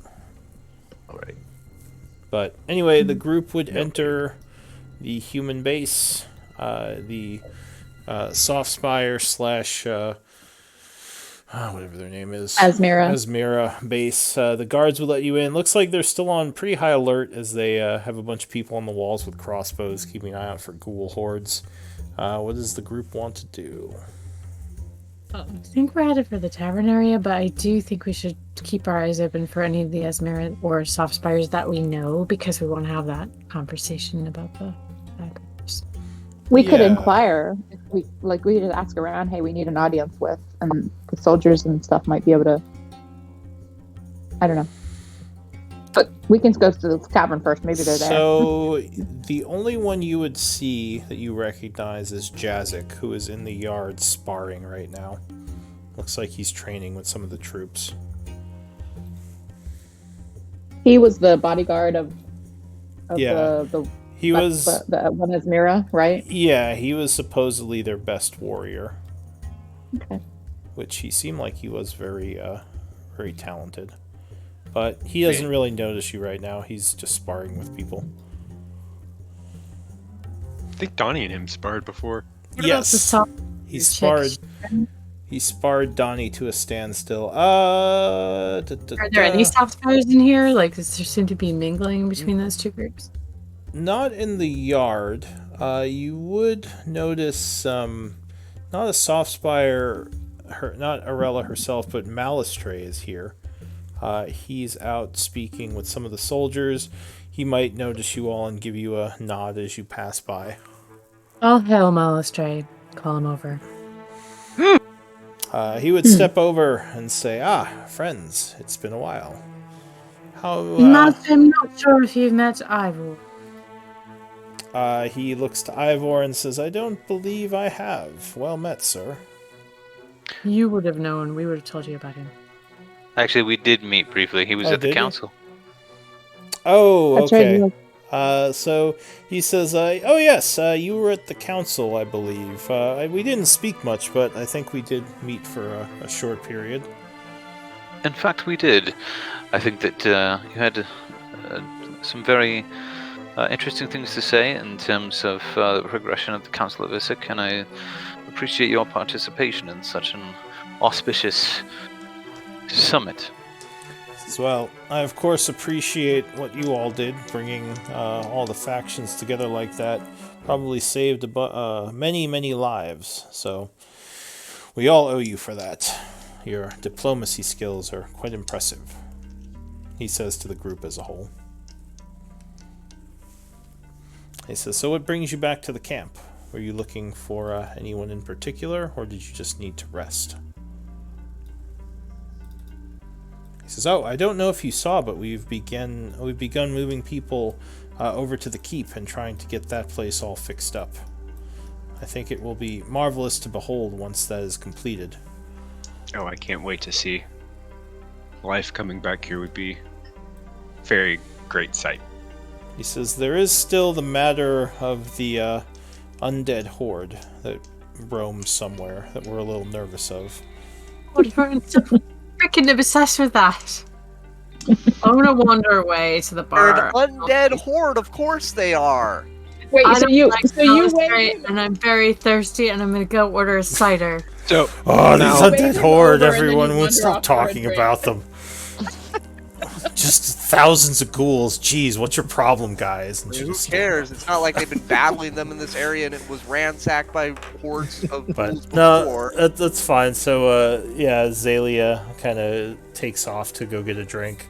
All right. But anyway, the group would enter the human base, the soft spire / whatever their name is. Asmira base. The guards would let you in. Looks like they're still on pretty high alert as they have a bunch of people on the walls with crossbows keeping an eye out for ghoul hordes. What does the group want to do? I think we're headed for the tavern area, but I do think we should keep our eyes open for any of the Asmira or soft spires that we know, because we want to have that conversation about the backers. We could inquire. We could ask around, hey, we need an audience with, and the soldiers and stuff might be able to, I don't know. But we can go to the tavern first. Maybe they're there. So the only one you would see that you recognize is Jazik, who is in the yard sparring right now. Looks like he's training with some of the troops. He was the bodyguard of he was the one Asmira, right? Yeah, he was supposedly their best warrior. Okay. Which he seemed like he was very very talented. But he doesn't really notice you right now. He's just sparring with people. I think Donnie and him sparred before. What about the Yes, soft he chicks? sparred. He sparred Donnie to a standstill. Are there any soft fires in here? Like, does there seem to be mingling between those two groups? Not in the yard. You would notice not a soft spire, not Arella herself, but Malistray is here. He's out speaking with some of the soldiers. He might notice you all and give you a nod as you pass by. All hail Malistray. Call him over. He would step over and say, friends, it's been a while. How, I'm not sure if you've met Ivor. He looks to Ivor and says, I don't believe I have. Well met, sir. You would have known. We would have told you about him. Actually, we did meet briefly. He was at the did you? council. Oh, That's okay. right. So he says, oh yes, you were at the council, I believe. We didn't speak much, but I think we did meet for a short period. In fact, we did. I think that you had some very interesting things to say in terms of the progression of the Council of Isaac, and I appreciate your participation in such an auspicious summit. As well, I of course appreciate what you all did, bringing all the factions together like that. Probably saved many, many lives, so we all owe you for that. Your diplomacy skills are quite impressive, he says to the group as a whole. He says, so what brings you back to the camp? Were you looking for anyone in particular, or did you just need to rest? He says, I don't know if you saw, but we've begun moving people over to the keep and trying to get that place all fixed up. I think it will be marvelous to behold once that is completed. Oh, I can't wait to see. Life coming back here would be a very great sight. He says, there is still the matter of the undead horde that roams somewhere that we're a little nervous of. We're so freaking obsessed with that. I'm gonna wander away to the They're bar. an undead horde, of course they are. Wait, I so don't you like so you Malistray, went and I'm very thirsty, and I'm gonna go order a cider. So, Oh, now- these Wave undead him horde, over and then everyone you would wander stop off for a talking drink. about them. Just thousands of ghouls. Jeez, what's your problem, guys? And she Who just- cares? It's not like they've been battling them in this area and it was ransacked by hordes of ghouls But before. no, that's fine. So, yeah, Zalia kind of takes off to go get a drink.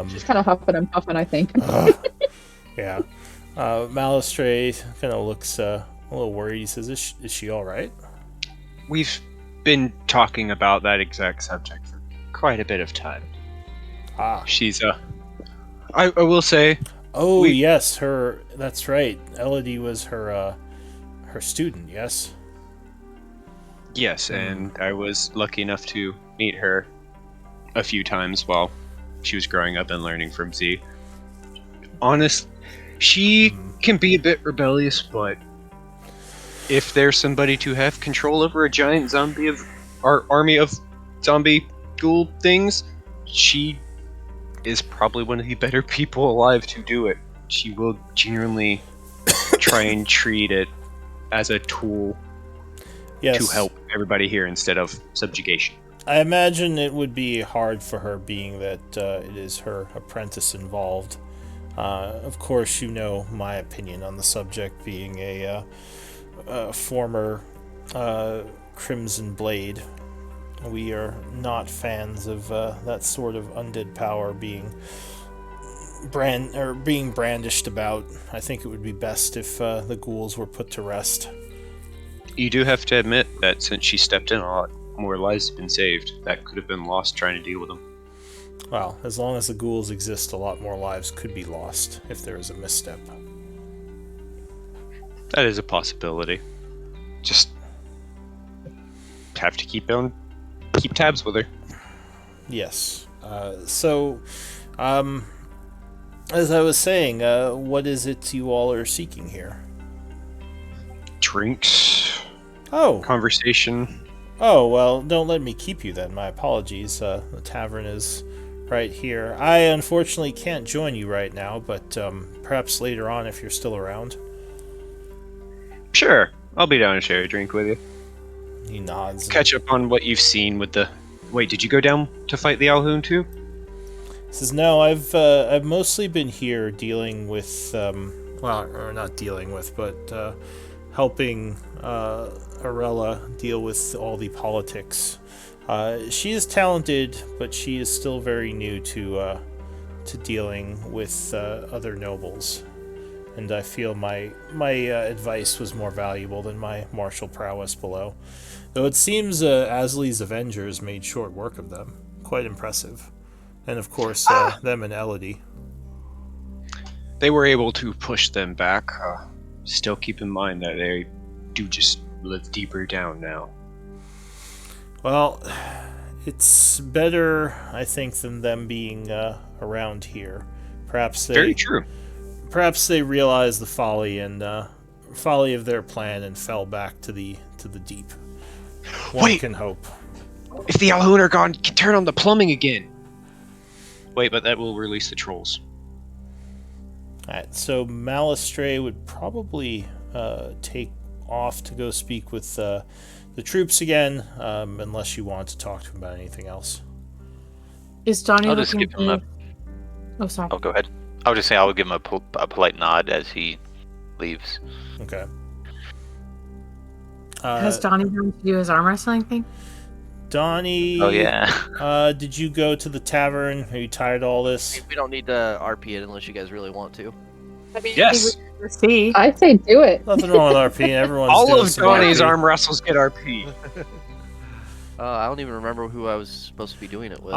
She's kind of huffing and puffing, I think. Yeah. Malistray kind of looks a little worried. He says, is she all right? we've been talking about that exact subject for quite a bit of time. She's I will say. Oh yes, her. That's right. Elodie was her student. Yes. Yes, and I was lucky enough to meet her a few times while she was growing up and learning from Z. Honest, she can be a bit rebellious, but if there's somebody to have control over a giant zombie of our army of zombie ghoul things, she is probably one of the better people alive to do it. She will genuinely try and treat it as a tool to help everybody here instead of subjugation. I imagine it would be hard for her, being that it is her apprentice involved. Of course, you know my opinion on the subject, being a former Crimson Blade. We are not fans of that sort of undead power being brandished about. I think it would be best if the ghouls were put to rest. You do have to admit that since she stepped in, a lot more lives have been saved. That could have been lost trying to deal with them. Well, as long as the ghouls exist, a lot more lives could be lost if there is a misstep. That is a possibility. Just have to keep tabs with her. Yes. So, as I was saying, what is it you all are seeking here? Drinks, Oh, conversation. Oh, well, don't let me keep you then. My apologies. The tavern is right here. I unfortunately can't join you right now, but perhaps later on if you're still around. Sure, I'll be down and share a drink with you. He nods. Catch up on what you've seen with the. Wait, did you go down to fight the Alhoon too? Says no. I've mostly been here dealing with well, or not dealing with, but helping Arella deal with all the politics. She is talented, but she is still very new to dealing with other nobles, and I feel my advice was more valuable than my martial prowess below. Though it seems Asley's Avengers made short work of them. Quite impressive. And of course, them and Elodie. They were able to push them back. Still keep in mind that they do just live deeper down now. Well, it's better, I think, than them being around here. Perhaps they, Very true. Perhaps they realized the folly of their plan and fell back to the deep. One Wait! can hope. If the Alhoon are gone, you can turn on the plumbing again. Wait, but that will release the trolls. Alright, so Malistray would probably take off to go speak with the troops again, unless you want to talk to him about anything else. Is Johnny I'll just looking give him a. Oh, sorry. Oh, go ahead. I was just saying I would give him a polite nod as he leaves. Okay. Has Johnny gone to do his arm wrestling thing? Donnie. Oh yeah. Did you go to the tavern? Are you tired of all this? We don't need to RP it unless you guys really want to. I mean, Yes. See. I say do it. Nothing wrong with RP. Everyone's All doing of some Donnie's RP. arm wrestles get RP. I don't even remember who I was supposed to be doing it with.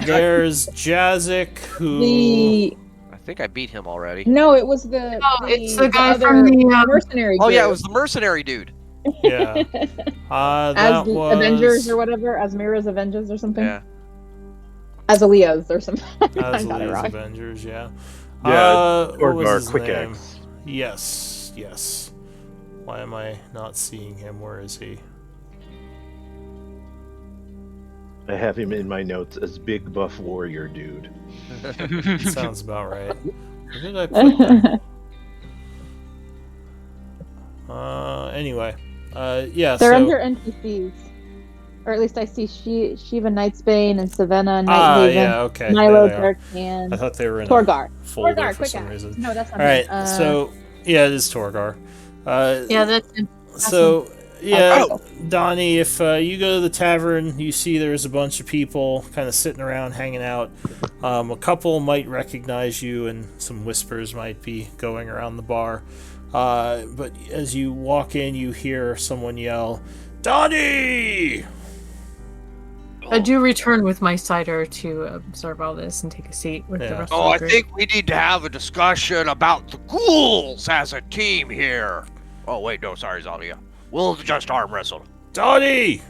There's Jazik, who. I think I beat him already. No, it was the. No, it's the guy other from the, mercenary. Oh yeah, it group. was the mercenary dude. Yeah. That As was. Avengers or whatever, as Mira's Avengers or something. Yeah. As Aaliyah's or something. I got it Asley's wrong. Avengers, yeah. Yeah, What was Torgar his Quick name? Axe. Yes. Why am I not seeing him? Where is he? I have him in my notes as big buff warrior dude. Sounds about right. Where did I put them? Anyway. Yeah, They're so... under NPCs. Or at least I see Shiva Nightsbane and Savannah Nighthaven. yeah, okay. Milo There they are. Darkhan. I thought they were in Torgar. a folder Torgar, for quick some axe. reason. No, that's not Alright, him. so... Yeah, it is Torgar. Yeah, that's him. So... Yeah, Oh. Donnie, if you go to the tavern, you see there's a bunch of people kind of sitting around, hanging out. A couple might recognize you, and some whispers might be going around the bar. But as you walk in, you hear someone yell, "Donnie!" I do return with my cider to observe all this and take a seat with the Yeah. rest Oh, of I the group. think we need to have a discussion about the ghouls as a team here. Oh, wait, no, sorry, Zalia. We'll just arm wrestle. "Donnie!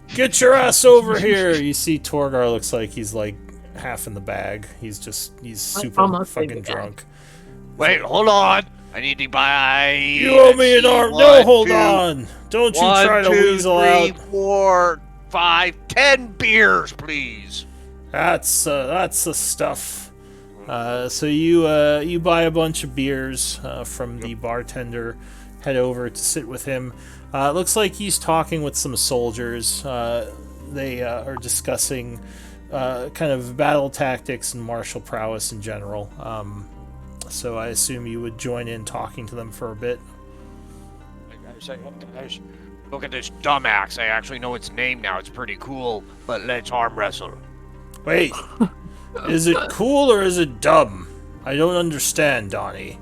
Get your ass over here!" You see Torgar looks like he's like half in the bag. He's super almost in fucking the bag. drunk. Wait, hold on. I need to buy. You owe me an arm. No, hold on. Don't you try to weasel out. 4, 5, 10 beers, please. That's the stuff. So you buy a bunch of beers from the bartender, head over to sit with him. It looks like he's talking with some soldiers. They are discussing kind of battle tactics and martial prowess in general. So I assume you would join in talking to them for a bit. Look at this dumb axe. I actually know its name now. It's pretty cool. But let's arm wrestle. Wait, is it cool or is it dumb? I don't understand, Donnie.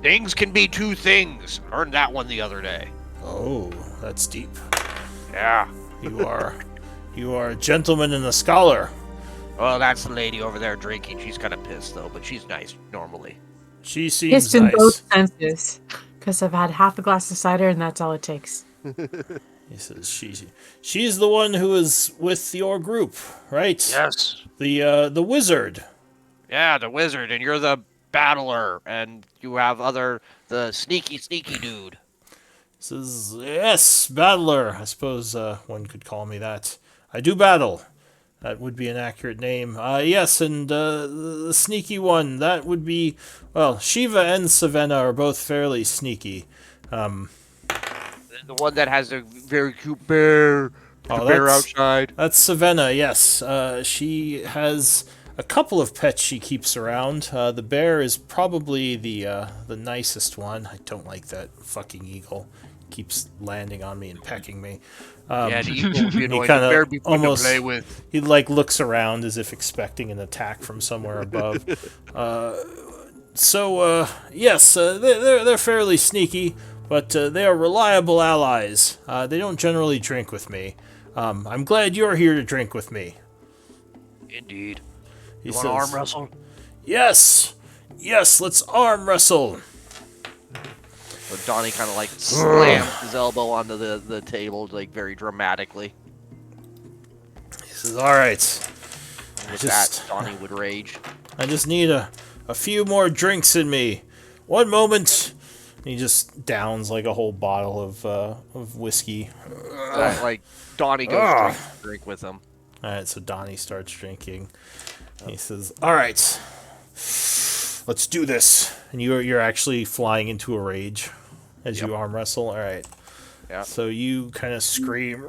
Things can be two things. Learned that one the other day. Oh, that's deep. Yeah. You are a gentleman and a scholar. Well, that's the lady over there drinking. She's kind of pissed, though, but she's nice normally. She seems It's in nice. both senses. Because I've had half a glass of cider and that's all it takes. He says she's the one who is with your group, right? Yes. The wizard. Yeah, the wizard, and you're the battler, and you have the sneaky dude. Says, yes, battler. I suppose one could call me that. I do battle. That would be an accurate name. Yes, and the sneaky one, that would be, well, Shiva and Savannah are both fairly sneaky. The one that has a very cute bear. Oh, The bear that's- outside. That's Savannah, yes. She has a couple of pets she keeps around. The bear is probably the nicest one. I don't like that fucking eagle. Keeps landing on me and pecking me. Yeah, the eagle would be annoying. The kinda bear would be fun almost- to play with. He like looks around as if expecting an attack from somewhere above. Yes, they're fairly sneaky, but they are reliable allies. They don't generally drink with me. I'm glad you're here to drink with me. Indeed. He You want to says, arm wrestle? Yes, let's arm wrestle. So Donnie kind of like slams his elbow onto the table, like very dramatically. He says, all right. With that, Donnie would rage. I just need a few more drinks in me. One moment. He just downs like a whole bottle of whiskey. Like Donnie goes to drink with him. All right, so Donnie starts drinking. He says, "All right, let's do this." And you're actually flying into a rage as you arm wrestle. All right. Yeah. So you kind of scream.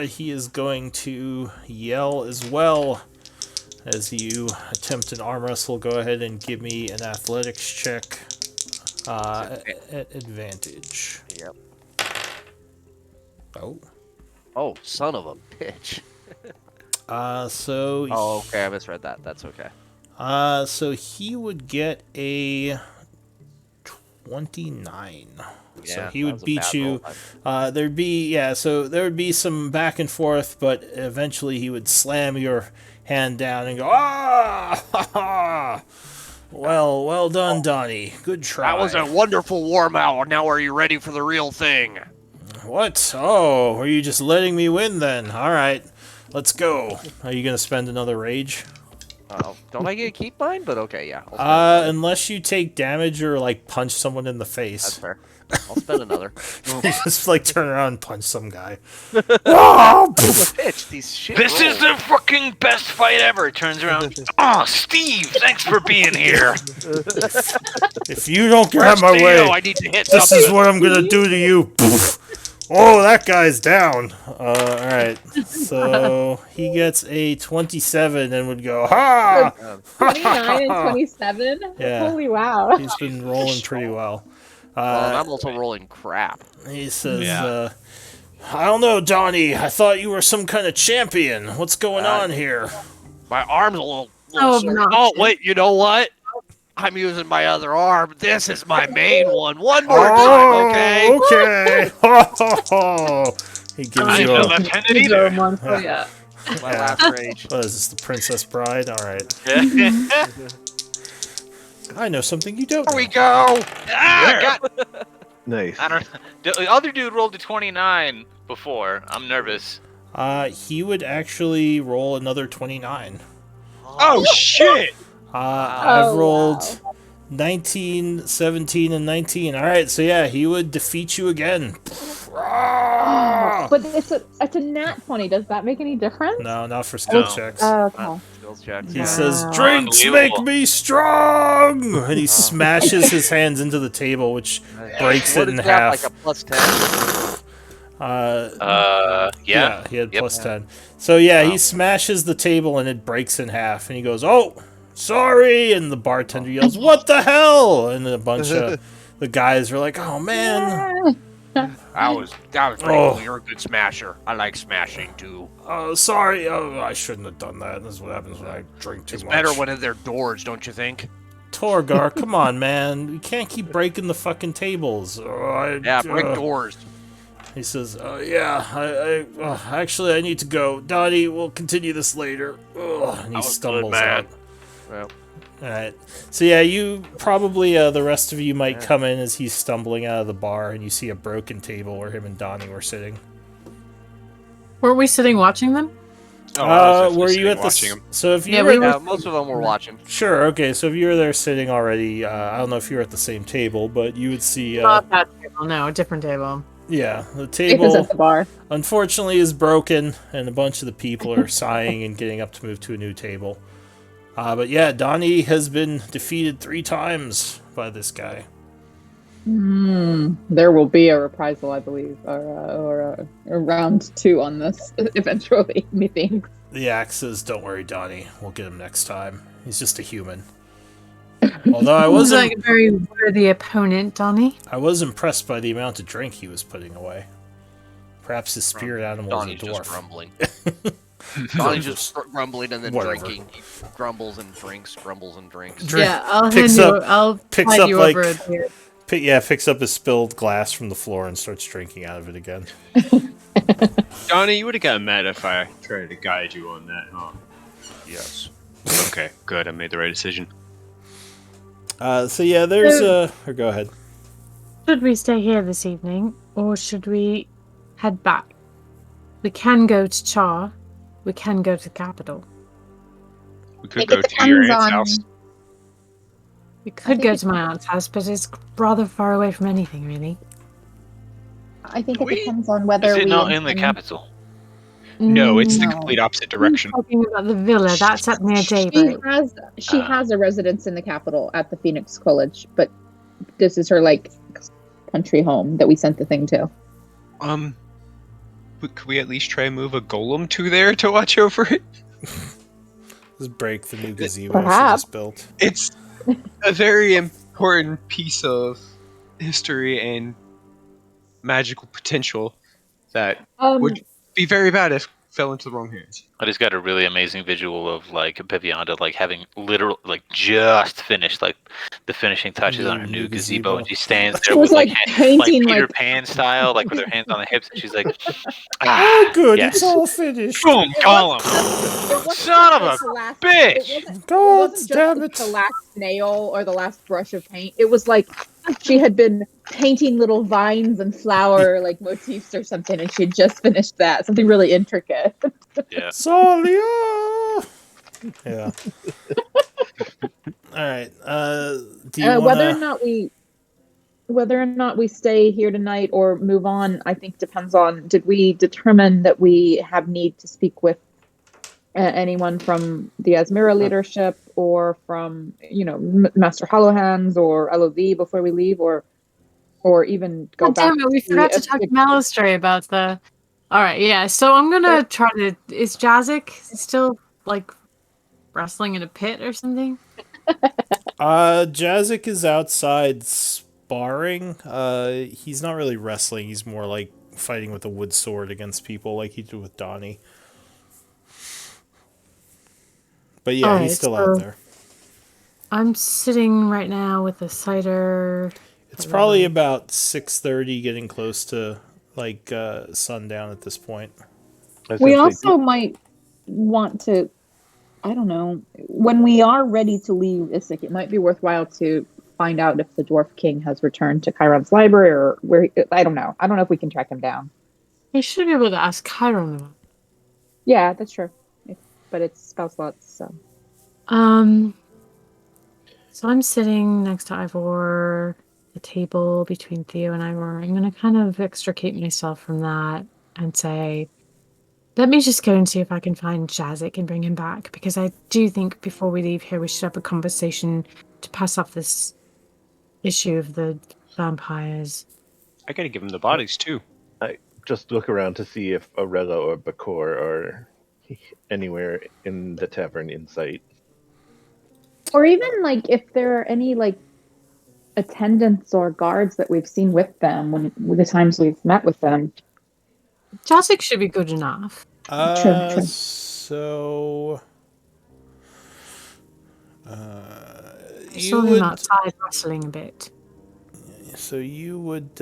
He is going to yell as well as you attempt an arm wrestle. Go ahead and give me an athletics check at advantage. Yep. Oh. Son of a bitch. So. Oh, okay, I misread that. That's okay. So he would get a 29. So Yeah, he that would was a beat bad you. roll. So there would be some back and forth, but eventually he would slam your hand down and go, ah, ha, ha. Well done, Donnie. Good try. That was a wonderful warm out. Now are you ready for the real thing? What? Oh, are you just letting me win then? All right, let's go. Are you gonna spend another rage? Don't I get to keep mine? But okay, yeah. I'll spend another. Unless you take damage or like punch someone in the face. That's fair. I'll spend another. You just like turn around and punch some guy. Oh, Bitch, these shit This is the fucking best fight ever. Turns around. Oh, Steve, thanks for being here. if you don't get out of my way, I need to hit this something. is what I'm gonna do to you. Oh, that guy's down. All right. So he gets a 27 and would go, ha! 29 and 27? Yeah. Holy wow. He's been rolling pretty well. Well, and I'm also rolling crap. He says, I don't know, Donnie. I thought you were some kind of champion. What's going on here? My arm's a little Oh, sore. obnoxious. Oh, wait, you know what? I'm using my other arm. This is my main one. One more time, okay? Okay. He gives I'm you the a... lieutenant You either. go one for ya. My Yeah. last rage. What is this, the Princess Bride? All right. I know something you don't Here we know. go. Ah, God. Nice. I don't. The other dude rolled a 29 before. I'm nervous. He would actually roll another 29. Oh shit! I've Oh, rolled wow. 19, 17, and 19. All right, so yeah, he would defeat you again. But it's a nat 20. Does that make any difference? No, not for skill No. checks. Oh, okay. Skills check. He Wow. says, "Drinks make Unbelievable. me strong," and he smashes his hands into the table, which breaks What it in is that, half. like a plus 10? Yeah. He had Yep. plus 10. So yeah, he smashes the table and it breaks in half, and he goes, "Oh, sorry!" And the bartender yells, "What the hell?" And a bunch of the guys are like, "Oh man, That was pretty Oh. cool. You're a good smasher. I like smashing too. sorry, I shouldn't have done that. This is what happens when I drink too It's much." better when they're doors, don't you think? Torgar, come on, man, you can't keep breaking the fucking tables. Yeah, break doors. He says, actually, I need to go. Donnie, we'll continue this later. And he was good, stumbles man. out. Well, Alright. So yeah, you probably, the rest of you might come in as he's stumbling out of the bar, and you see a broken table where him and Donnie were sitting. Were we sitting watching them? Oh, I was were definitely you at watching the... him. So if you Yeah, were... we were- yeah, most of them were watching. Sure, okay, so if you were there sitting already, I don't know if you were at the same table, but you would see... Not that table, table. No, a different table. Yeah, the Nathan's at table the bar. unfortunately is broken, and a bunch of the people are sighing and getting up to move to a new table. But yeah, Donnie has been defeated 3 times by this guy. There will be a reprisal, I believe, or a round 2 on this eventually, methinks. The axe says, "Don't worry, Donnie. We'll get him next time. He's just a human." Although Seems like a very worthy opponent, Donnie. I was impressed by the amount of drink he was putting away. Perhaps his spirit animal Donnie's is a just dwarf. grumbling. Donnie's just grumbling and then Whatever. drinking. He grumbles and drinks, grumbles and drinks. Yeah, I'll picks hand you. up- I'll picks slide up, you like- over a beer. Picks up his spilled glass from the floor and starts drinking out of it again. Donnie, you would have gotten mad if I tried to guide you on that, huh? Yes. Okay, good. I made the right decision. So yeah, there's or go ahead. Should we stay here this evening, or should we head back? We can go to Char. We can go to the capital. We could It go to your depends aunt's on- house. We could think go it- to my aunt's house, but it's rather far away from anything, really. I think it We- depends on whether Is it we not in the intend- capital? No, it's the No. complete opposite I'm direction. talking about the villa. That's up near She Daybreak. has a residence in the capital at the Phoenix College, but this is her country home that we sent the thing to. Could we at least try and move a golem to there to watch over it? Just break the new gazebo she Perhaps. just built. It's a very important piece of history and magical potential that would be very bad if it fell into the wrong hands. I just got a really amazing visual of like Vivianda like having literal like just finished like the finishing touches on her new gazebo, and she stands there She was with like, painting Peter Pan style, like with her hands on the hips, and she's like, "Ah, Oh, good, yes. it's all finished. Boom, column, son of a bitch." God damn the it. last nail or the last brush of paint. It was like she had been painting little vines and flower motifs or something, and she had just finished that. Something really intricate. Yeah. Solia! Yeah. Alright, do you Whether or wanna... not we stay here tonight or move on, I think depends on, did we determine that we have need to speak with anyone from the Asmira leadership or from, Master Hollowhands or LOV before we leave, or even go God back damn it, we to forgot to the- talk to Malistray about the... Alright, yeah, so I'm gonna try to... Is Jazik still, wrestling in a pit or something? Jazik is outside sparring. He's not really wrestling, he's more like fighting with a wood sword against people like he did with Donnie. But yeah, Alright, he's still so- out there. I'm sitting right now with a cider... It's probably about 6:30, getting close to sundown at this point. I was We gonna say, also might want to, I don't know, when we are ready to leave Isik, it might be worthwhile to find out if the Dwarf King has returned to Chiron's library or where. I don't know. I don't know if we can track him down. You should be able to ask Chiron about it. Yeah, that's true. But it's spell slots, so. So I'm sitting next to Ivor, the table between Theo and Ivor. I'm going to kind of extricate myself from that and say, let me just go and see if I can find Jazik and bring him back, because I do think before we leave here we should have a conversation to pass off this issue of the vampires. I gotta give him the bodies too. just look around to see if Aurella or Bakor are anywhere in the tavern in sight. Or even if there are any attendants or guards that we've seen with them when the times we've met with them. Jazik should be good enough. True. So... I saw him outside wrestling a bit. So you would...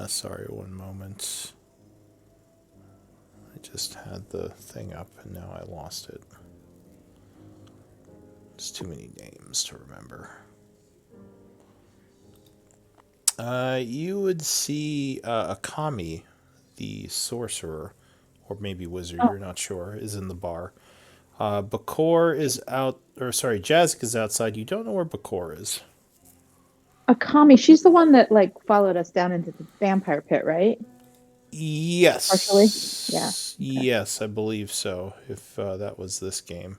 sorry, one moment. I just had the thing up and now I lost it. There's too many names to remember. You would see Akami, the sorcerer, or maybe wizard, you're not sure, is in the bar. Bakor is out, or sorry, Jazik is outside. You don't know where Bakor is. Akami, she's the one that like followed us down into the vampire pit, right? Yes. Partially? Yeah. Okay. Yes, I believe so. If that was this game,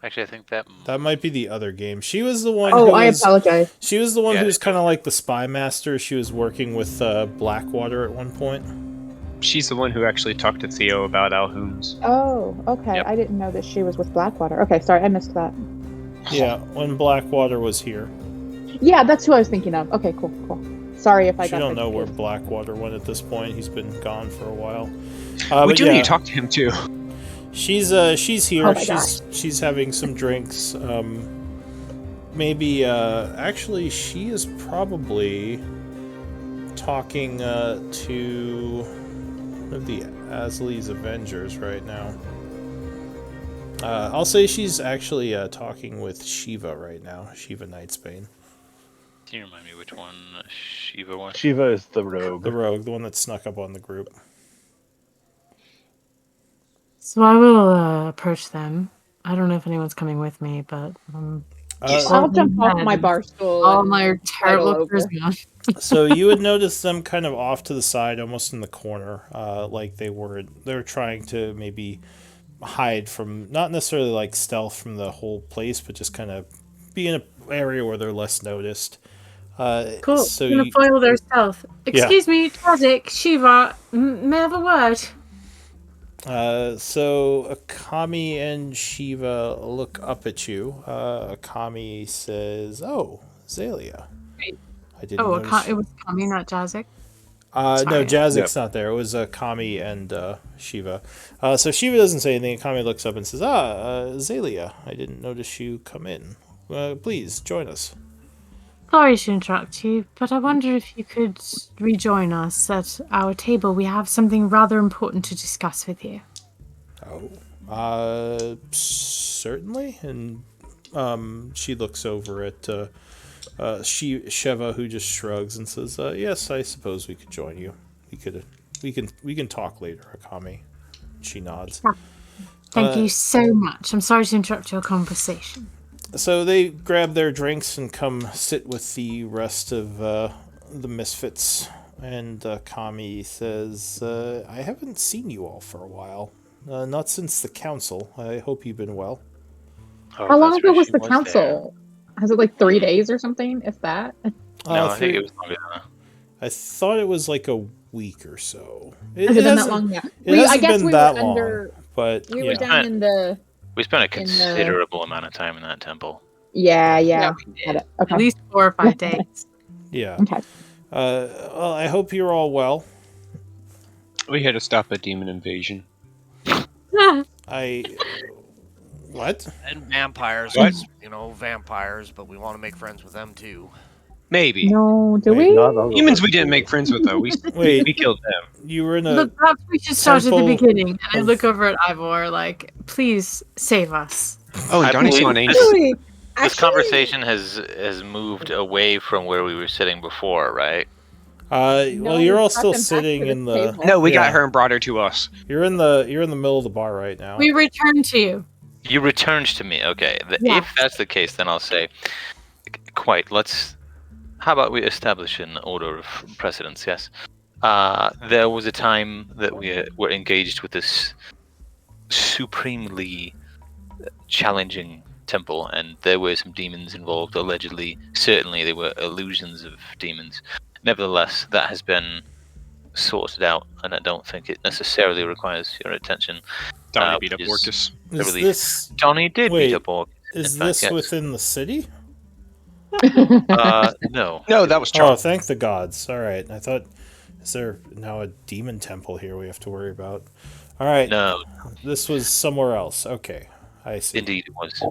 Actually, I think that. that might be the other game. She was the one. Oh, who I was, apologize. She was the one Yeah, who was kind of like the spy master. She was working with Blackwater at one point. She's the one who actually talked to Theo about Alhoons. Oh, okay. Yep. I didn't know that she was with Blackwater. Okay, sorry, I missed that. Yeah, when Blackwater was here. Yeah, that's who I was thinking of. Okay, cool. Sorry if I You got don't know where confused. Blackwater went at this point. He's been gone for a while. We But do need to talk to him too. She's here. Oh my gosh. She's having some drinks. Maybe actually she is probably talking to one of the Asli's Avengers right now. I'll say she's actually talking with Shiva right now. Shiva Nightsbane. Can you remind me which one Shiva was? Shiva is the rogue. The rogue, the one that snuck up on the group. So I will approach them. I don't know if anyone's coming with me, but I'll jump off my bar stool. all and my terrible over. charisma. So you would notice them kind of off to the side, almost in the corner, like they were trying to maybe hide from, not necessarily like stealth from the whole place, but just kind of be in an area where they're less noticed. Cool. So I'm gonna foil their stealth. Excuse me, Tragic, Shiva, may I have a word? So Akami and Shiva look up at you. Akami says, "Oh, Zalia." I didn't Oh, notice. it was Kami, not Jazik. No, Sorry. Jazik's not there. It was Kami and Shiva. So Shiva doesn't say anything. Kami looks up and says, Zalia, I didn't notice you come in. Please, join us. Sorry to interrupt you, but I wonder if you could rejoin us at our table. We have something rather important to discuss with you. Oh. Certainly. And she looks over at Sheva, who just shrugs and says, yes, I suppose we could join you. We can talk later, Akami. She nods. Thank you so much. I'm sorry to interrupt your conversation. So they grab their drinks and come sit with the rest of the Misfits. And Kami says, I haven't seen you all for a while. Not since the council. I hope you've been well. Oh, How long that's ago right, was she the there. council? Has it like 3 days or something, if that? No, I think it was longer than that. I thought it was like a week or so. Has it been that long? Yeah. It hasn't I guess been we that were long, under. but We yeah. were down in the. We spent a in the- considerable amount of time in that temple. Yeah. we Got did. it. Okay. At least 4 or 5 days. Yeah. Okay. Well, I hope you're all well. We had to stop a demon invasion. What? And vampires, What? 'cause, vampires, but we want to make friends with them too. Maybe. No, do Wait, we? Not all of Humans us we didn't do. make friends with though. We Wait. killed them. You were in a Look, perhaps we should start at the temple beginning. And I of- look over at Ivor like, please save us. Oh, and I Donnie believe saw an angel. Actually, This conversation has moved away from where we were sitting before, right? well, you're all still sitting in the. No, we Yeah. got her and brought her to us. You're in the middle of the bar right now. We return to you. You returned to me. Okay. Yeah. If that's the case, then I'll say, quite. How about we establish an order of precedence? Yes. There was a time that we were engaged with this supremely challenging temple, and there were some demons involved. Allegedly, certainly, there were illusions of demons. Nevertheless, that has been sorted out, and I don't think it necessarily requires your attention. Donnie beat up Is- Orcus. Is really- this Johnny did Wait, beat up Orc. is in fact, this yes. within the city? No. No, that was Oh, Charles. thank the gods. All right. I thought, is there now a demon temple here we have to worry about? All right. No, This was somewhere else. Okay. I see. indeed it was.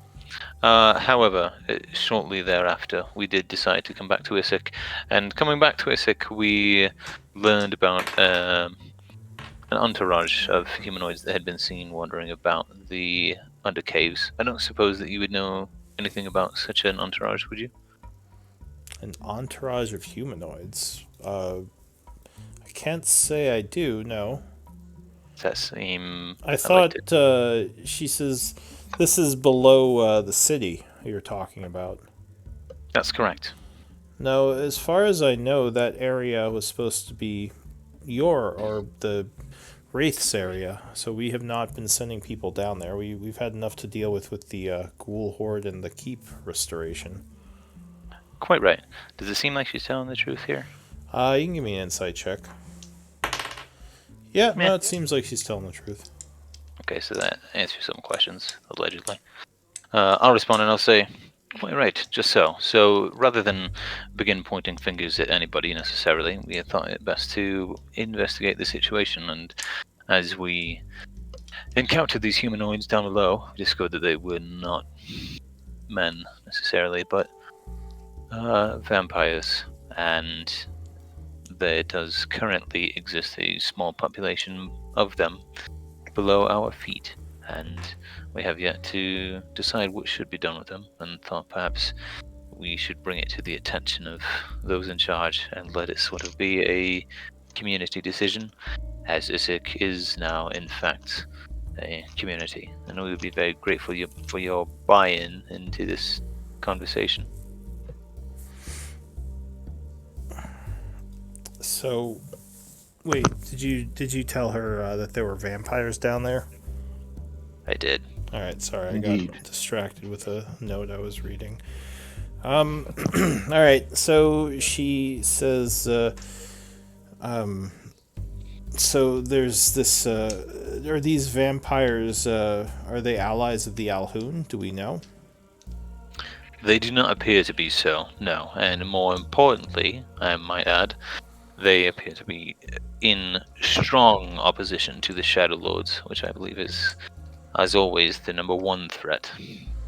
However, shortly thereafter, we did decide to come back to Issyk, and coming back to Issyk, we learned about an entourage of humanoids that had been seen wandering about the undercaves. I don't suppose that you would know anything about such an entourage, would you? An entourage of humanoids. I can't say I do, no. Does that seem... I like thought to- she says This is below the city you're talking about. That's correct. No, as far as I know, that area was supposed to be or the Wraith's area, so we have not been sending people down there. We've had enough to deal with the Ghoul Horde and the Keep restoration. Quite right. Does it seem like she's telling the truth here? You can give me an insight check. Yeah, Meh. no, it seems like she's telling the truth. Okay, so that answers some questions, allegedly. I'll respond and I'll say, quite right, just so. So rather than begin pointing fingers at anybody necessarily, we had thought it best to investigate the situation, and as we encountered these humanoids down below, we discovered that they were not men necessarily, but vampires, and there does currently exist a small population of them below our feet, and we have yet to decide what should be done with them, and thought perhaps we should bring it to the attention of those in charge and let it sort of be a community decision, as Isaac is now in fact a community, and we would be very grateful for your buy-in into this conversation. So, wait, did you tell her that there were vampires down there? I did. All right, sorry, I Indeed. got distracted with a note I was reading. All right, so she says, so there's this, are these vampires, are they allies of the Alhoun? Do we know? They do not appear to be so, no, and more importantly, I might add, they appear to be in strong opposition to the Shadowlords, which I believe is, as always, the number one threat.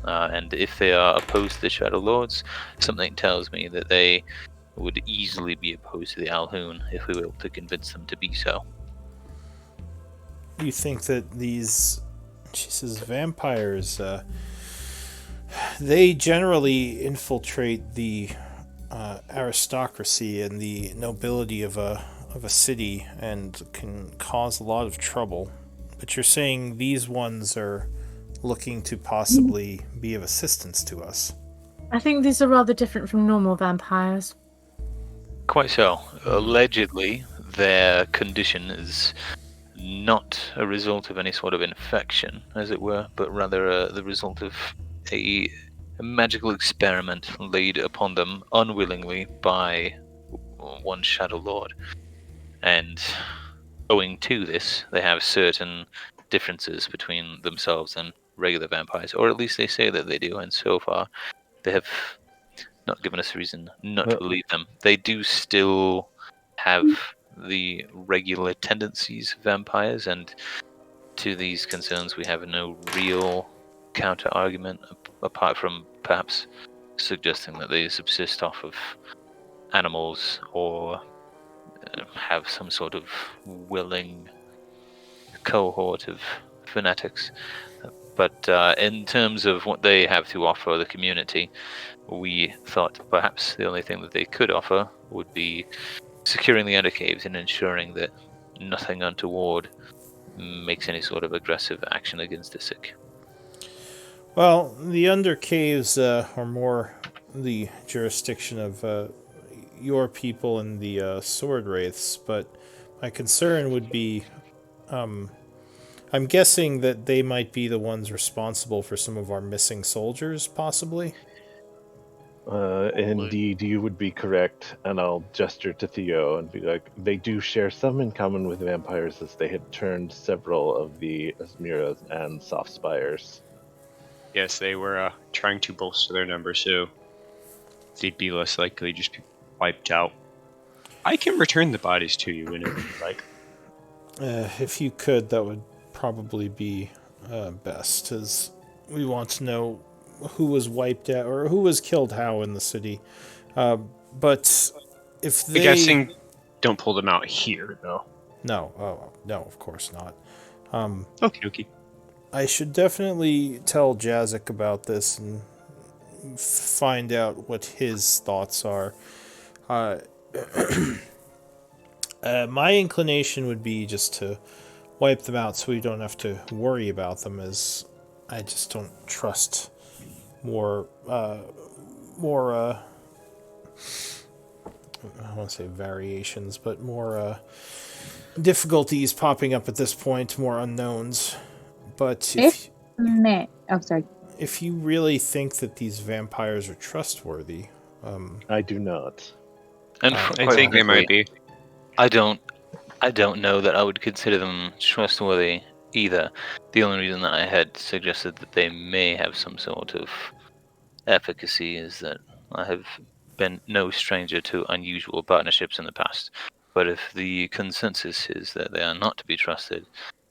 And if they are opposed to the Shadowlords, something tells me that they would easily be opposed to the Alhoun if we were able to convince them to be so. You think that these, she says, vampires, they generally infiltrate the aristocracy and the nobility of a city and can cause a lot of trouble. But you're saying these ones are looking to possibly be of assistance to us. I think these are rather different from normal vampires. Quite so. Allegedly, their condition is not a result of any sort of infection, as it were, but rather the result of a magical experiment laid upon them unwillingly by one Shadowlord. And owing to this, they have certain differences between themselves and regular vampires, or at least they say that they do, and so far they have not given us a reason not to believe them. They do still have the regular tendencies of vampires, and to these concerns we have no real counter argument apart from perhaps suggesting that they subsist off of animals or have some sort of willing cohort of fanatics. But in terms of what they have to offer the community, we thought perhaps the only thing that they could offer would be securing the Undercaves and ensuring that nothing untoward makes any sort of aggressive action against the sick. Well, the Undercaves are more the jurisdiction of your people and the Sword Wraiths, but my concern would be, I'm guessing that they might be the ones responsible for some of our missing soldiers, possibly? Indeed, you would be correct, and I'll gesture to Theo and be like, they do share some in common with vampires, as they had turned several of the Asmiras and Soft Spires. Yes, they were trying to bolster their numbers, so they'd be less likely just be wiped out. I can return the bodies to you whenever you like. If you could, that would probably be best, as we want to know who was wiped out or who was killed how in the city. But if they... I'm guessing don't pull them out here, though. No, no, of course not. Okay. I should definitely tell Jazik about this and find out what his thoughts are. My inclination would be just to wipe them out so we don't have to worry about them, as I just don't trust more. I don't want to say variations, but more difficulties popping up at this point, more unknowns. But Sorry. if you really think that these vampires are trustworthy, I do not. And I I quite think they might frankly, be. I don't know that I would consider them trustworthy either. The only reason that I had suggested that they may have some sort of efficacy is that I have been no stranger to unusual partnerships in the past. But if the consensus is that they are not to be trusted,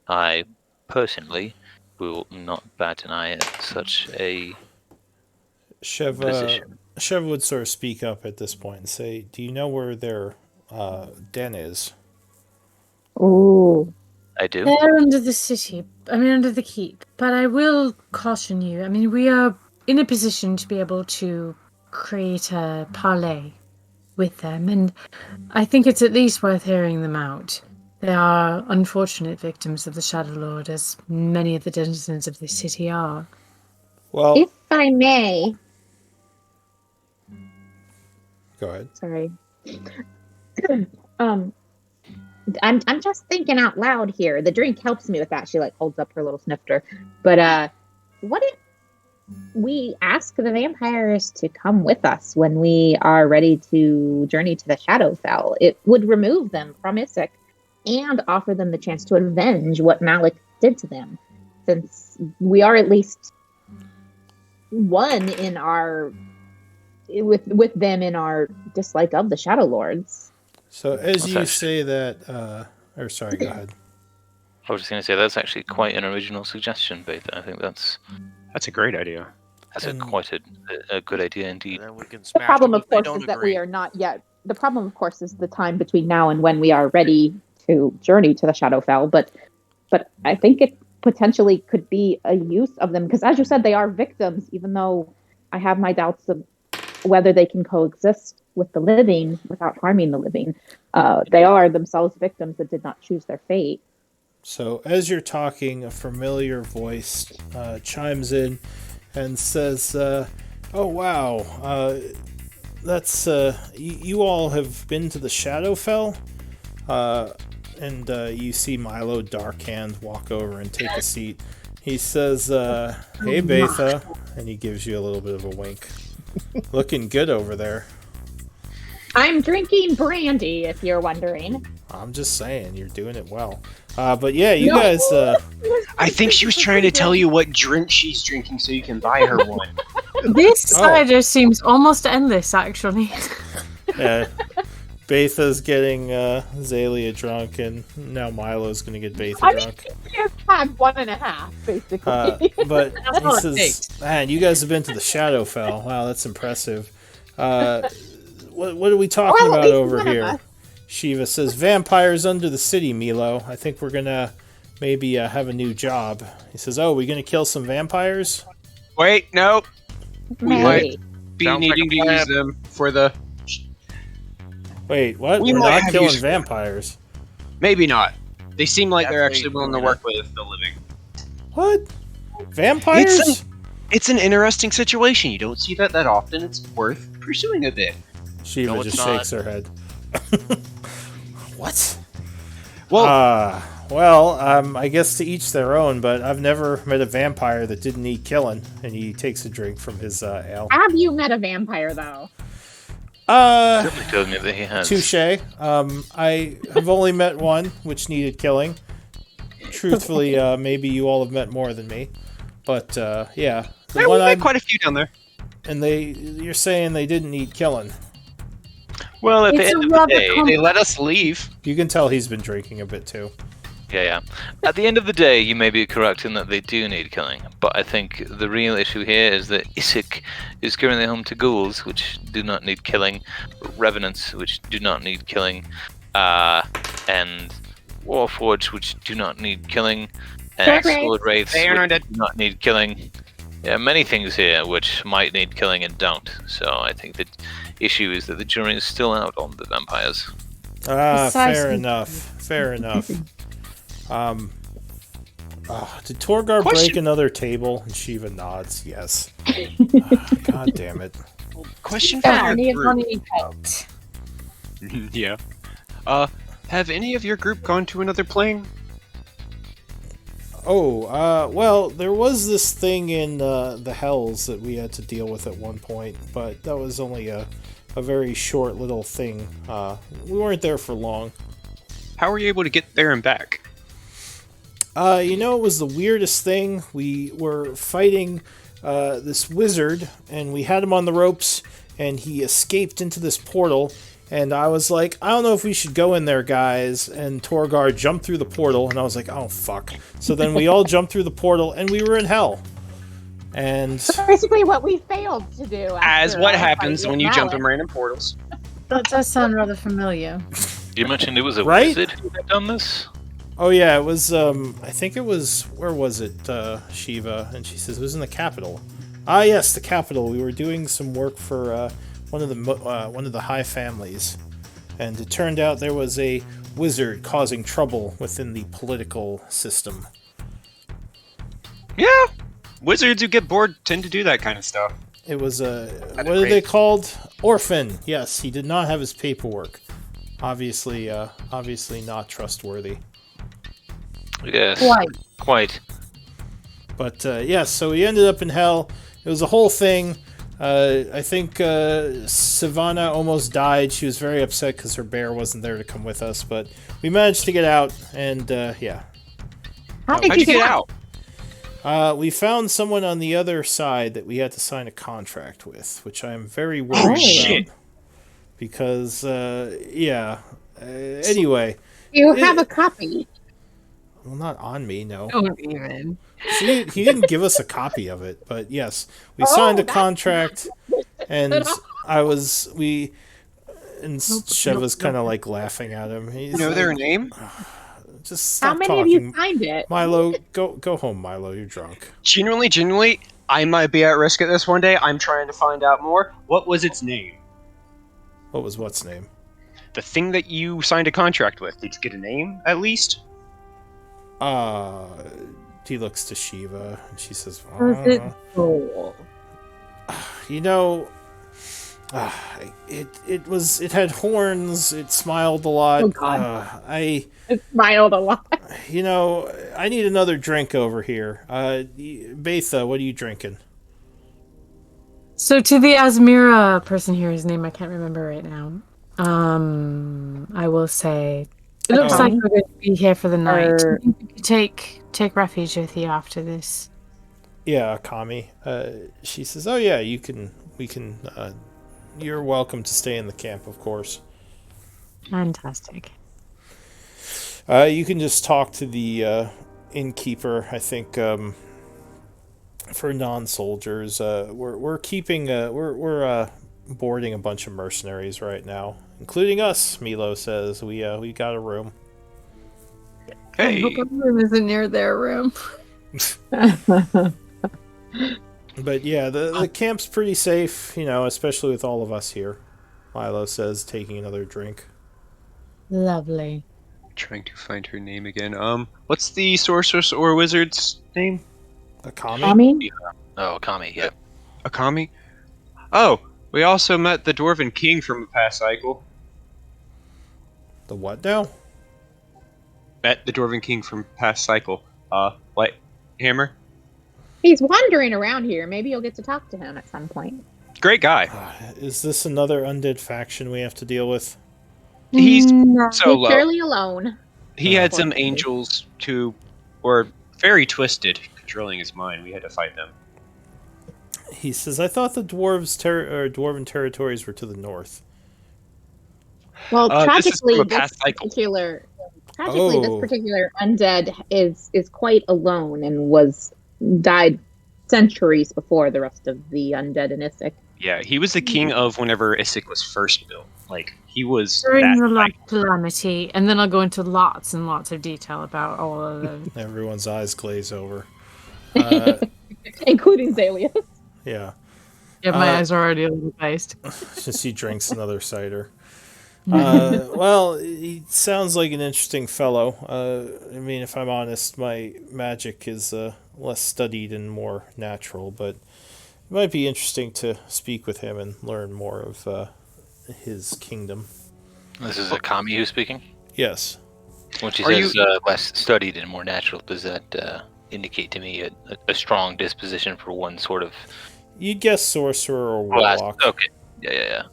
I personally will not bat an eye at such a position. Shev would sort of speak up at this point and say, "Do you know where their den is?" Ooh. I do. They're under the city. Under the keep. But I will caution you. We are in a position to be able to create a parley with them, and I think it's at least worth hearing them out. They are unfortunate victims of the Shadowlord, as many of the denizens of this city are. Well, If I may. go ahead. Sorry. I'm just thinking out loud here. The drink helps me with that. She holds up her little snifter. But what if we ask the vampires to come with us when we are ready to journey to the Shadowfell? It would remove them from Issac and offer them the chance to avenge what Malik did to them, since we are at least one in our with them in our dislike of the Shadowlords. So as you say that, or sorry, go ahead. I was just going to say that's actually quite an original suggestion, Beta. I think that's a great idea. quite a good idea indeed. And then we can The smash problem, them of if they course, don't is that agree. we are not yet. The problem, of course, is the time between now and when we are ready to journey to the Shadowfell. But I think it potentially could be a use of them, because, as you said, they are victims. Even though I have my doubts of whether they can coexist with the living without harming the living, they are themselves victims that did not choose their fate. So as you're talking, a familiar voice chimes in and says, "Oh wow, that's you all have been to the Shadowfell?" And you see Milo Darkhand walk over and take a seat. He says, "Hey, Betha," and he gives you a little bit of a wink. Looking good over there. I'm drinking brandy, if you're wondering. I'm just saying, you're doing it well. But yeah, you guys. I think she was trying to tell you what drink she's drinking so you can buy her one. This cider seems almost endless, actually. Yeah. Betha's getting Zalia drunk, and now Milo's going to get Betha drunk. Just had 1.5, basically. But That's he all it says, takes. "Man, you guys have been to the Shadowfell. Wow, that's impressive. What are we talking about over here?" Shiva says, "Vampires under the city, Milo. I think we're going to maybe have a new job." He says, "Oh, we're going to kill some vampires?" Wait, no. We Maybe. might be Sounds like needing a to use plan. them for the... Wait, what? We We're might not have killing use for it. vampires. Maybe not. They seem like That's they're why actually willing to we're work with the living. What? Vampires? It's an interesting situation. You don't see that often. It's worth pursuing a bit. Shiva No, it's just not. shakes her head. What? Well, I guess to each their own, but I've never met a vampire that didn't need killing. And he takes a drink from his ale. Have you met a vampire, though? Certainly told me that he has. Touche. I have only met one, which needed killing. Truthfully, maybe you all have met more than me. But, yeah. The we've one met quite a few down there. And you're saying they didn't need killing. Well, at the It's end a of the rather day, They let us leave. You can tell he's been drinking a bit, too. yeah. At the end of the day, you may be correct in that they do need killing, but I think the real issue here is that Issac is currently home to ghouls, which do not need killing, revenants, which do not need killing, and warforged, which do not need killing, and sword wraiths, They are not which dead. do not need killing. Yeah, many things here which might need killing and don't. So I think the issue is that the jury is still out on the vampires. Fair Precisely. enough. Fair enough. Did Torgar break Question. another table? And Shiva nods. Yes. God damn it. Question for Yeah, your Any group. funny pet. Yeah. Have any of your group gone to another plane? Oh, well, there was this thing in the Hells that we had to deal with at one point, but that was only a very short little thing. We weren't there for long. How were you able to get there and back? It was the weirdest thing. We were fighting this wizard, and we had him on the ropes, and he escaped into this portal. And I was like, I don't know if we should go in there, guys. And Torgar jumped through the portal, and I was like, oh, fuck. So then we all jumped through the portal, and we were in hell. And Basically, what we failed to do. As after what our happens fight when with you jump Malik. in random portals. That does sound rather familiar. You mentioned it was a Right? wizard who had done this? oh yeah, it was. I think it was. Where was it? Shiva, and she says it was in the capital. Ah, yes, the capital. We were doing some work for one of the high families, and it turned out there was a wizard causing trouble within the political system. Yeah. Wizards who get bored tend to do that kind of stuff. It was a what That's are they great. called? Orphan. Yes, he did not have his paperwork. Obviously not trustworthy. Yes. Quite. But yes, so he ended up in hell. It was a whole thing. I think Savannah almost died. She was very upset because her bear wasn't there to come with us. But we managed to get out, and yeah. How did How'd you get out? We found someone on the other side that we had to sign a contract with, which I am very worried about. shit. Because, yeah. Anyway, You have a copy. well, not on me, no. Don't even. He didn't give us a copy of it, but yes, we signed a that's- contract, and and Sheva's kind of like laughing at him. He's You know their name? just stop How many talking. of you signed it? Milo, go home, Milo. You're drunk. Genuinely, I might be at risk at this one day. I'm trying to find out more. What was its name? What was what's name? The thing that you signed a contract with. Did you get a name, at least? He looks to Shiva, and she says, Was it Joel? you know, it had horns. It smiled a lot. Oh, God. It smiled a lot. I need another drink over here. Betha, what are you drinking? So to the Asmira person here, whose name I can't remember right now, I will say, it looks like we're going to be here for the night. Do you think we could take refuge with you after this? Yeah, Kami. She says, "Oh yeah, we can. You're welcome to stay in the camp, of course. Fantastic. You can just talk to the innkeeper. I think for non-soldiers, we're keeping we're boarding a bunch of mercenaries right now, including us." Milo says, "We got a room." Hey. I hope our room isn't near their room. But yeah, the camp's pretty safe, especially with all of us here. Milo says, taking another drink. Lovely. Trying to find her name again. What's the sorceress or wizard's name? Akami? Tommy? Oh, Kami, yeah. Akami? Oh, we also met the Dwarven King from a past cycle. The what now? Met the Dwarven King from past cycle. Light Hammer? He's wandering around here. Maybe you'll get to talk to him at some point. Great guy. Is this another undead faction we have to deal with? He's He's solo. fairly alone. He had some Unfortunately. angels who were very twisted, controlling his mind. We had to fight them. He says, I thought the dwarven territories were to the north. Well, This is from tragically, a past cycle. Oh. this particular undead is quite alone and died centuries before the rest of the undead in Isik. Yeah, he was the king of whenever Isik was first built. Like, he was During that the last cycle. calamity, and then I'll go into lots and lots of detail about all of them. Everyone's eyes glaze over. Including Zalius. Yeah, Yeah, my Uh, eyes are already a little based. since he drinks another cider. Well, he sounds like an interesting fellow. I mean, if I'm honest, my magic is less studied and more natural, but it might be interesting to speak with him and learn more of his kingdom. This is Akami who's speaking. Yes. When she Are says less studied and more natural, does that indicate to me a strong disposition for one sort of You'd guess sorcerer or class? warlock. Okay. Yeah.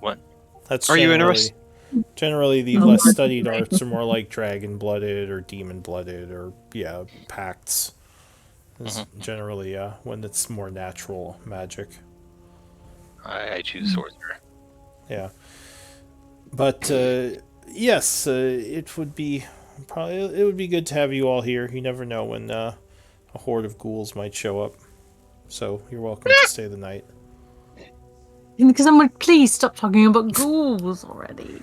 What? That's Are you interested? generally the less studied arts are more like dragon blooded or demon blooded or pacts. Is generally when it's more natural magic. I choose sorcerer. Yeah. But yes, it would be good to have you all here. You never know when a horde of ghouls might show up. So you're welcome to stay the night. Because I'm like, please stop talking about ghouls already.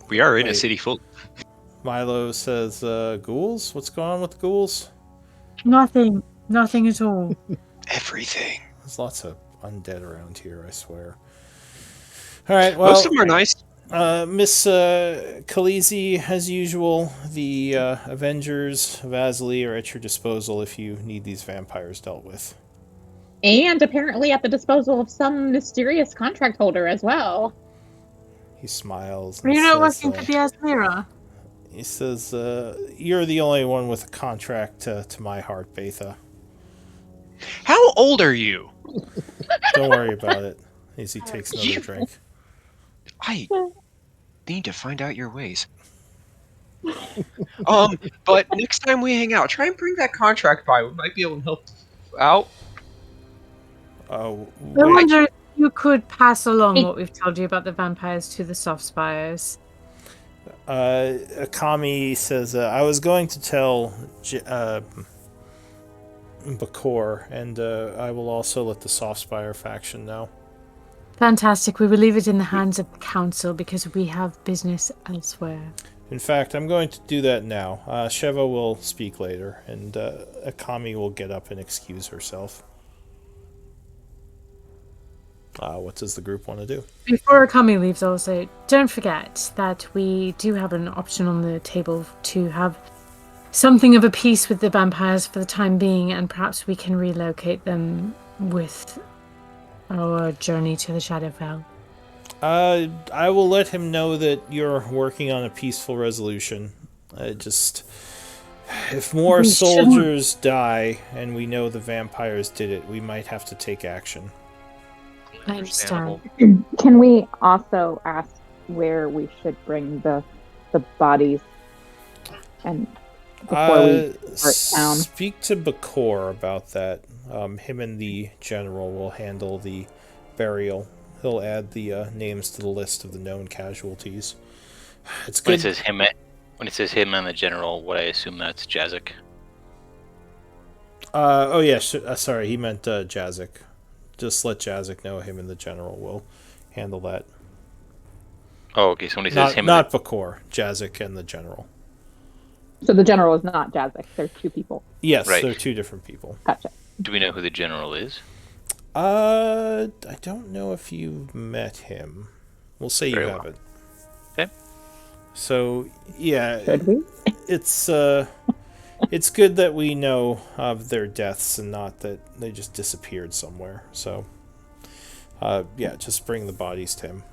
We are in a Wait. city full. Milo says, ghouls? What's going on with the ghouls? Nothing at all. Everything. There's lots of undead around here, I swear. All right, well, Most of them are nice. Miss Khaleesi, as usual, the Avengers of Azali are at your disposal if you need these vampires dealt with. And apparently at the disposal of some mysterious contract holder as well. He smiles. Are And you not says, working for the Asmira? He says, you're the only one with a contract to my heart, Betha. How old are you? Don't worry about it. As he takes another drink. I need to find out your ways. But next time we hang out, try and bring that contract by. We might be able to help out. Oh, I wait. wonder if you could pass along what we've told you about the vampires to the soft spires. Akami says, I was going to tell Bakor, and I will also let the Softspire faction know. Fantastic. We will leave it in the hands of the council because we have business elsewhere. In fact, I'm going to do that now. Sheva will speak later, and Akami will get up and excuse herself. What does the group want to do? Before Akami leaves, also, don't forget that we do have an option on the table to have something of a peace with the vampires for the time being, and perhaps we can relocate them with our journey to the Shadowfell. I will let him know that you're working on a peaceful resolution. If more soldiers die and we know the vampires did it, we might have to take action. I understand. Can we also ask where we should bring the bodies and before we start town? Speak to Bakor about that. Him and the general will handle the burial. He'll add the names to the list of the known casualties. It's good. When it says him and the general, what I assume that's Jazik. Oh yeah, sorry, he meant Jazik. Just let Jazik know him and the general will handle that. Oh, okay. So when he says him, not Bakor, Jazik and the general. So the general is not Jazik. They're two people. Yes, right. They're two different people. Gotcha. Do we know who the general is? I don't know if you've met him. We'll say you haven't. Okay. So yeah, Should we? It's good that we know of their deaths and not that they just disappeared somewhere. So just bring the bodies to him.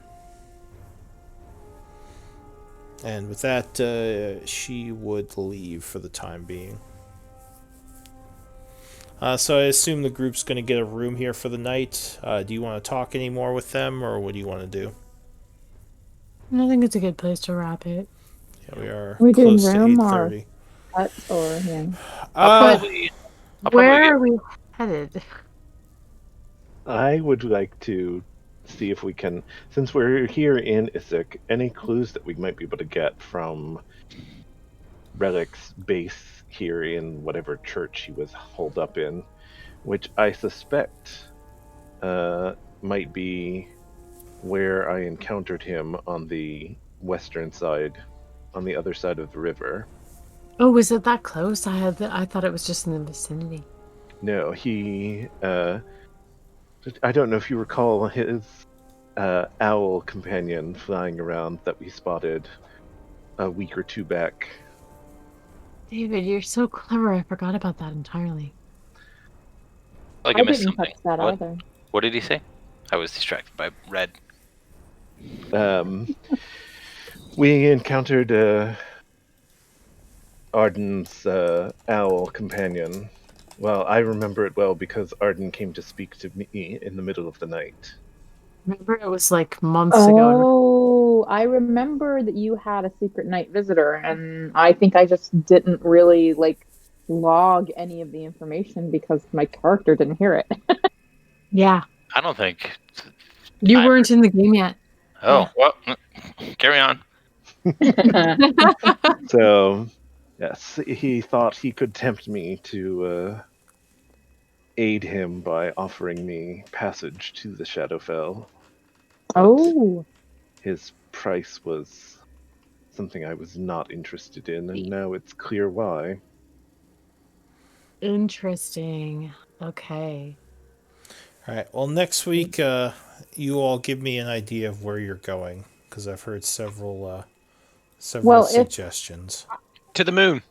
And with that, she would leave for the time being. So I assume the group's going to get a room here for the night. Do you want to talk any more with them, or what do you want to do? I think it's a good place to wrap it. Yeah, we are We doing close to room 8:30. Or yeah. I'll probably Where get- are we headed? I would like to see if we can, since we're here in Issyk, any clues that we might be able to get from Relic's base here in whatever church he was holed up in, which I suspect might be where I encountered him on the western side, on the other side of the river. Oh, was it that close? I thought it was just in the vicinity. No, he I don't know if you recall his owl companion flying around that we spotted a week or two back. David, you're so clever. I forgot about that entirely. Like I I missed didn't something. touch that What? either. What did he say? I was distracted by red. We encountered Arden's owl companion. Well, I remember it well because Arden came to speak to me in the middle of the night. Remember, it was like months ago. Oh, I remember that you had a secret night visitor, and I think I just didn't really like log any of the information because my character didn't hear it. Yeah, I don't think. you I- weren't in the game yet. Oh, well, carry on. So, yes, he thought he could tempt me to aid him by offering me passage to the Shadowfell. But Oh, his price was something I was not interested in, and now it's clear why. Interesting. Okay. All right. Well, next week, you all give me an idea of where you're going because I've heard several Well, if- suggestions. To the moon.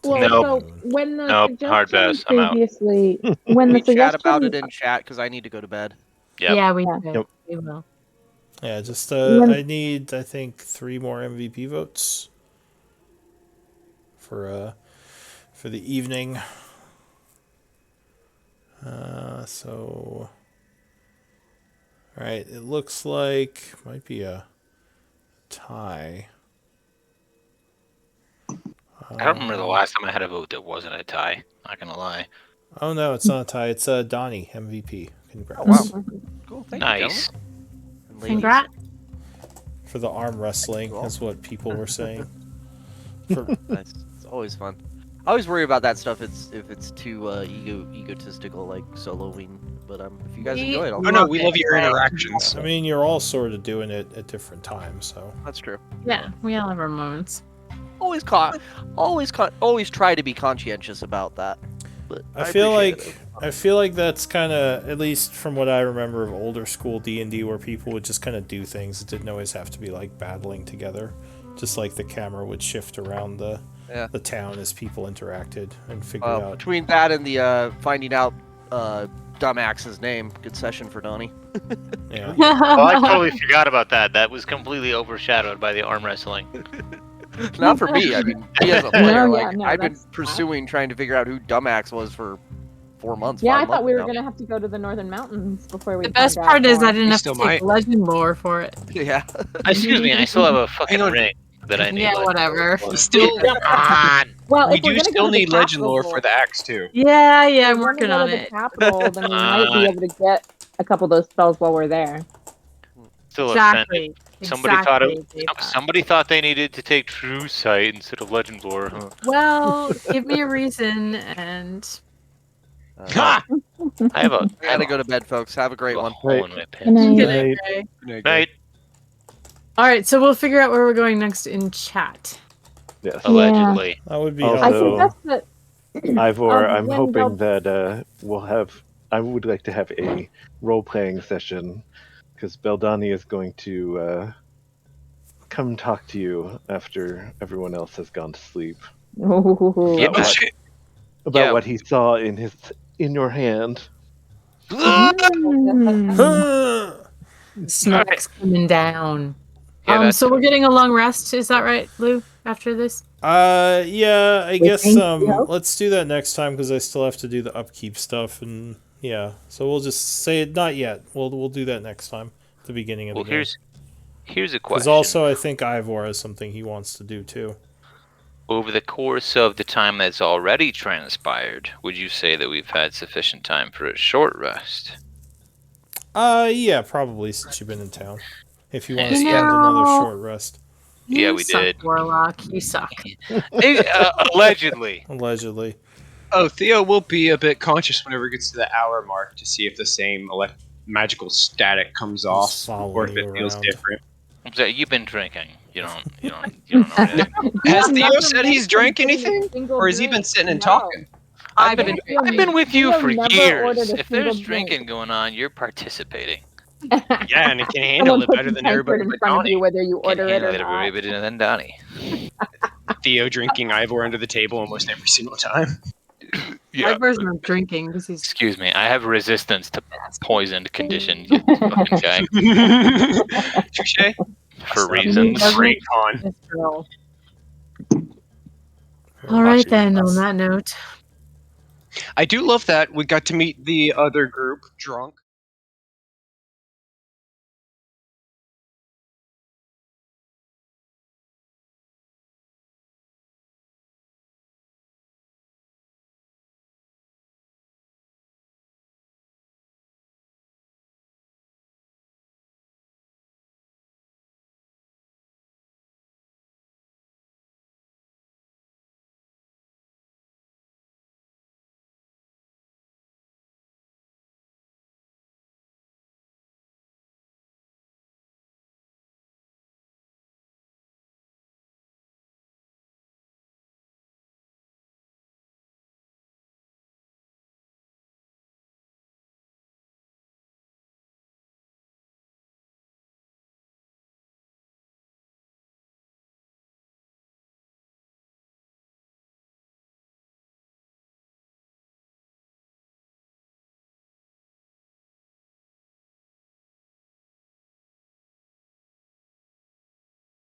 well, Nope. so when the Nope, hard suggestion pass, I'm out. previously, when We the chat about it suggestion, in chat because I need to go to bed. Yep. Yeah, we Yeah. do. Yep. We will. Yeah, just When- I need, I think, 3 more MVP votes for the evening. So, all right, it looks like might be a tie. I don't remember the last time I had a vote that wasn't a tie. Not gonna lie. Oh no, it's not a tie. It's Donnie MVP. Congrats. Oh, wow. Cool. Thank you, Nice. gentlemen. And ladies. Congrats. For the arm wrestling, Cool. is what people were saying. For, Nice. It's always fun. I always worry about that stuff. If it's too egotistical, like soloing. But if you guys We- enjoy it, I'll Oh no, Love we it. love your interactions. I mean, you're all sort of doing it at different times, so. That's true. Yeah, we all have our moments. Always try to be conscientious about that. But I feel appreciate like I feel like that's kind of, at least from what I remember of older school D&D, where people would just kind of do things. It didn't always have to be like battling together. Just like the camera would shift around the town as people interacted and figured out. between that and the finding out Dumax's name, good session for Donnie. Yeah. Oh, I totally forgot about that. That was completely overshadowed by the arm wrestling. Not for me. I mean, me as a player, No, yeah, like no, I've been that's- pursuing trying to figure out who Dumax was for 4 months. yeah, I 5 thought we were months gonna have to go to the Northern Mountains before we. The best find part out is I more. didn't You have still to take might. legend lore for it. now. Yeah. Excuse me, I still have a fucking Hang on. ring that I need. Yeah, like, whatever. for. Still, Come on! Well, we if we're do gonna go still to the need legend lore capital- for the axe too. Yeah, if I'm we're working gonna go on to the it. capital, then we might be able to get a couple of those spells while we're there. Still offended. Exactly. Somebody thought it. Exactly, Dave. Somebody thought they needed to take true sight instead of legend lore. Huh? Well, give me a reason and Ha! I have a. I gotta go to bed, folks. Have a great one. hole in my Good pants. night. Good Right. night. Night. All right, so we'll figure out where we're going next in chat. Yes. Allegedly. That would be Also- I helpful. suggest that. Ivor, I'm when hoping they'll- that we'll have. I would like to have a role-playing session because Beldani is going to come talk to you after everyone else has gone to sleep Ooh. Yeah, Oh but- shit! about Yeah. what he saw in your hand. Mm. Smoke's coming down. Yeah, that's- So we're getting a long rest, is that right, Lou? After this? Yeah, I guess think so. let's do that next time because I still have to do the upkeep stuff and yeah. So we'll just say it not yet. We'll do that next time, at the beginning of Well, the game. here's a Because question. also I think Ivor has something he wants to do too. Over the course of the time that's already transpired, would you say that we've had sufficient time for a short rest? Yeah, probably since you've been in town. If you want to You spend another know- short rest, Yeah, You we suck, did. Warlock. You suck. Allegedly. allegedly. Oh, Theo will be a bit conscious whenever it gets to the hour mark to see if the same magical static comes off, following or if it you feels around. different. I'm sorry, you've been drinking. You don't know anything. Has I've Theo never said he's mentioned drank getting a anything, single or has he been drink. sitting and No. talking? I've been with you Theo for never years. ordered a If there's single drink. drinking going on, you're participating. Yeah, and it can handle Someone it puts better a than tankard everybody in but front of Donnie. you, whether you Can't order it handle or it not. every bit than Donnie. Theo drinking Ivor under the table almost every single time. Ivor's not drinking because he's Excuse me. I have resistance to poisoned condition. You fucking guy. Touche. For Awesome. reasons. Great con. this girl. Very All right much. then. On that note, I do love that we got to meet the other group drunk